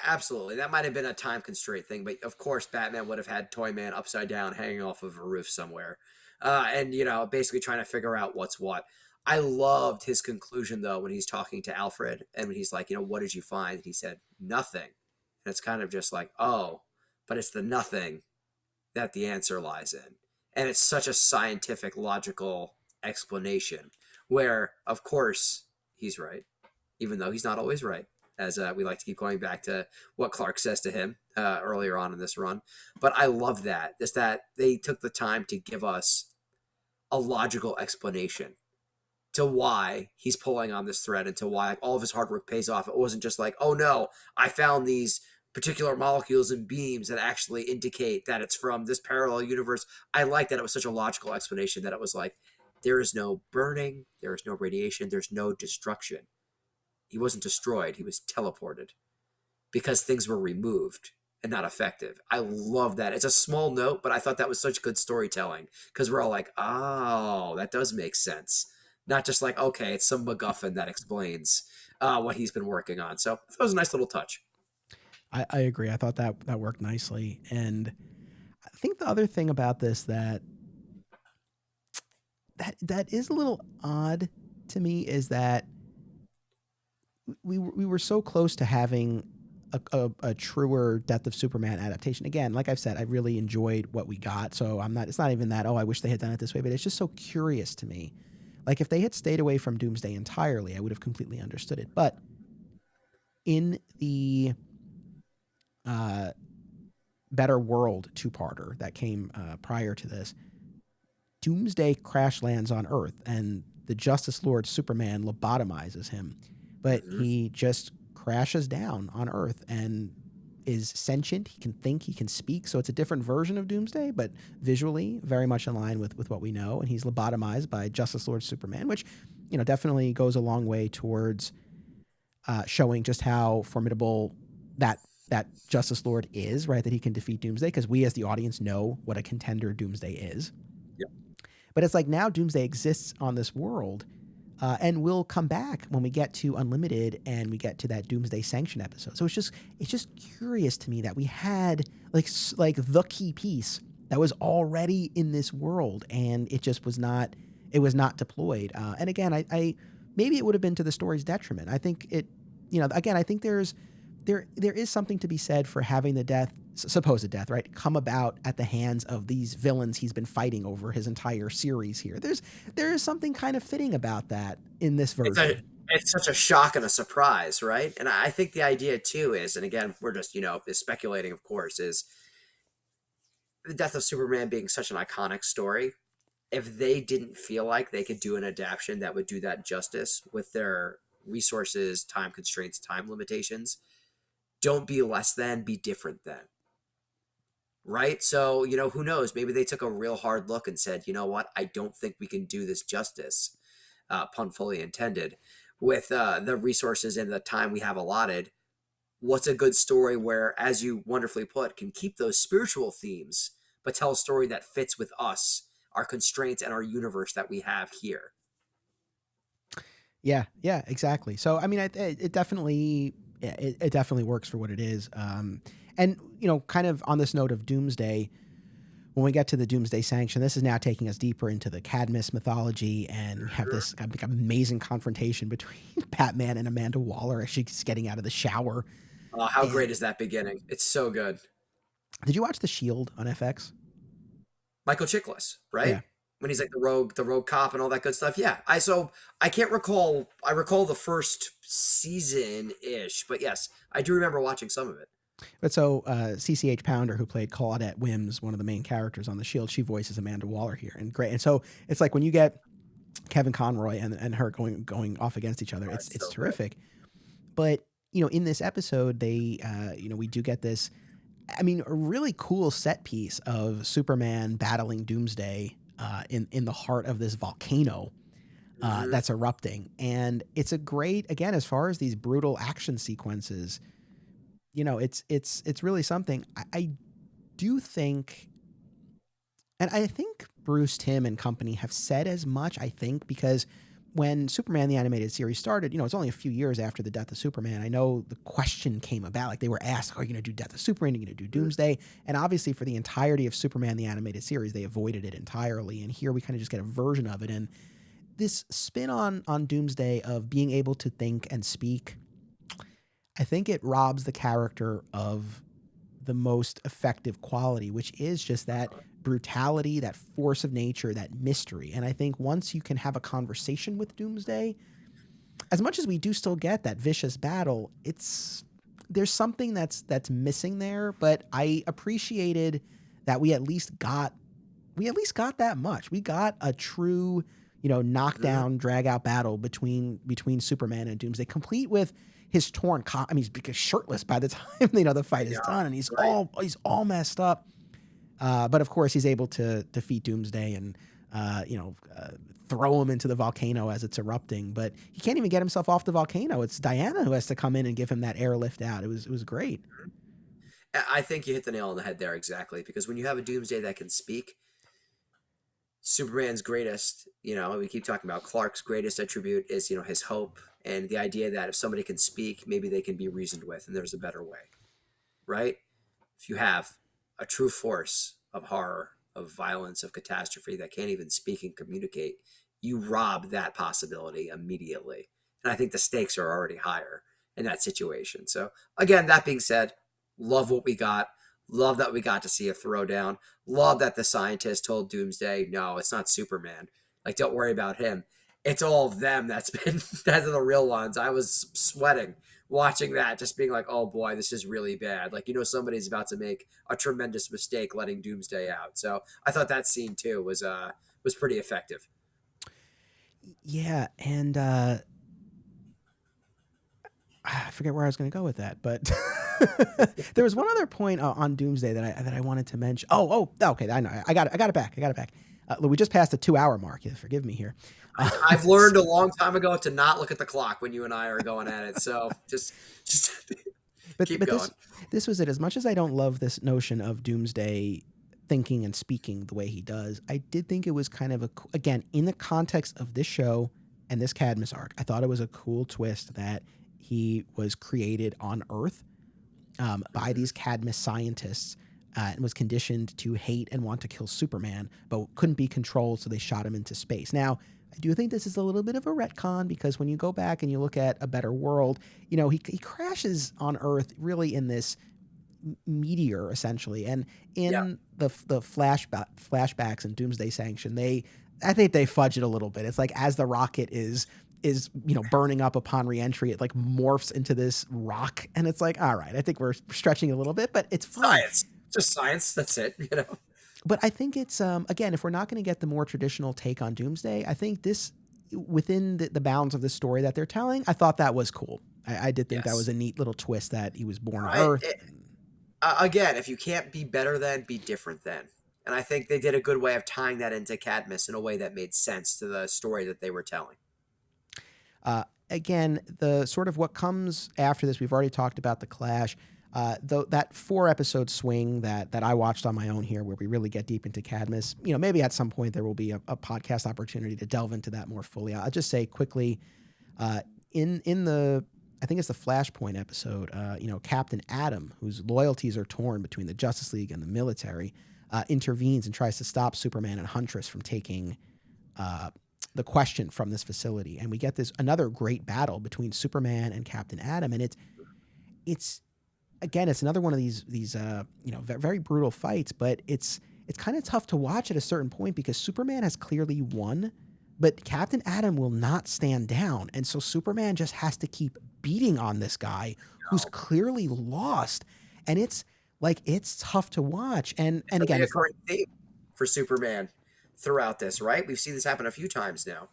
Absolutely. That might have been a time constraint thing, but of course Batman would have had Toyman upside down hanging off of a roof somewhere. And, basically trying to figure out what's what. I loved his conclusion, though, when he's talking to Alfred and when he's like, what did you find? And he said, nothing. And it's kind of just like, oh, but it's the nothing that the answer lies in. And it's such a scientific, logical explanation where, of course, he's right, even though he's not always right, as we like to keep going back to what Clark says to him earlier on in this run. But I love that, just that they took the time to give us a logical explanation to why he's pulling on this thread and to why all of his hard work pays off. It wasn't just like, oh no, I found these particular molecules and beams that actually indicate that it's from this parallel universe. I like that it was such a logical explanation that it was like, there is no burning, there is no radiation, there's no destruction. He wasn't destroyed, he was teleported because things were removed and not effective. I love that. It's a small note, but I thought that was such good storytelling because we're all like, oh, that does make sense. Not just like, okay, it's some MacGuffin that explains what he's been working on. So that was a nice little touch. I agree. I thought that worked nicely. And I think the other thing about this that is a little odd to me is that we were so close to having a truer Death of Superman adaptation. Again, like I've said, I really enjoyed what we got. So it's not even that, oh, I wish they had done it this way, but it's just so curious to me. Like if they had stayed away from Doomsday entirely, I would have completely understood it. But in the Better World two-parter that came prior to this, Doomsday crash lands on Earth and the Justice Lord Superman lobotomizes him, but he just crashes down on Earth and is sentient. He can think, he can speak. So it's a different version of Doomsday, but visually very much in line with what we know. And he's lobotomized by Justice Lord Superman, which, definitely goes a long way towards showing just how formidable that Justice Lord is, right? That he can defeat Doomsday, because we as the audience know what a contender Doomsday is. Yep. But it's like now Doomsday exists on this world, and will come back when we get to Unlimited and we get to that Doomsday Sanction episode. So it's just curious to me that we had like the key piece that was already in this world, and it just was not deployed. And again, I maybe it would have been to the story's detriment. I think it, again, I think there is something to be said for having the supposed death, right, come about at the hands of these villains he's been fighting over his entire series here. There is something kind of fitting about that in this version. It's such a shock and a surprise, right? And I think the idea too is, and again, we're just, is speculating, of course, is the death of Superman being such an iconic story. If they didn't feel like they could do an adaptation that would do that justice with their resources, time constraints, time limitations, don't be less than, be different than. Right? So, who knows? Maybe they took a real hard look and said, you know what? I don't think we can do this justice, pun fully intended, with the resources and the time we have allotted. What's a good story where, as you wonderfully put, can keep those spiritual themes, but tell a story that fits with us, our constraints, and our universe that we have here? Yeah, exactly. So, I mean, it definitely works for what it is. And, kind of on this note of Doomsday, when we get to the Doomsday Sanction, this is now taking us deeper into the Cadmus mythology, and we have this amazing confrontation between Batman and Amanda Waller as she's getting out of the shower. Oh, how great is that beginning? It's so good. Did you watch The Shield on FX? Michael Chiklis, right? Yeah. When he's like the rogue cop and all that good stuff. Yeah. I can't recall. I recall the first season ish, but yes, I do remember watching some of it. But so CCH Pounder, who played Claudette Wims, one of the main characters on The Shield, she voices Amanda Waller here, and great. And so it's like when you get Kevin Conroy and her going off against each other, it's so terrific. Great. But in this episode, they we do get this, I mean, a really cool set piece of Superman battling Doomsday in the heart of this volcano that's erupting, and it's a great, again, as far as these brutal action sequences. It's really something. I do think, and I think Bruce Timm and company have said as much, I think, because when Superman the Animated Series started, it's only a few years after the death of Superman. I know the question came about, like they were asked, are you going to do Death of Superman? Are you going to do Doomsday? And obviously for the entirety of Superman the Animated Series, they avoided it entirely. And here we kind of just get a version of it. And this spin on Doomsday of being able to think and speak, I think it robs the character of the most effective quality, which is just that brutality, that force of nature, that mystery. And I think once you can have a conversation with Doomsday, as much as we do still get that vicious battle, there's something that's missing there. But I appreciated that we at least got that much. We got a true knockdown, drag out battle between Superman and Doomsday, complete with his torn I mean, he's shirtless by the time the fight is done, and he's all messed up. But of course, he's able to defeat Doomsday and throw him into the volcano as it's erupting. But he can't even get himself off the volcano. It's Diana who has to come in and give him that airlift out. It was great. I think you hit the nail on the head there exactly, because when you have a Doomsday that can speak, Superman's greatest, we keep talking about Clark's greatest attribute is, his hope, and the idea that if somebody can speak, maybe they can be reasoned with, and there's a better way, right? If you have a true force of horror, of violence, of catastrophe that can't even speak and communicate, you rob that possibility immediately. And I think the stakes are already higher in that situation. So again, that being said, love what we got. Love that we got to see a throwdown. Love that the scientist told Doomsday, no, it's not Superman. Like, don't worry about him. It's all of them that's are the real ones. I was sweating watching that, just being like, oh boy, this is really bad. Like, somebody's about to make a tremendous mistake letting Doomsday out. So I thought that scene too was pretty effective. Yeah, and I forget where I was going to go with that, but there was one other point on Doomsday that I wanted to mention. Oh, okay, I know, I got it back. We just passed the 2-hour mark. Forgive me here. I've learned a long time ago to not look at the clock when you and I are going at it. So just keep going. This was it. As much as I don't love this notion of Doomsday thinking and speaking the way he does, I did think it was kind of again, in the context of this show and this Cadmus arc, I thought it was a cool twist that he was created on Earth by these Cadmus scientists and was conditioned to hate and want to kill Superman, but couldn't be controlled, so they shot him into space. Now, I do think this is a little bit of a retcon, because when you go back and you look at A Better World, he crashes on Earth really in this meteor, essentially. And in the flashbacks and Doomsday Sanction, I think they fudge it a little bit. It's like as the rocket is burning up upon reentry, it like morphs into this rock, and it's like, all right, I think we're stretching a little bit, but it's fine. Science, just science. That's it, But I think it's again, if we're not going to get the more traditional take on Doomsday, I think this, within the bounds of the story that they're telling, I thought that was cool. I did think that was a neat little twist that he was born on Earth. Again, if you can't be better than, be different than. And I think they did a good way of tying that into Cadmus in a way that made sense to the story that they were telling. Again, the sort of what comes after this, we've already talked about the Clash. That 4-episode swing that I watched on my own here, where we really get deep into Cadmus, maybe at some point there will be a podcast opportunity to delve into that more fully. I'll just say quickly, in the, I think it's the Flashpoint episode, Captain Atom, whose loyalties are torn between the Justice League and the military, intervenes and tries to stop Superman and Huntress from taking the Question from this facility. And we get another great battle between Superman and Captain Atom. And it's again, it's another one of these very brutal fights, but it's kind of tough to watch at a certain point, because Superman has clearly won, but Captain Atom will not stand down. And so Superman just has to keep beating on this guy who's clearly lost. And it's tough to watch. And again, it's a great theme for Superman throughout this, right? We've seen this happen a few times now.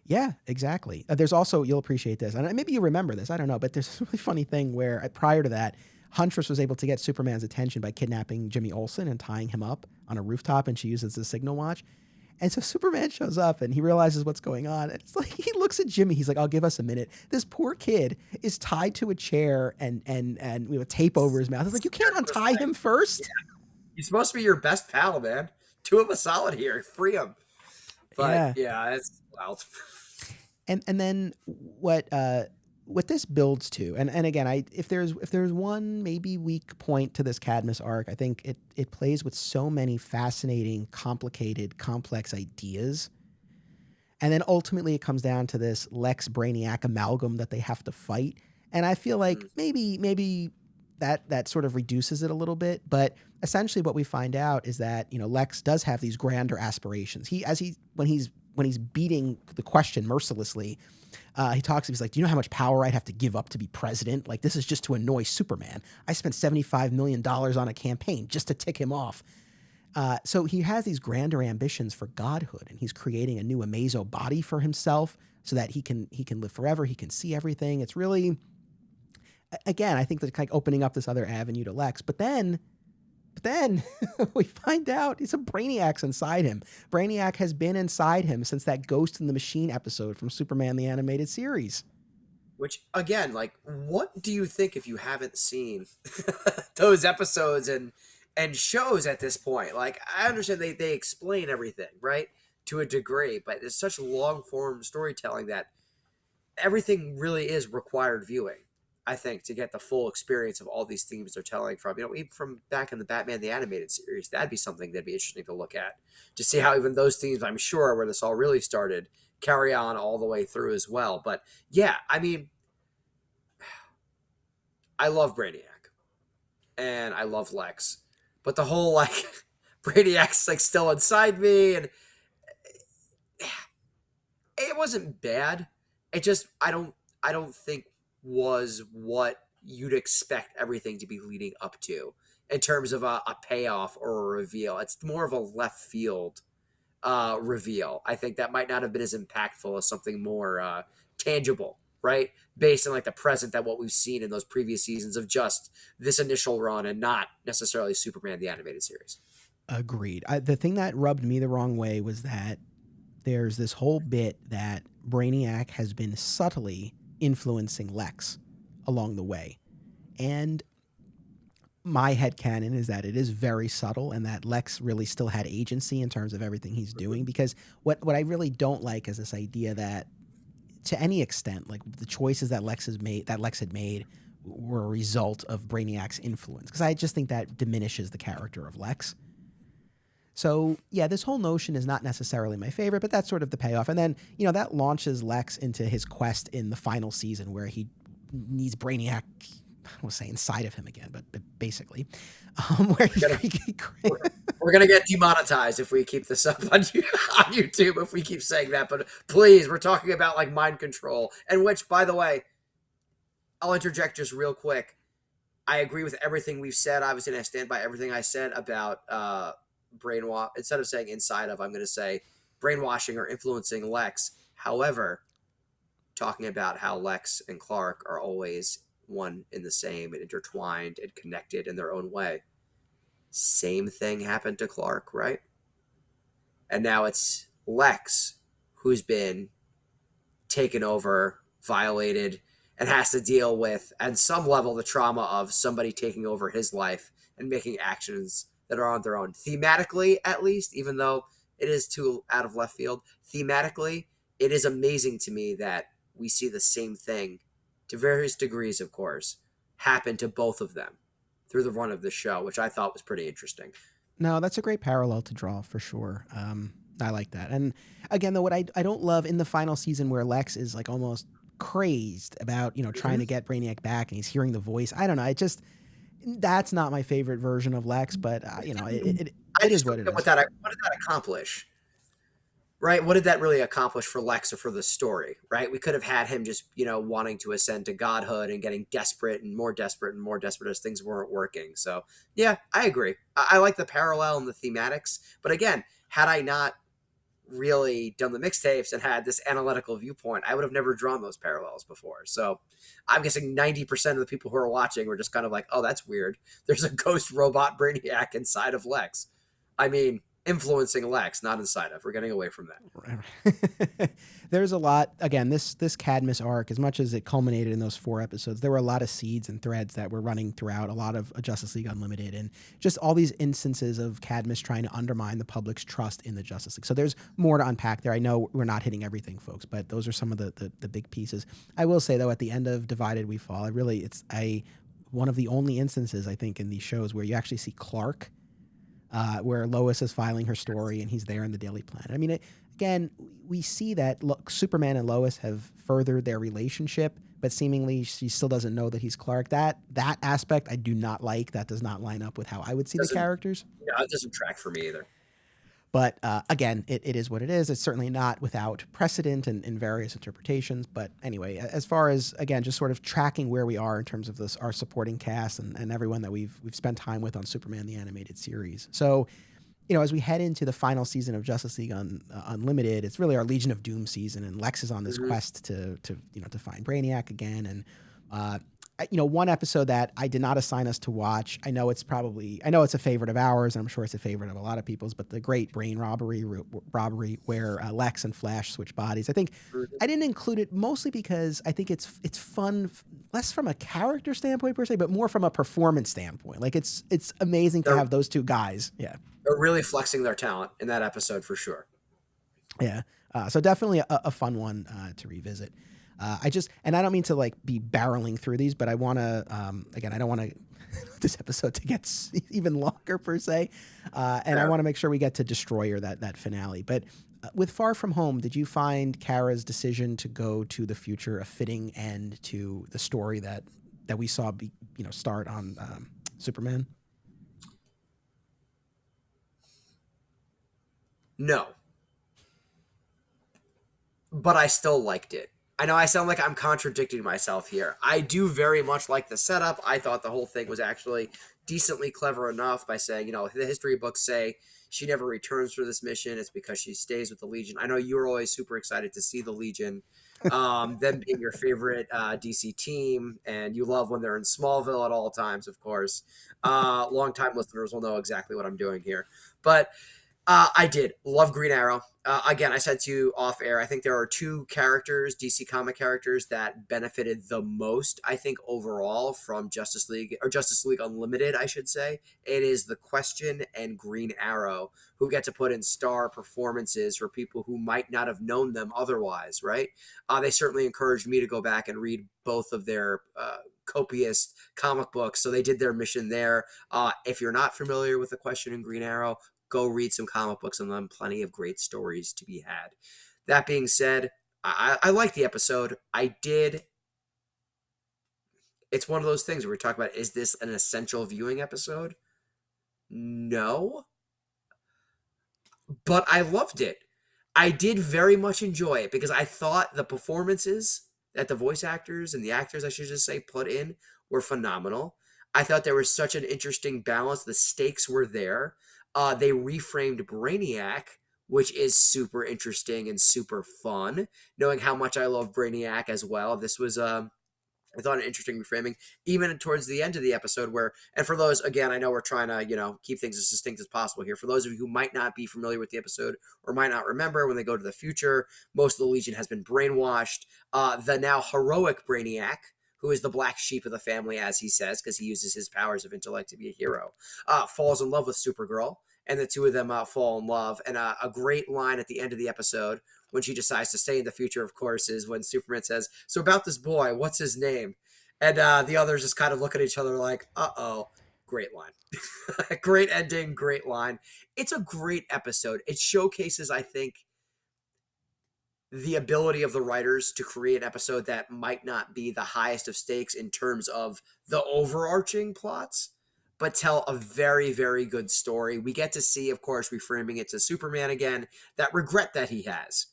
Yeah, exactly. There's also, you'll appreciate this, and maybe you remember this, I don't know, but there's a really funny thing where prior to that, Huntress was able to get Superman's attention by kidnapping Jimmy Olsen and tying him up on a rooftop, and she uses the signal watch. And so Superman shows up and he realizes what's going on. And it's like, he looks at Jimmy, he's like, I'll give us a minute. This poor kid is tied to a chair and we have tape over his mouth. It's like, you can't untie him first. Yeah. He's supposed to be your best pal, man. Do him a solid here. Free him. But yeah it's wild. And then what this builds to, and again, if there's one maybe weak point to this Cadmus arc, I think it plays with so many fascinating, complicated, complex ideas. And then ultimately it comes down to this Lex Brainiac amalgam that they have to fight. And I feel like maybe that sort of reduces it a little bit, but essentially what we find out is that, Lex does have these grander aspirations. When he's beating the Question mercilessly, he talks, he's like, do you know how much power I'd have to give up to be president? Like, this is just to annoy Superman. I spent $75 million on a campaign just to tick him off. So he has these grander ambitions for godhood, and he's creating a new Amazo body for himself so that he can live forever. He can see everything. It's really, again, I think that's like opening up this other avenue to Lex. But then we find out it's a Brainiac's inside him. Brainiac has been inside him since that Ghost in the Machine episode from Superman the Animated Series. Which, again, like, what do you think if you haven't seen those episodes and shows at this point? Like, I understand they explain everything, right, to a degree, but it's such long form storytelling that everything really is required viewing, I think, to get the full experience of all these themes they're telling from, even from back in the Batman the Animated Series. That'd be something that'd be interesting to look at, to see how even those themes, I'm sure, where this all really started, carry on all the way through as well. But yeah, I mean, I love Brainiac and I love Lex, but the whole like Brainiac's like still inside me, and it wasn't bad. It just I don't think was what you'd expect everything to be leading up to in terms of a payoff or a reveal. It's more of a left field reveal. I think that might not have been as impactful as something more tangible, right? Based on like the present that what we've seen in those previous seasons of just this initial run and not necessarily Superman the Animated Series. Agreed. The thing that rubbed me the wrong way was that there's this whole bit that Brainiac has been subtly influencing Lex along the way. And my headcanon is that it is very subtle and that Lex really still had agency in terms of everything he's doing. Because what I really don't like is this idea that to any extent, like the choices that Lex had made were a result of Brainiac's influence. Because I just think that diminishes the character of Lex. So yeah, this whole notion is not necessarily my favorite, but that's sort of the payoff. And then, that launches Lex into his quest in the final season where he needs Brainiac, I won't say inside of him again, but basically, where we're gonna get demonetized if we keep this up on YouTube, if we keep saying that. But please, we're talking about like mind control, and which, by the way, I'll interject just real quick. I agree with everything we've said. Obviously, and I stand by everything I said about brainwash. Instead of saying inside of, I'm going to say brainwashing or influencing Lex. However, talking about how Lex and Clark are always one in the same and intertwined and connected in their own way. Same thing happened to Clark, right? And now it's Lex who's been taken over, violated, and has to deal with, at some level, the trauma of somebody taking over his life and making actions that are on their own. Thematically, at least, even though it is too out of left field, thematically, it is amazing to me that we see the same thing, to various degrees, of course, happen to both of them through the run of the show, which I thought was pretty interesting. No, that's a great parallel to draw for sure. I like that. And again, though, what I don't love in the final season where Lex is like almost crazed about, trying to get Brainiac back and he's hearing the voice. I don't know. That's not my favorite version of Lex, but it is what it is. What did that accomplish? Right? What did that really accomplish for Lex or for the story? Right? We could have had him just, wanting to ascend to godhood and getting desperate and more desperate as things weren't working. So yeah, I agree. I like the parallel and the thematics, but again, had I not really done the mixtapes and had this analytical viewpoint, I would have never drawn those parallels before. So I'm guessing 90% of the people who are watching were just kind of like, oh, that's weird. There's a ghost robot Brainiac inside of Lex. I mean, influencing Lex, not inside of. We're getting away from that. There's a lot. Again, this Cadmus arc, as much as it culminated in those 4 episodes, there were a lot of seeds and threads that were running throughout, a lot of Justice League Unlimited, and just all these instances of Cadmus trying to undermine the public's trust in the Justice League. So there's more to unpack there. I know we're not hitting everything, folks, but those are some of the big pieces. I will say, though, at the end of Divided We Fall, it's one of the only instances, I think, in these shows where you actually see Clark, where Lois is filing her story and he's there in the Daily Planet. I mean, again, we see that Superman and Lois have furthered their relationship, but seemingly she still doesn't know that he's Clark. That aspect I do not like. That does not line up with how I would see the characters. No, it doesn't track for me either. But again, it is what it is. It's certainly not without precedent and various interpretations. But anyway, as far as, again, just sort of tracking where we are in terms of our supporting cast and everyone that we've spent time with on Superman the Animated Series. So as we head into the final season of Justice League Unlimited, it's really our Legion of Doom season, and Lex is on this quest to find Brainiac again. And one episode that I did not assign us to watch, I know it's a favorite of ours, and I'm sure it's a favorite of a lot of people's, but the Great Brain Robbery where Lex and Flash switch bodies. I think I didn't include it mostly because I think it's fun, less from a character standpoint per se, but more from a performance standpoint. Like it's amazing to have those two guys. Yeah. They're really flexing their talent in that episode for sure. Yeah. So definitely a fun one to revisit. I don't mean to like be barreling through these, but I want to, again, I don't want to this episode to get even longer per se. And I want to make sure we get to Destroyer, that finale. But with Far From Home, did you find Kara's decision to go to the future a fitting end to the story that we saw start on Superman? No. But I still liked it. I know I sound like I'm contradicting myself here. I do very much like the setup. I thought the whole thing was actually decently clever enough by saying, the history books say she never returns for this mission. It's because she stays with the Legion. I know you were always super excited to see the Legion, them being your favorite DC team, and you love when they're in Smallville at all times, of course. Longtime listeners will know exactly what I'm doing here. But I did love Green Arrow. Again, I said to you off air, I think there are two characters, DC comic characters, that benefited the most, I think, overall from Justice League Unlimited, I should say. It is The Question and Green Arrow, who get to put in star performances for people who might not have known them otherwise, right? They certainly encouraged me to go back and read both of their copious comic books. So they did their mission there. If you're not familiar with The Question and Green Arrow, go read some comic books on them. Plenty of great stories to be had. That being said, I like the episode. I did. It's one of those things where we talk about, is this an essential viewing episode? No. But I loved it. I did very much enjoy it because I thought the performances that the voice actors and the actors, I should just say, put in were phenomenal. I thought there was such an interesting balance. The stakes were there. They reframed Brainiac, which is super interesting and super fun. Knowing how much I love Brainiac as well, this was I thought an interesting reframing, even towards the end of the episode where, and for those, again, I know we're trying to, keep things as distinct as possible here. For those of you who might not be familiar with the episode or might not remember, when they go to the future, most of the Legion has been brainwashed. The now heroic Brainiac, who is the black sheep of the family, as he says, because he uses his powers of intellect to be a hero, falls in love with Supergirl, and the two of them fall in love. And a great line at the end of the episode when she decides to stay in the future, of course, is when Superman says, "So about this boy, what's his name?" And the others just kind of look at each other like, uh-oh. Great line. Great ending, great line. It's a great episode. It showcases, I think, the ability of the writers to create an episode that might not be the highest of stakes in terms of the overarching plots, but tell a very, very good story. We get to see, of course, reframing it to Superman again, that regret that he has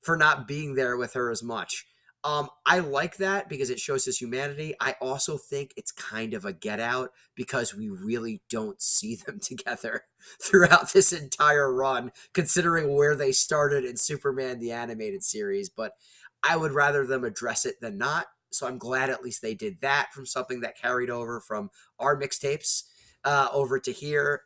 for not being there with her as much. I like that because it shows his humanity. I also think it's kind of a get out because we really don't see them together throughout this entire run, considering where they started in Superman the Animated Series. But I would rather them address it than not. So I'm glad at least they did that from something that carried over from our mixtapes over to here.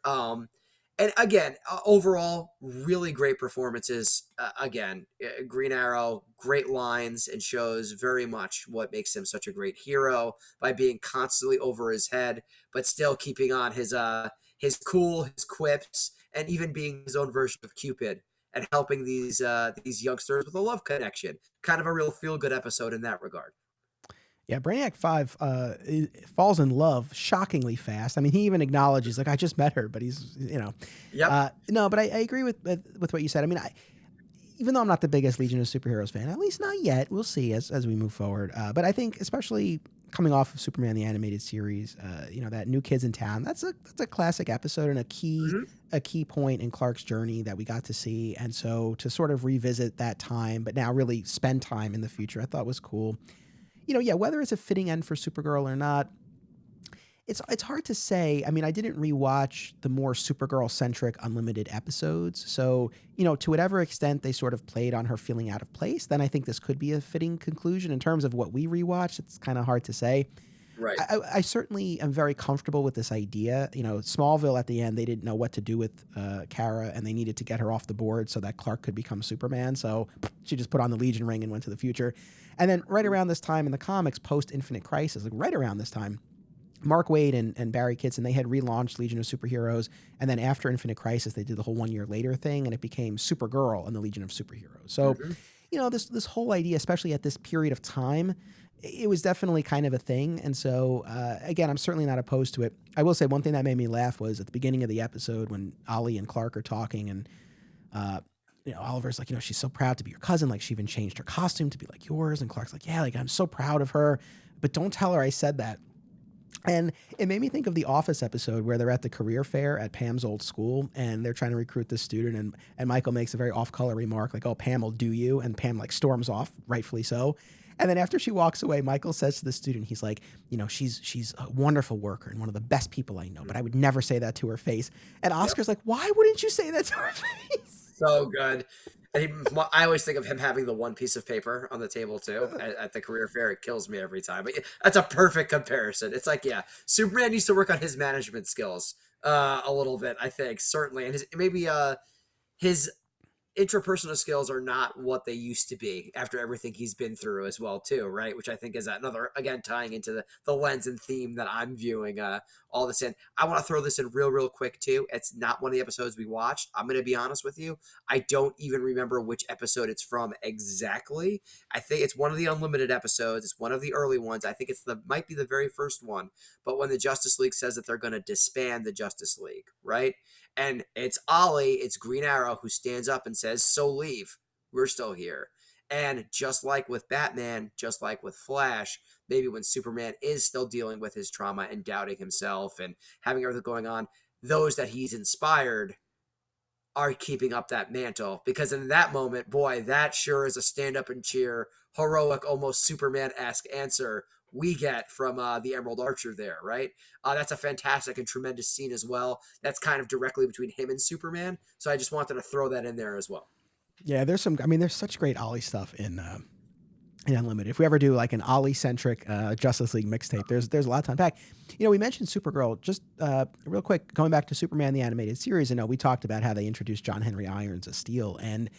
And again, overall, really great performances. Again, Green Arrow, great lines, and shows very much what makes him such a great hero by being constantly over his head, but still keeping on his cool, his quips, and even being his own version of Cupid and helping these youngsters with a love connection. Kind of a real feel good episode in that regard. Yeah, Brainiac 5 falls in love shockingly fast. I mean, he even acknowledges, like, I just met her, but he's, Yep. No, but I agree with what you said. I mean, even though I'm not the biggest Legion of Superheroes fan, at least not yet, we'll see as we move forward. But I think, especially coming off of Superman the Animated Series, that New Kids in Town, that's a classic episode and a key point in Clark's journey that we got to see. And so to sort of revisit that time, but now really spend time in the future, I thought was cool. Whether it's a fitting end for Supergirl or not, It's hard to say. I mean, I didn't rewatch the more Supergirl-centric Unlimited episodes, so, to whatever extent they sort of played on her feeling out of place, then I think this could be a fitting conclusion. In terms of what we rewatched, it's kinda hard to say. Right. I certainly am very comfortable with this idea. Smallville at the end, they didn't know what to do with Kara, and they needed to get her off the board so that Clark could become Superman. So she just put on the Legion ring and went to the future. And then right around this time in the comics, post Infinite Crisis, like right around this time, Mark Waid and Barry Kitson, they had relaunched Legion of Superheroes, and then after Infinite Crisis, they did the whole 1 year later thing, and it became Supergirl and the Legion of Superheroes. So, Mhm. this whole idea, especially at this period of time, it was definitely kind of a thing. And so, again, I'm certainly not opposed to it. I will say one thing that made me laugh was at the beginning of the episode when Ollie and Clark are talking, and Oliver's like, she's so proud to be your cousin. Like, she even changed her costume to be like yours. And Clark's like, yeah, like I'm so proud of her, but don't tell her I said that. And it made me think of the Office episode where they're at the career fair at Pam's old school and they're trying to recruit this student, and Michael makes a very off-color remark like, "Oh, Pam will do you," and Pam like storms off, rightfully so. And then after she walks away, Michael says to the student, he's like, she's a wonderful worker and one of the best people I know, but I would never say that to her face. And Yep. Oscar's like, "Why wouldn't you say that to her face?" So good. And I always think of him having the one piece of paper on the table too at the career fair. It kills me every time. But yeah, that's a perfect comparison. It's like, yeah, Superman needs to work on his management skills a little bit, I think, certainly. And his interpersonal skills are not what they used to be after everything he's been through as well too, right? Which I think is another, again, tying into the lens and theme that I'm viewing all this in. I want to throw this in real quick too. It's not one of the episodes we watched. I'm going to be honest with you, I don't even remember which episode it's from exactly. I think it's one of the Unlimited episodes. It's one of the early ones. I think might be the very first one. But when the Justice League says that they're going to disband the Justice League, right? And it's Ollie, it's Green Arrow, who stands up and says, "So leave. We're still here." And just like with Batman, just like with Flash, maybe when Superman is still dealing with his trauma and doubting himself and having everything going on, those that he's inspired are keeping up that mantle. Because in that moment, boy, that sure is a stand up and cheer, heroic, almost Superman esque answer we get from the Emerald Archer there, right? That's a fantastic and tremendous scene as well. That's kind of directly between him and Superman. So I just wanted to throw that in there as well. Yeah, there's such great Ollie stuff in Unlimited. If we ever do like an Ollie-centric Justice League mixtape, there's a lot to unpack. We mentioned Supergirl. Just real quick, going back to Superman the animated series. We talked about how they introduced John Henry Irons as Steel, and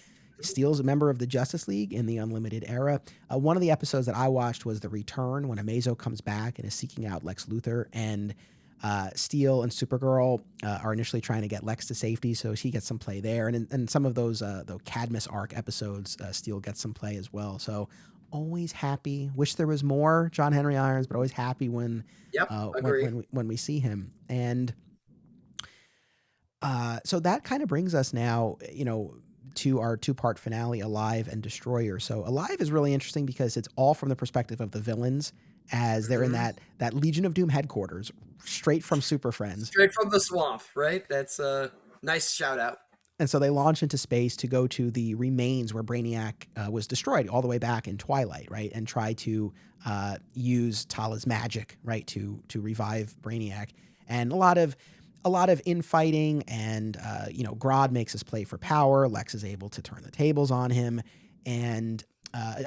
Steel's a member of the Justice League in the Unlimited era. One of the episodes that I watched was The Return, when Amazo comes back and is seeking out Lex Luthor, and Steel and Supergirl are initially trying to get Lex to safety, so he gets some play there. And in some of those the Cadmus arc episodes, Steel gets some play as well. So always happy. Wish there was more John Henry Irons, but always happy when Yep, when agree. when we see him. And so that kind of brings us now, to our two-part finale, Alive and Destroyer. So Alive is really interesting because it's all from the perspective of the villains as they're in Hmm. that Legion of Doom headquarters, straight from Super Friends. Straight from the swamp, right? That's a nice shout out. And so they launch into space to go to the remains where Brainiac was destroyed all the way back in Twilight, right? And try to use Tala's magic, right, to revive Brainiac. And a lot of infighting, and Grodd makes his play for power. Lex is able to turn the tables on him, and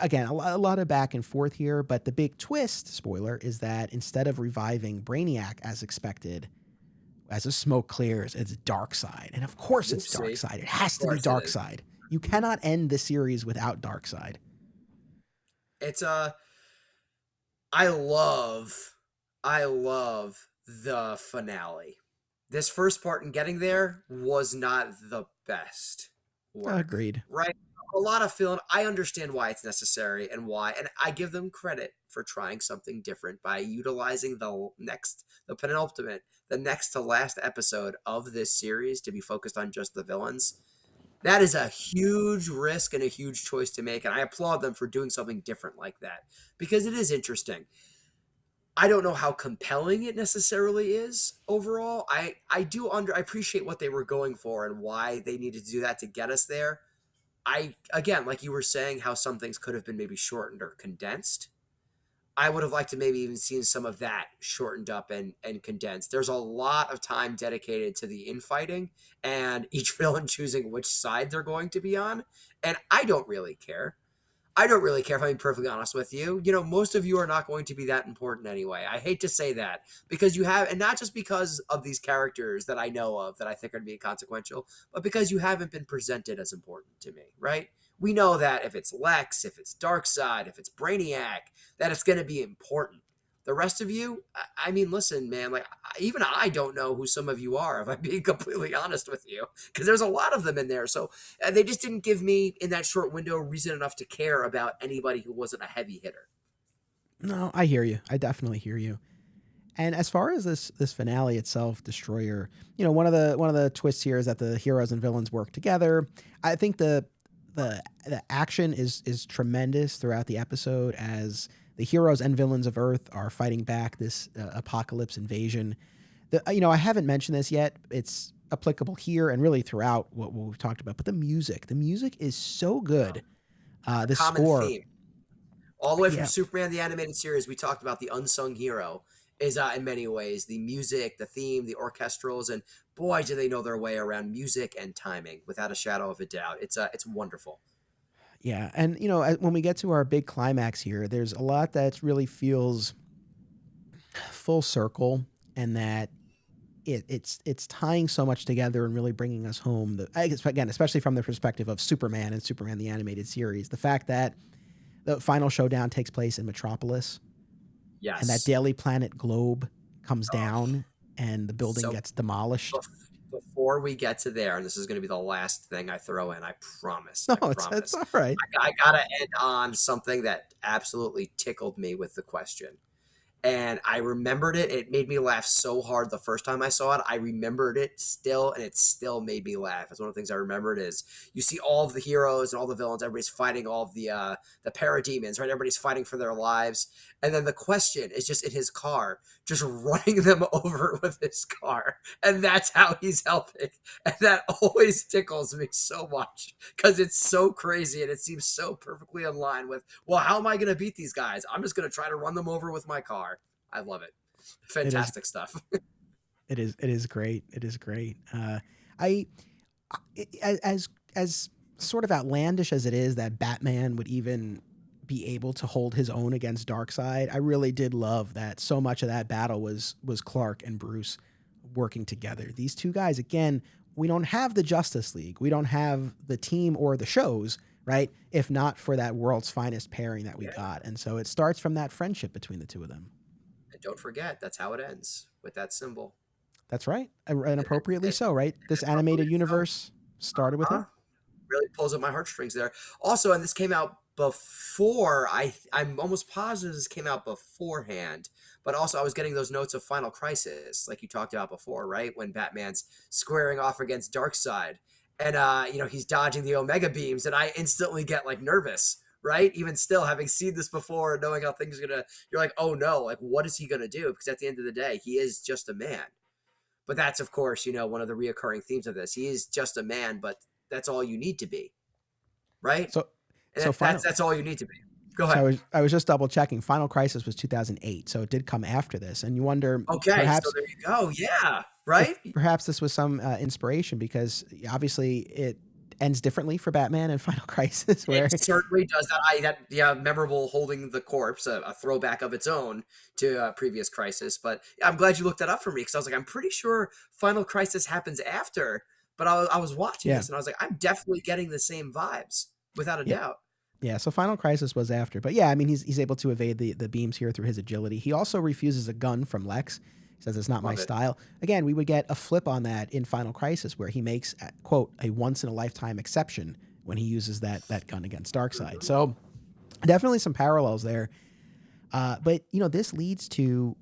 again, a lot of back and forth here. But the big twist, spoiler, is that instead of reviving Brainiac as expected, as the smoke clears, it's Darkseid. And of course it's Oopsie. Darkseid. It Of has to be course it is. Darkseid. You cannot end the series without Darkseid. It's I love, I love the finale. This first part in getting there was not the best work, Agreed. right? A lot of film. I understand why it's necessary and why, and I give them credit for trying something different by utilizing the penultimate, the next to last episode of this series to be focused on just the villains. That is a huge risk and a huge choice to make, and I applaud them for doing something different like that because it is interesting. I don't know how compelling it necessarily is overall. I appreciate what they were going for and why they needed to do that to get us there. I again, like you were saying, how some things could have been maybe shortened or condensed. I would have liked to maybe even seen some of that shortened up and condensed. There's a lot of time dedicated to the infighting and each villain choosing which side they're going to be on. And I don't really care. I don't really care if I'm being perfectly honest with you. You know, most of you are not going to be that important anyway. I hate to say that because you have, and not just because of these characters that I know of that I think are going to be consequential, but because you haven't been presented as important to me, right? We know that if it's Lex, if it's Darkseid, if it's Brainiac, that it's going to be important. The rest of you, I mean, listen, man, like even I don't know who some of you are, if I'm being completely honest with you, because there's a lot of them in there. So they just didn't give me in that short window reason enough to care about anybody who wasn't a heavy hitter. No, I hear you. I definitely hear you. And as far as this finale itself, Destroyer, one of the twists here is that the heroes and villains work together. I think the action is tremendous throughout the episode as the heroes and villains of Earth are fighting back this apocalypse invasion. I haven't mentioned this yet. It's applicable here and really throughout what we've talked about. But the music is so good. A The common score, theme. All the way from yeah, Superman the animated series, we talked about the unsung hero is in many ways the music, the theme, the orchestrals, and boy, do they know their way around music and timing without a shadow of a doubt. It's wonderful. yeah. And when we get to our big climax here, there's a lot that really feels full circle, and that it's tying so much together and really bringing us home. I guess, again, especially from the perspective of Superman and Superman the animated series, the fact that the final showdown takes place in Metropolis, and that Yes. Daily Planet globe comes Oh, down and the building so gets demolished. before we get to there, and this is going to be the last thing I throw in, I promise. No, I it's promise. all right. I got to end on something that absolutely tickled me with the question. And I remembered it. It made me laugh so hard the first time I saw it. I remembered it still, and it still made me laugh. It's one of the things I remembered is you see all of the heroes and all the villains. Everybody's fighting all of the parademons, right? Everybody's fighting for their lives, and then the question is just in his car, just running them over with his car, and that's how he's helping. And that always tickles me so much because it's so crazy and it seems so perfectly in line with, well, how am I going to beat these guys? I'm just going to try to run them over with my car. I love it. It is Fantastic stuff. it is great. It is great. I as sort of outlandish as it is that Batman would even be able to hold his own against Darkseid, I really did love that so much of that battle was Clark and Bruce working together. These two guys, again, we don't have the Justice League, we don't have the team or the shows, right? If not for that world's finest pairing that we Yeah. got, and so it starts from that friendship between the two of them. And don't forget, that's how it ends with that symbol. That's right, and And that's appropriately it. so, right? This animated Appropriately so. universe started with Huh? him. Really pulls at my heartstrings there. Also, and this came out before I'm almost positive this came out beforehand. But also I was getting those notes of Final Crisis, like you talked about before, right? When Batman's squaring off against Darkseid. And he's dodging the Omega beams, and I instantly get like nervous, right? Even still, having seen this before and knowing how things are gonna, you're like, oh no, like what is he gonna do? Because at the end of the day, he is just a man. But that's of course, one of the reoccurring themes of this. He is just a man, but that's all you need to be, right? So, And so final. that's all you need to be. Go So ahead. I was just double checking. Final Crisis was 2008, so it did come after this, and you wonder Okay, so perhaps there you go. Yeah, if right. perhaps this was some inspiration, because obviously it ends differently for Batman in Final Crisis, It where certainly does that. That yeah, memorable holding the corpse, a throwback of its own to previous Crisis. But yeah, I'm glad you looked that up for me because I was like, I'm pretty sure Final Crisis happens after. But I was watching yeah, this and I was like, I'm definitely getting the same vibes without a yeah, doubt. yeah. So Final Crisis was after, but yeah, I mean he's able to evade the beams here through his agility. He also refuses a gun from Lex. He says it's not my Love it. style. Again, we would get a flip on that in Final Crisis where he makes quote a once in a lifetime exception when he uses that gun against Darkseid. Mhm. So definitely some parallels there. But this leads to,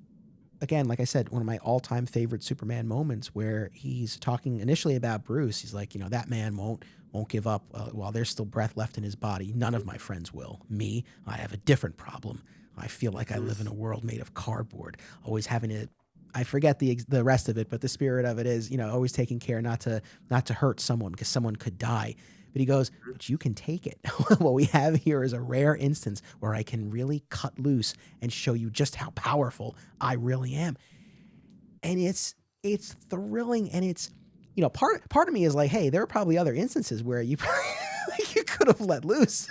again, like I said, one of my all-time favorite Superman moments where he's talking initially about Bruce. He's like, that man won't give up while there's still breath left in his body. None of my friends will. Me, I have a different problem. I feel like I live in a world made of cardboard, always having to. I forget the rest of it, but the spirit of it is, always taking care not to hurt someone because someone could die. But he goes, but you can take it. What we have here is a rare instance where I can really cut loose and show you just how powerful I really am. And it's thrilling, and it's, you know, part of me is like, hey, there are probably other instances where you you could have let loose.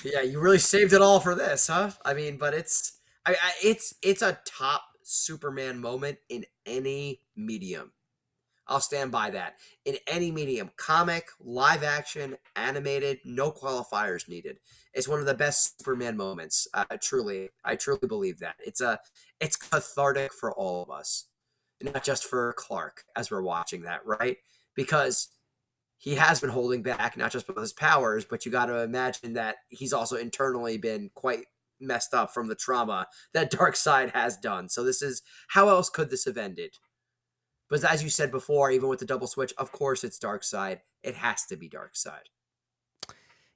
Yeah, you really saved it all for this, huh? I mean, but it's a top Superman moment in any medium. I'll stand by that. In any medium, comic, live action, animated, no qualifiers needed. It's one of the best Superman moments. I truly believe that. It's cathartic for all of us, not just for Clark as we're watching that, right? Because he has been holding back, not just with his powers, but you got to imagine that he's also internally been quite messed up from the trauma that Darkseid has done. So this is, how else could this have ended? But as you said before, even with the double switch, of course it's Darkseid. It has to be Darkseid.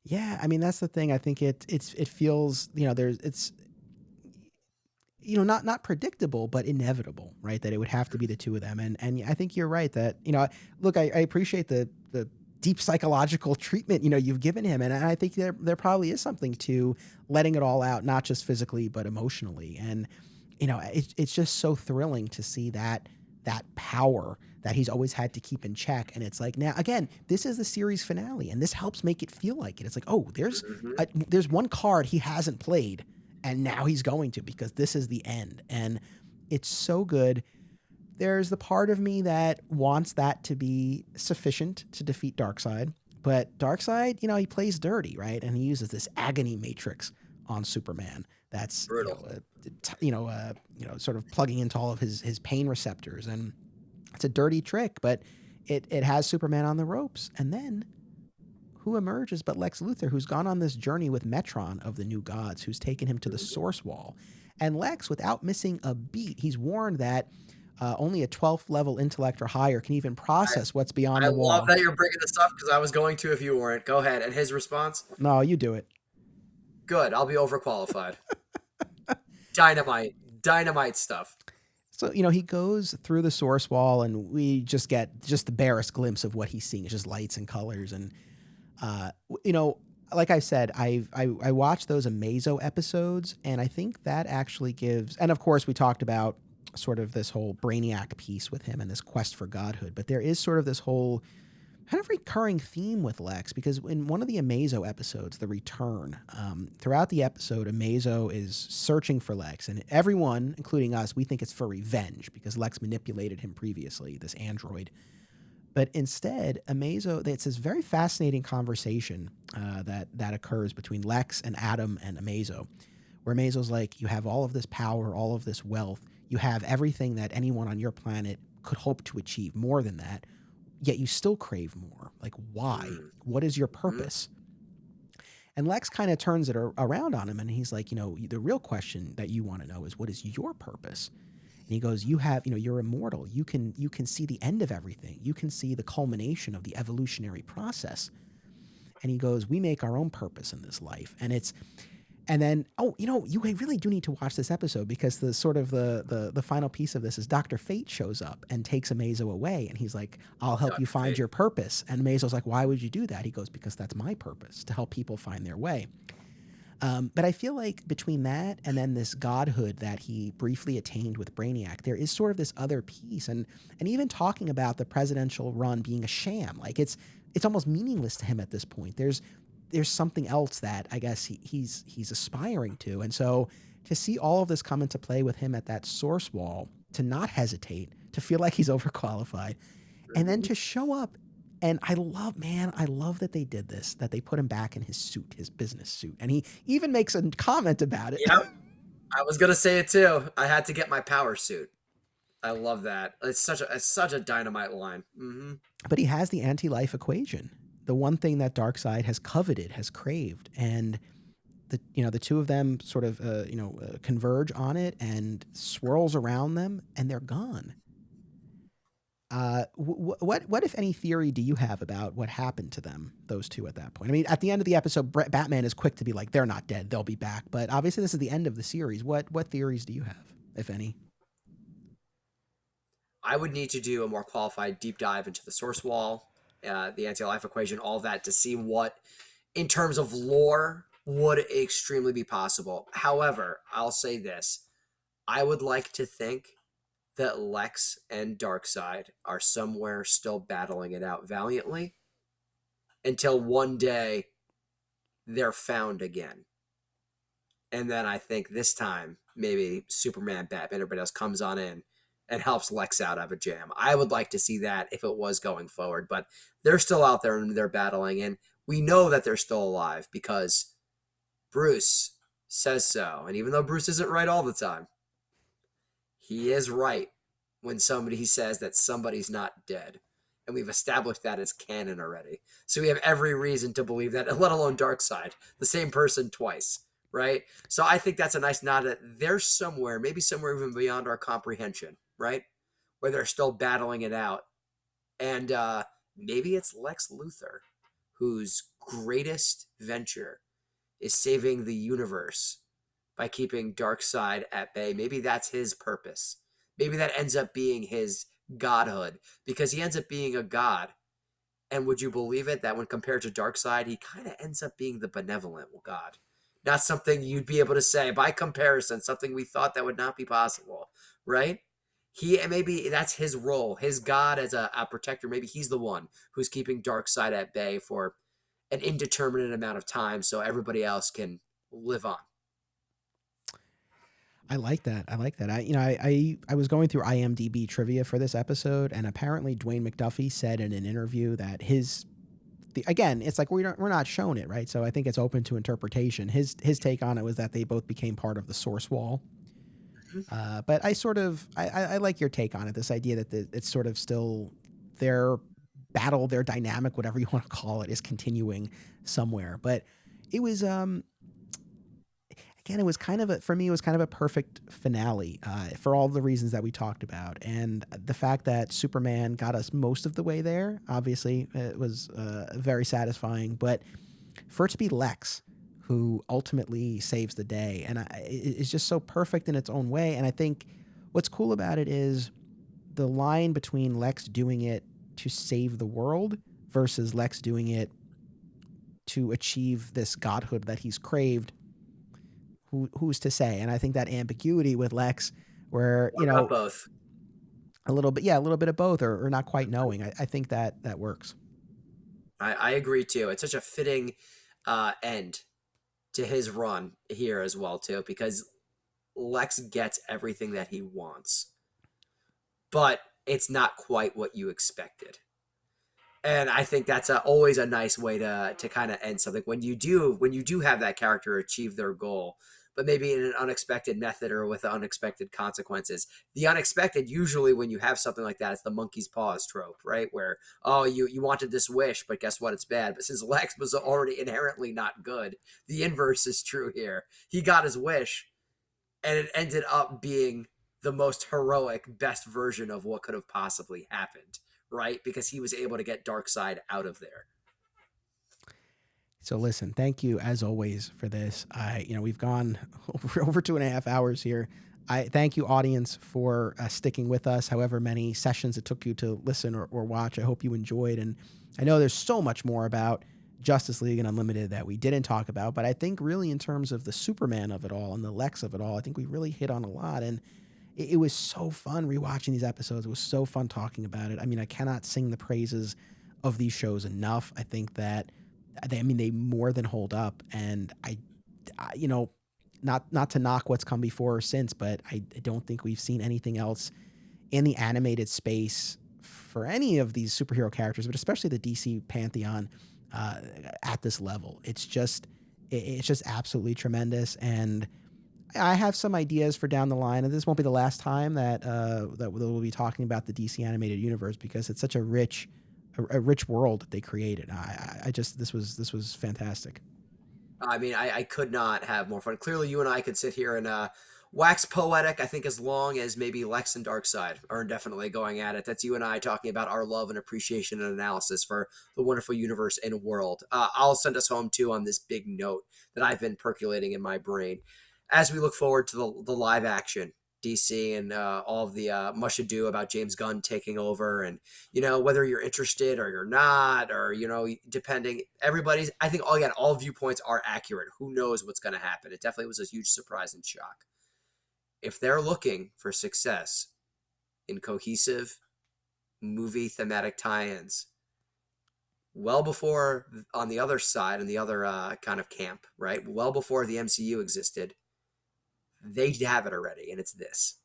Yeah, I mean that's the thing. I think it feels, you know, there's it's, you know, not predictable but inevitable, right? That it would have to be the two of them. And I think you're right that, you know, look, I appreciate the deep psychological treatment, you know, you've given him, and I think there probably is something to letting it all out, not just physically but emotionally. And you know, it's just so thrilling to see that power that he's always had to keep in check. And it's like, now again, this is the series finale, and this helps make it feel like it. It's like, oh, there's one card he hasn't played, and now he's going to, because this is the end. And it's so good. There's the part of me that wants that to be sufficient to defeat Darkseid, but Darkseid, you know, he plays dirty, right? And he uses this agony matrix on Superman. That's Brutal. Sort of plugging into all of his pain receptors, and it's a dirty trick, but it has Superman on the ropes. And then who emerges but Lex Luthor, who's gone on this journey with Metron of the New Gods, who's taken him to the Source Wall. And Lex, without missing a beat, he's warned that only a 12th level intellect or higher can even process what's beyond I the wall. love that you're bringing this up because I was going to if you weren't. Go ahead. And his response? No, you do it. Good. I'll be overqualified. Dynamite stuff. So, you know, he goes through the Source Wall, and we just get just the barest glimpse of what he's seeing. It's just lights and colors. And, you know, like I said, I watched those Amazo episodes, and I think that actually gives, and of course we talked about sort of this whole Brainiac piece with him and this quest for godhood, but there is sort of this whole kind of recurring theme with Lex, because in one of the Amazo episodes, The Return, throughout the episode, Amazo is searching for Lex, and everyone, including us, we think it's for revenge because Lex manipulated him previously, this android. But instead, Amazo, it's this very fascinating conversation that occurs between Lex and Adam and Amazo, where Amazo's like, you have all of this power, all of this wealth, you have everything that anyone on your planet could hope to achieve, more than that, yet you still crave more. Like, why? What is your purpose? And Lex kind of turns it around on him, and he's like, you know, the real question that you want to know is, what is your purpose? And he goes, you have, you know, you're immortal. You can see the end of everything. You can see the culmination of the evolutionary process. And he goes, we make our own purpose in this life. And then, oh, you know, you really do need to watch this episode, because the sort of the final piece of this is Dr. Fate shows up and takes Amazo away, and he's like, I'll help you find your purpose. And Amazo's like, why would you do that? He goes, because that's my purpose, to help people find their way. But I feel like between that and then this godhood that he briefly attained with Brainiac, there is sort of this other piece, and even talking about the presidential run being a sham, like it's almost meaningless to him at this point. There's something else that I guess he's aspiring to. And so to see all of this come into play with him at that Source Wall, to not hesitate, to feel like he's overqualified, and then to show up. And I love that they did this, that they put him back in his suit, his business suit. And he even makes a comment about it. Yep. I was going to say it too. I had to get my power suit. I love that. It's such a dynamite line. But he has the anti-life equation, the one thing that Darkseid has coveted, has craved, and the two of them sort of converge on it and swirls around them, and they're gone. What if any theory do you have about what happened to them, those two, at that point? I mean, at the end of the episode, Batman is quick to be like, they're not dead, they'll be back. But obviously, this is the end of the series. What theories do you have, if any? I would need to do a more qualified deep dive into the Source Wall the anti-life equation, all that, to see what, in terms of lore, would extremely be possible. However, I'll say this. I would like to think that Lex and Darkseid are somewhere still battling it out valiantly until one day they're found again. And then I think this time, maybe Superman, Batman, everybody else comes on in and helps Lex out of a jam. I would like to see that if it was going forward, but they're still out there and they're battling. And we know that they're still alive because Bruce says so. And even though Bruce isn't right all the time, he is right when somebody says that somebody's not dead. And we've established that as canon already. So we have every reason to believe that, let alone Darkseid, the same person twice, right? So I think that's a nice nod that there's somewhere, maybe somewhere even beyond our comprehension, right? Where they're still battling it out. And maybe it's Lex Luthor, whose greatest venture is saving the universe by keeping Darkseid at bay. Maybe that's his purpose. Maybe that ends up being his godhood, because he ends up being a god. And would you believe it that when compared to Darkseid, he kind of ends up being the benevolent god? Not something you'd be able to say by comparison, something we thought that would not be possible, right? Maybe that's his role, his god as a protector. Maybe he's the one who's keeping Darkseid at bay for an indeterminate amount of time so everybody else can live on. I like that. I like that. I was going through IMDb trivia for this episode, and apparently Dwayne McDuffie said in an interview that again, it's like we're not shown it, right? So I think it's open to interpretation. His take on it was that they both became part of the source wall. But I like your take on it. This idea that it's sort of still their battle, their dynamic, whatever you want to call it, is continuing somewhere. But it was again, it was kind of for me, it was kind of a perfect finale for all the reasons that we talked about. And the fact that Superman got us most of the way there, obviously, it was very satisfying. But for it to be Lex who ultimately saves the day, and it's just so perfect in its own way. And I think what's cool about it is the line between Lex doing it to save the world versus Lex doing it to achieve this godhood that he's craved. Who's to say? And I think that ambiguity with Lex, where Both. a little bit of both, or not quite knowing. I think that works. I agree too. It's such a fitting end to his run here as well too, because Lex gets everything that he wants, but it's not quite what you expected. And I think that's always a nice way to kind of end something when you do have that character achieve their goal, but maybe in an unexpected method or with unexpected consequences. The unexpected, usually when you have something like that, it's the monkey's paws trope, right? Where, oh, you wanted this wish, but guess what? It's bad. But since Lex was already inherently not good, the inverse is true here. He got his wish, and it ended up being the most heroic, best version of what could have possibly happened, right? Because he was able to get Darkseid out of there. So listen, thank you as always for this. We've gone over 2.5 hours here. I thank you, audience, for sticking with us. However many sessions it took you to listen or watch, I hope you enjoyed. And I know there's so much more about Justice League and Unlimited that we didn't talk about, but I think really in terms of the Superman of it all and the Lex of it all, I think we really hit on a lot. And it was so fun rewatching these episodes. It was so fun talking about it. I mean, I cannot sing the praises of these shows enough. I think that they more than hold up. And not to knock what's come before or since, but I don't think we've seen anything else in the animated space for any of these superhero characters, but especially the DC pantheon at this level. It's just absolutely tremendous. And I have some ideas for down the line, and this won't be the last time that we'll be talking about the DC animated universe, because it's such a rich world that they created. This was fantastic. I mean, I could not have more fun. Clearly, you and I could sit here and wax poetic, I think, as long as maybe Lex and Darkseid are definitely going at it. That's you and I talking about our love and appreciation and analysis for the wonderful universe and world. I'll send us home, too, on this big note that I've been percolating in my brain. As we look forward to the live action DC and all of the mush ado about James Gunn taking over, and whether you're interested or you're not, or depending, I think all viewpoints are accurate. Who knows what's going to happen? It definitely was a huge surprise and shock. If they're looking for success in cohesive movie thematic tie-ins, well before on the other side and the other kind of camp, right? Well before the MCU existed, they have it already, and it's this.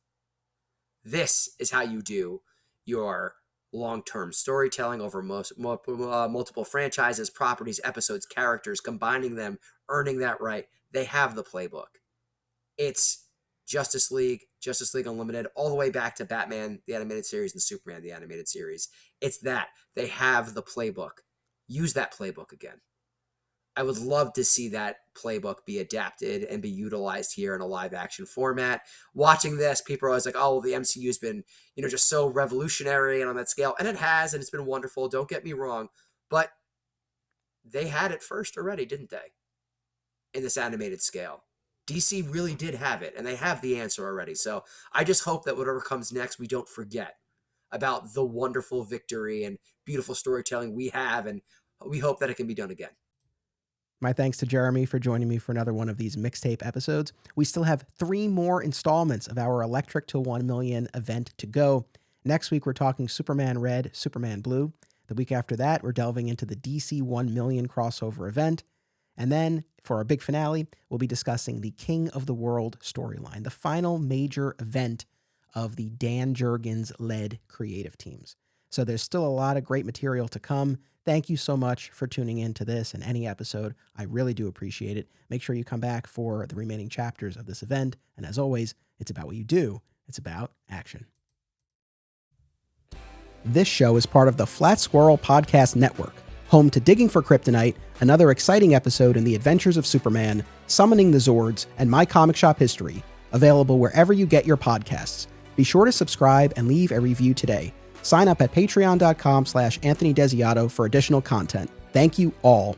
This is how you do your long-term storytelling over multiple franchises, properties, episodes, characters, combining them, earning that right. They have the playbook. It's Justice League Unlimited, all the way back to Batman, the animated series, and Superman, the animated series. It's that. They have the playbook. Use that playbook again. I would love to see that playbook be adapted and be utilized here in a live action format. Watching this, people are always like, oh, well, the MCU's been, just so revolutionary and on that scale. And it has, and it's been wonderful. Don't get me wrong. But they had it first already, didn't they? In this animated scale. DC really did have it, and they have the answer already. So I just hope that whatever comes next, we don't forget about the wonderful victory and beautiful storytelling we have, and we hope that it can be done again. My thanks to Jeremy for joining me for another one of these mixtape episodes. We still have 3 more installments of our Electric Til 1 Million event to go. Next week, we're talking Superman Red, Superman Blue. The week after that, we're delving into the DC 1 Million crossover event. And then, for our big finale, we'll be discussing the King of the World storyline, the final major event of the Dan Jurgens-led creative teams. So there's still a lot of great material to come. Thank you so much for tuning in to this and any episode. I really do appreciate it. Make sure you come back for the remaining chapters of this event. And as always, it's about what you do. It's about action. This show is part of the Flat Squirrel Podcast Network, home to Digging for Kryptonite, another exciting episode in the adventures of Superman, Summoning the Zords, and My Comic Shop History, available wherever you get your podcasts. Be sure to subscribe and leave a review today. Sign up at patreon.com/Anthony Desiato for additional content. Thank you all.